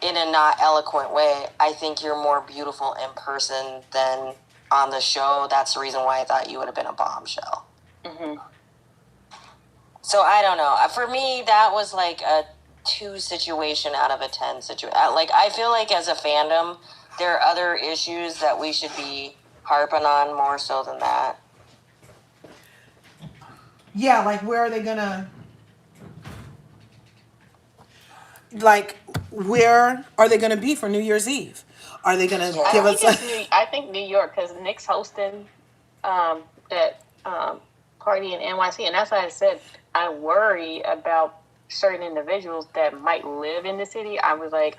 in a not eloquent way, I think you're more beautiful in person than on the show. That's the reason why I thought you would have been a bombshell. Mm-hmm. So I don't know. For me, that was like a 2 situation out of a 10 situation. Like, I feel like as a fandom, there are other issues that we should be harping on more so than that. Yeah, like where are they gonna? Like, where are they gonna be for New Year's Eve? Are they gonna give us? I think New York, because Nick's hosting that party in NYC, and that's why I said I worry about certain individuals that might live in the city. I was like,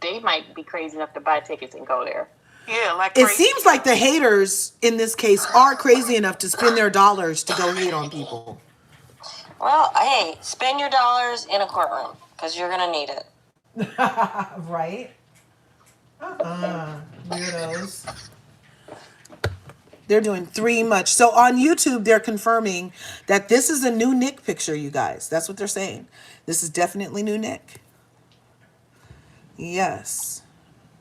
they might be crazy enough to buy tickets and go there. Yeah, like it seems like the haters in this case are crazy enough to spend their dollars to go hate on people. Well, hey, spend your dollars in a courtroom because you're gonna need it. Right? Weirdos. They're doing 3 much. So on YouTube, they're confirming that this is a new Nick picture, you guys. That's what they're saying. This is definitely new Nick. Yes.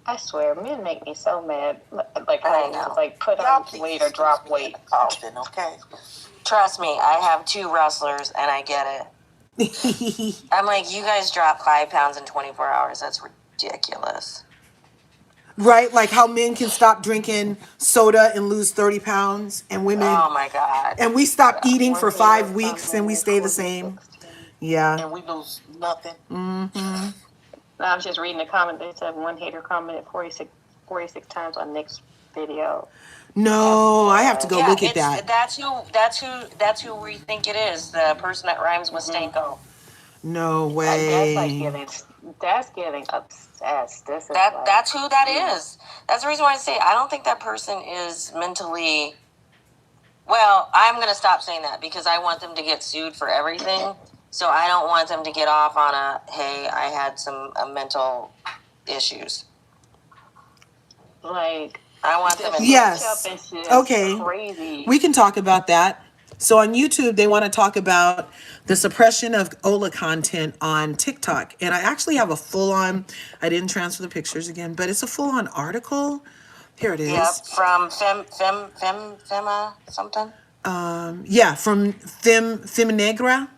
I swear, men make me so mad. Like, I know. Like, put on weight or drop weight. Often, okay? Trust me, I have 2 wrestlers, and I get it. I'm like, you guys drop 5 pounds in 24 hours. That's ridiculous. Right? Like how men can stop drinking soda and lose 30 pounds, and women... Oh, my God. And we stop eating for 5 weeks, and we stay the same. Yeah. And we lose nothing. Mm-hmm. I was just reading the comment. They said one hater commented 46 times on Nick's video. No, I have to go look at that. That's who we think it is. The person that rhymes with Stanko. No way. That's getting obsessed. That's who that is. That's the reason why I say I don't think that person is mentally. Well, I'm gonna stop saying that because I want them to get sued for everything. So I don't want them to get off on hey, I had some mental issues. Like, I want them. Yes. Okay. Crazy. We can talk about that. So on YouTube, they want to talk about the suppression of Ola content on TikTok. And I actually have a full-on, I didn't transfer the pictures again, but it's a full-on article. Here it is. Yep, from Fema something. Yeah, from Feminegra.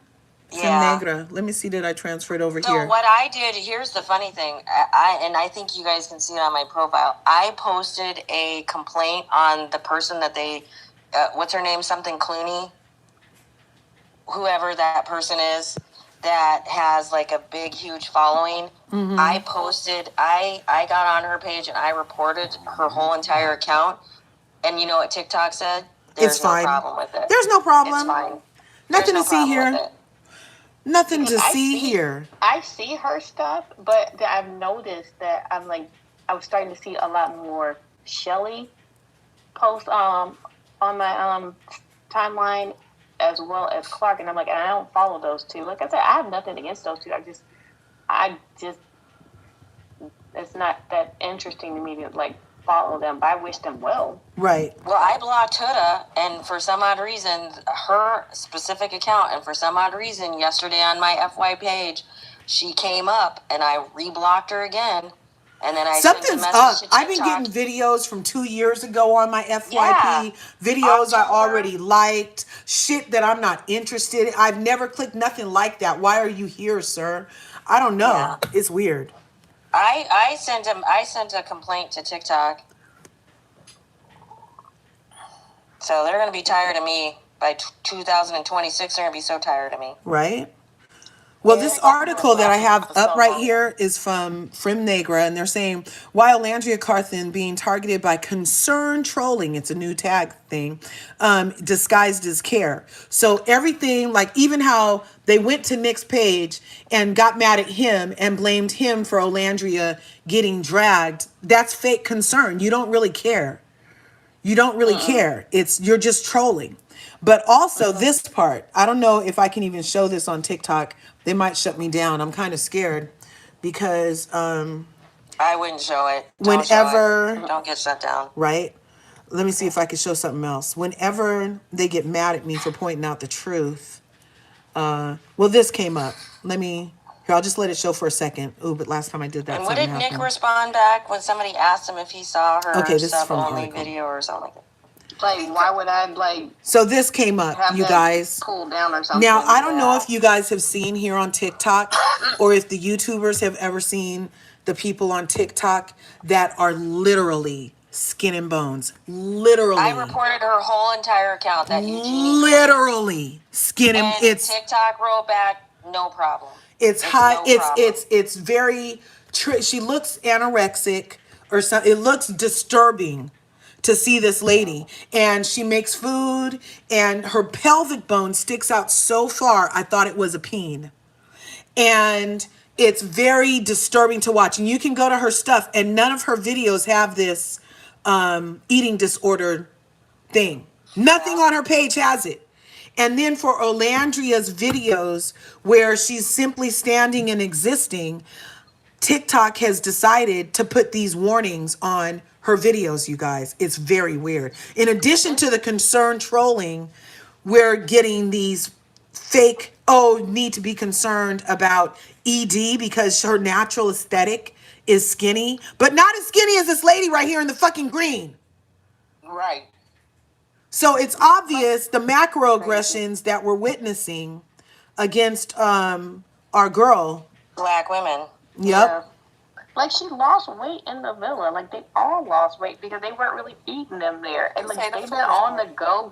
Yeah. Feminegra. Let me see, did I transfer it over here? So what I did, here's the funny thing, I think you guys can see it on my profile. I posted a complaint on the person that they, what's her name, something Clooney, whoever that person is, that has like a big, huge following. Mm-hmm. I got on her page and I reported her whole entire account. And you know what TikTok said? There's no problem with it. There's no problem. It's fine. Nothing to see here. Nothing to see here. I see her stuff, but I've noticed that I'm like, I was starting to see a lot more Shelly posts on my timeline, as well as Clark, and I'm like, and I don't follow those two. Like I said, I have nothing against those two. I just, it's not that interesting to me to like follow them, but I wish them well. Right. Well, I blocked Huda, and for some odd reason, her specific account, and for some odd reason, yesterday on my FY page, she came up, and I reblocked her again. And then I something's up. I've been getting videos from 2 years ago on my FYP, videos I already liked, shit that I'm not interested in. I've never clicked nothing like that. Why are you here, sir? I don't know. Yeah. It's weird. I sent a complaint to TikTok. So they're going to be tired of me by 2026. They're going to be so tired of me. Right? Well, this article that I have up right here is from Frim Negra, and they're saying, while LRGA being targeted by concern trolling, it's a new tag thing, disguised as care. So everything, like even how they went to Nick's page and got mad at him and blamed him for Olandria getting dragged, that's fake concern. You don't really care. You don't really care. You're just trolling. But also this part, I don't know if I can even show this on TikTok. They might shut me down. I'm kind of scared because I wouldn't show it. Don't get shut down. Right? Let me see if I can show something else. Whenever they get mad at me for pointing out the truth. Well, this came up. Here, I'll just let it show for a second. Ooh, but last time I did that, and what did Nick respond back when somebody asked him if he saw her sub-only video or something like that? Like, why would I, like... So this came up, you guys. Pulled down or something. Now, I don't know if you guys have seen here on TikTok or if the YouTubers have ever seen the people on TikTok that are literally skin and bones. Literally. I reported her whole entire account that Eugenie... Literally. Skin and... TikTok wrote back, no problem. It's high. No it's very... she looks anorexic or something. It looks disturbing to see this lady, and she makes food and her pelvic bone sticks out so far I thought it was a peen, and it's very disturbing to watch. And you can go to her stuff, and none of her videos have this eating disorder thing. Nothing on her page has it. And then for Olandria's videos where she's simply standing and existing, TikTok has decided to put these warnings on her videos, you guys. It's very weird. In addition to the concern trolling, we're getting these fake, need to be concerned about ED because her natural aesthetic is skinny, but not as skinny as this lady right here in the fucking green. Right. So it's obvious the macroaggressions that we're witnessing against our girl. Black women. Yep. Yeah. Like, she lost weight in the villa. Like, they all lost weight because they weren't really feeding them there. And, like, they've been on the go.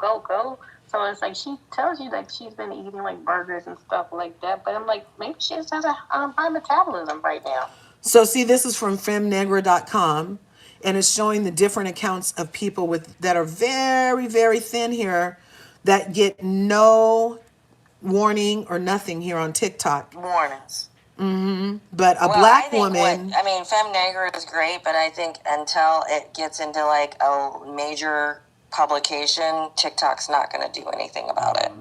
So it's like, she tells you that she's been eating, like, burgers and stuff like that. But I'm like, maybe she just has a high metabolism right now. So, see, this is from femnegra.com. And it's showing the different accounts of people that are very, very thin here that get no warning or nothing here on TikTok. Warnings. But a black woman... Femme Negra is great, but I think until it gets into, like, a major publication, TikTok's not going to do anything about it.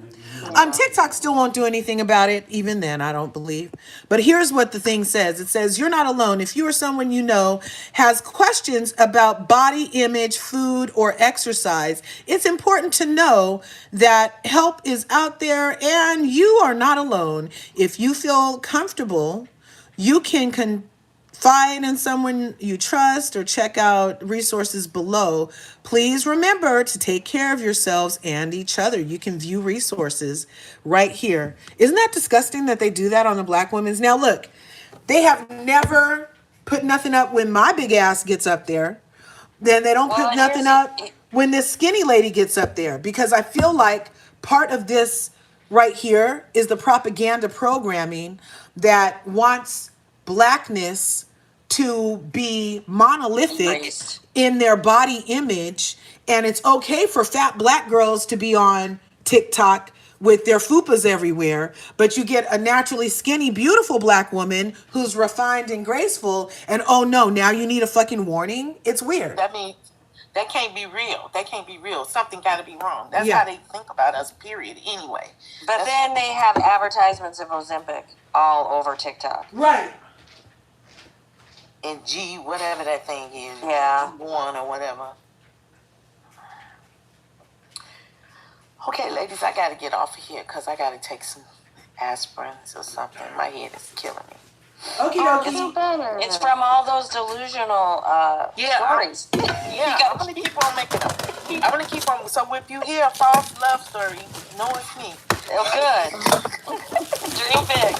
TikTok still won't do anything about it, even then, I don't believe. But here's what the thing says. It says, you're not alone. If you or someone you know has questions about body image, food, or exercise, it's important to know that help is out there and you are not alone. If you feel comfortable, you can confide in someone you trust or check out resources below. Please remember to take care of yourselves and each other. You can view resources right here. Isn't that disgusting that they do that on the Black women's? Now look, they have never put nothing up when my big ass gets up there. Then they don't put nothing up when this skinny lady gets up there, because I feel like part of this right here is the propaganda programming that wants blackness to be monolithic in their body image. And it's okay for fat black girls to be on TikTok with their fupas everywhere, but you get a naturally skinny, beautiful black woman who's refined and graceful, and oh no, now you need a fucking warning? It's weird. That means that can't be real. That can't be real. Something got to be wrong. That's how they think about us, period, anyway. But then they have advertisements of Ozempic all over TikTok. Right. And G, whatever that thing is. Yeah. One or whatever. Okay, ladies, I got to get off of here because I got to take some aspirins or something. My head is killing me. Okay, okay. It's from all those delusional stories. I'm going to keep on making them. I'm going to keep on. So if you hear a false love story, know it's me. Oh, good. Dream big.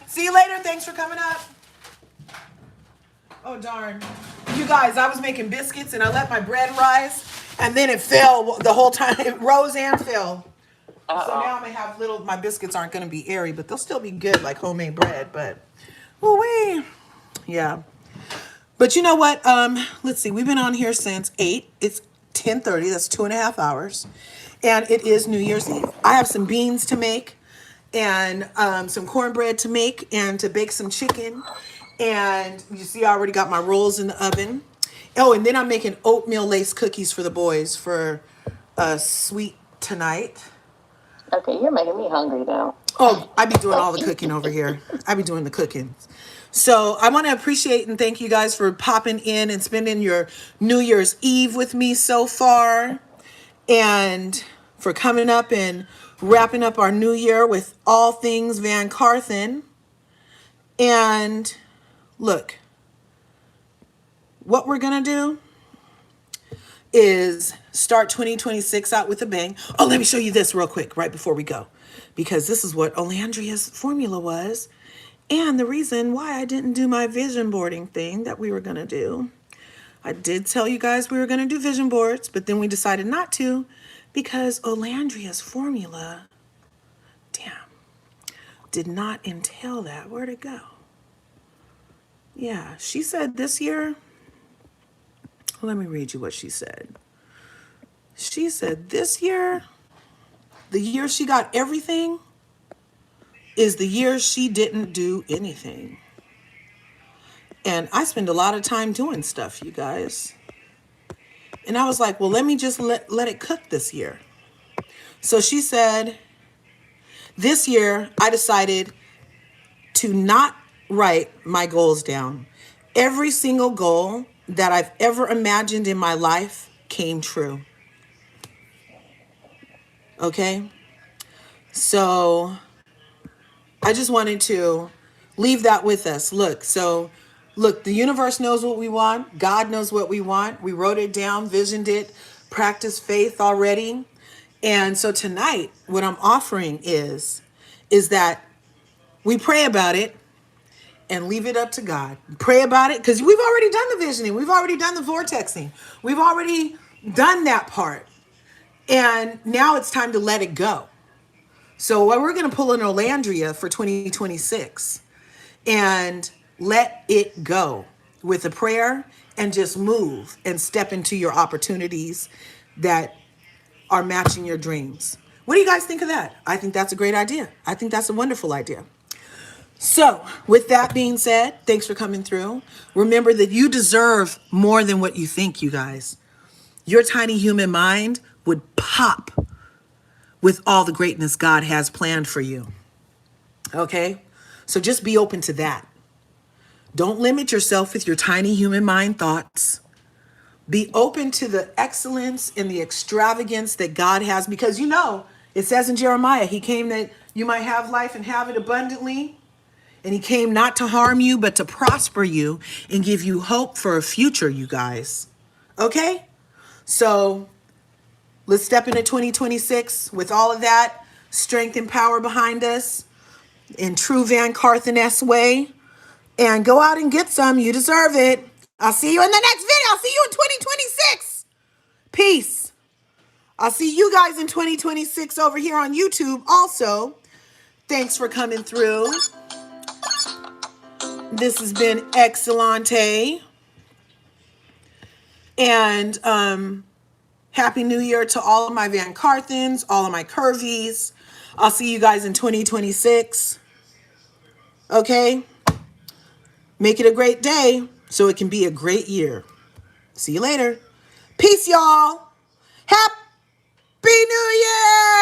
See you later. Thanks for coming up. Oh, darn. You guys, I was making biscuits and I let my bread rise and then it fell the whole time. It rose and fell. So now I'm going to have my biscuits aren't going to be airy, but they'll still be good like homemade bread. But, ooh-wee. Yeah. But you know what? Let's see. We've been on here since 8. It's 10:30. That's 2.5 hours. And it is New Year's Eve. I have some beans to make and some cornbread to make and to bake some chicken. And you see, I already got my rolls in the oven. Oh, and then I'm making oatmeal lace cookies for the boys for sweet tonight. Okay, you're making me hungry now. Oh, I be doing all the cooking over here. I be doing the cooking. So I want to appreciate and thank you guys for popping in and spending your New Year's Eve with me so far. And for coming up and wrapping up our new year with all things VanCarthens. And look, what we're going to do is start 2026 out with a bang. Oh, let me show you this real quick right before we go, because this is what Olandria's formula was and the reason why I didn't do my vision boarding thing that we were going to do. I did tell you guys we were going to do vision boards, but then we decided not to because Olandria's formula, did not entail that. Where'd it go? Yeah, she said this year, let me read you what she said. She said this year, the year she got everything, is the year she didn't do anything. And I spend a lot of time doing stuff, you guys. And I was like, well, let me just let it cook this year. So she said, this year I decided to not write my goals down. Every single goal that I've ever imagined in my life came true. Okay? So I just wanted to leave that with us. Look, the universe knows what we want. God knows what we want. We wrote it down, visioned it, practiced faith already. And so tonight, what I'm offering is that we pray about it and leave it up to God. Pray about it because we've already done the visioning. We've already done the vortexing. We've already done that part. And now it's time to let it go. So we're going to pull an Olandria for 2026 and let it go with a prayer and just move and step into your opportunities that are matching your dreams. What do you guys think of that? I think that's a great idea. I think that's a wonderful idea. So with that being said, thanks for coming through. Remember that you deserve more than what you think, you guys. Your tiny human mind would pop with all the greatness God has planned for you. Okay? So just be open to that. Don't limit yourself with your tiny human mind thoughts. Be open to the excellence and the extravagance that God has, because you know, it says in Jeremiah, he came that you might have life and have it abundantly. And he came not to harm you, but to prosper you and give you hope for a future, you guys. Okay? So let's step into 2026 with all of that strength and power behind us in true VanCarthens way. And go out and get some. You deserve it. I'll see you in the next video. I'll see you in 2026. Peace. I'll see you guys in 2026 over here on YouTube also. Thanks for coming through. This has been Excellente. And Happy New Year to all of my VanCarthens, all of my Curvies. I'll see you guys in 2026. Okay? Make it a great day so it can be a great year. See you later. Peace, y'all. Happy New Year!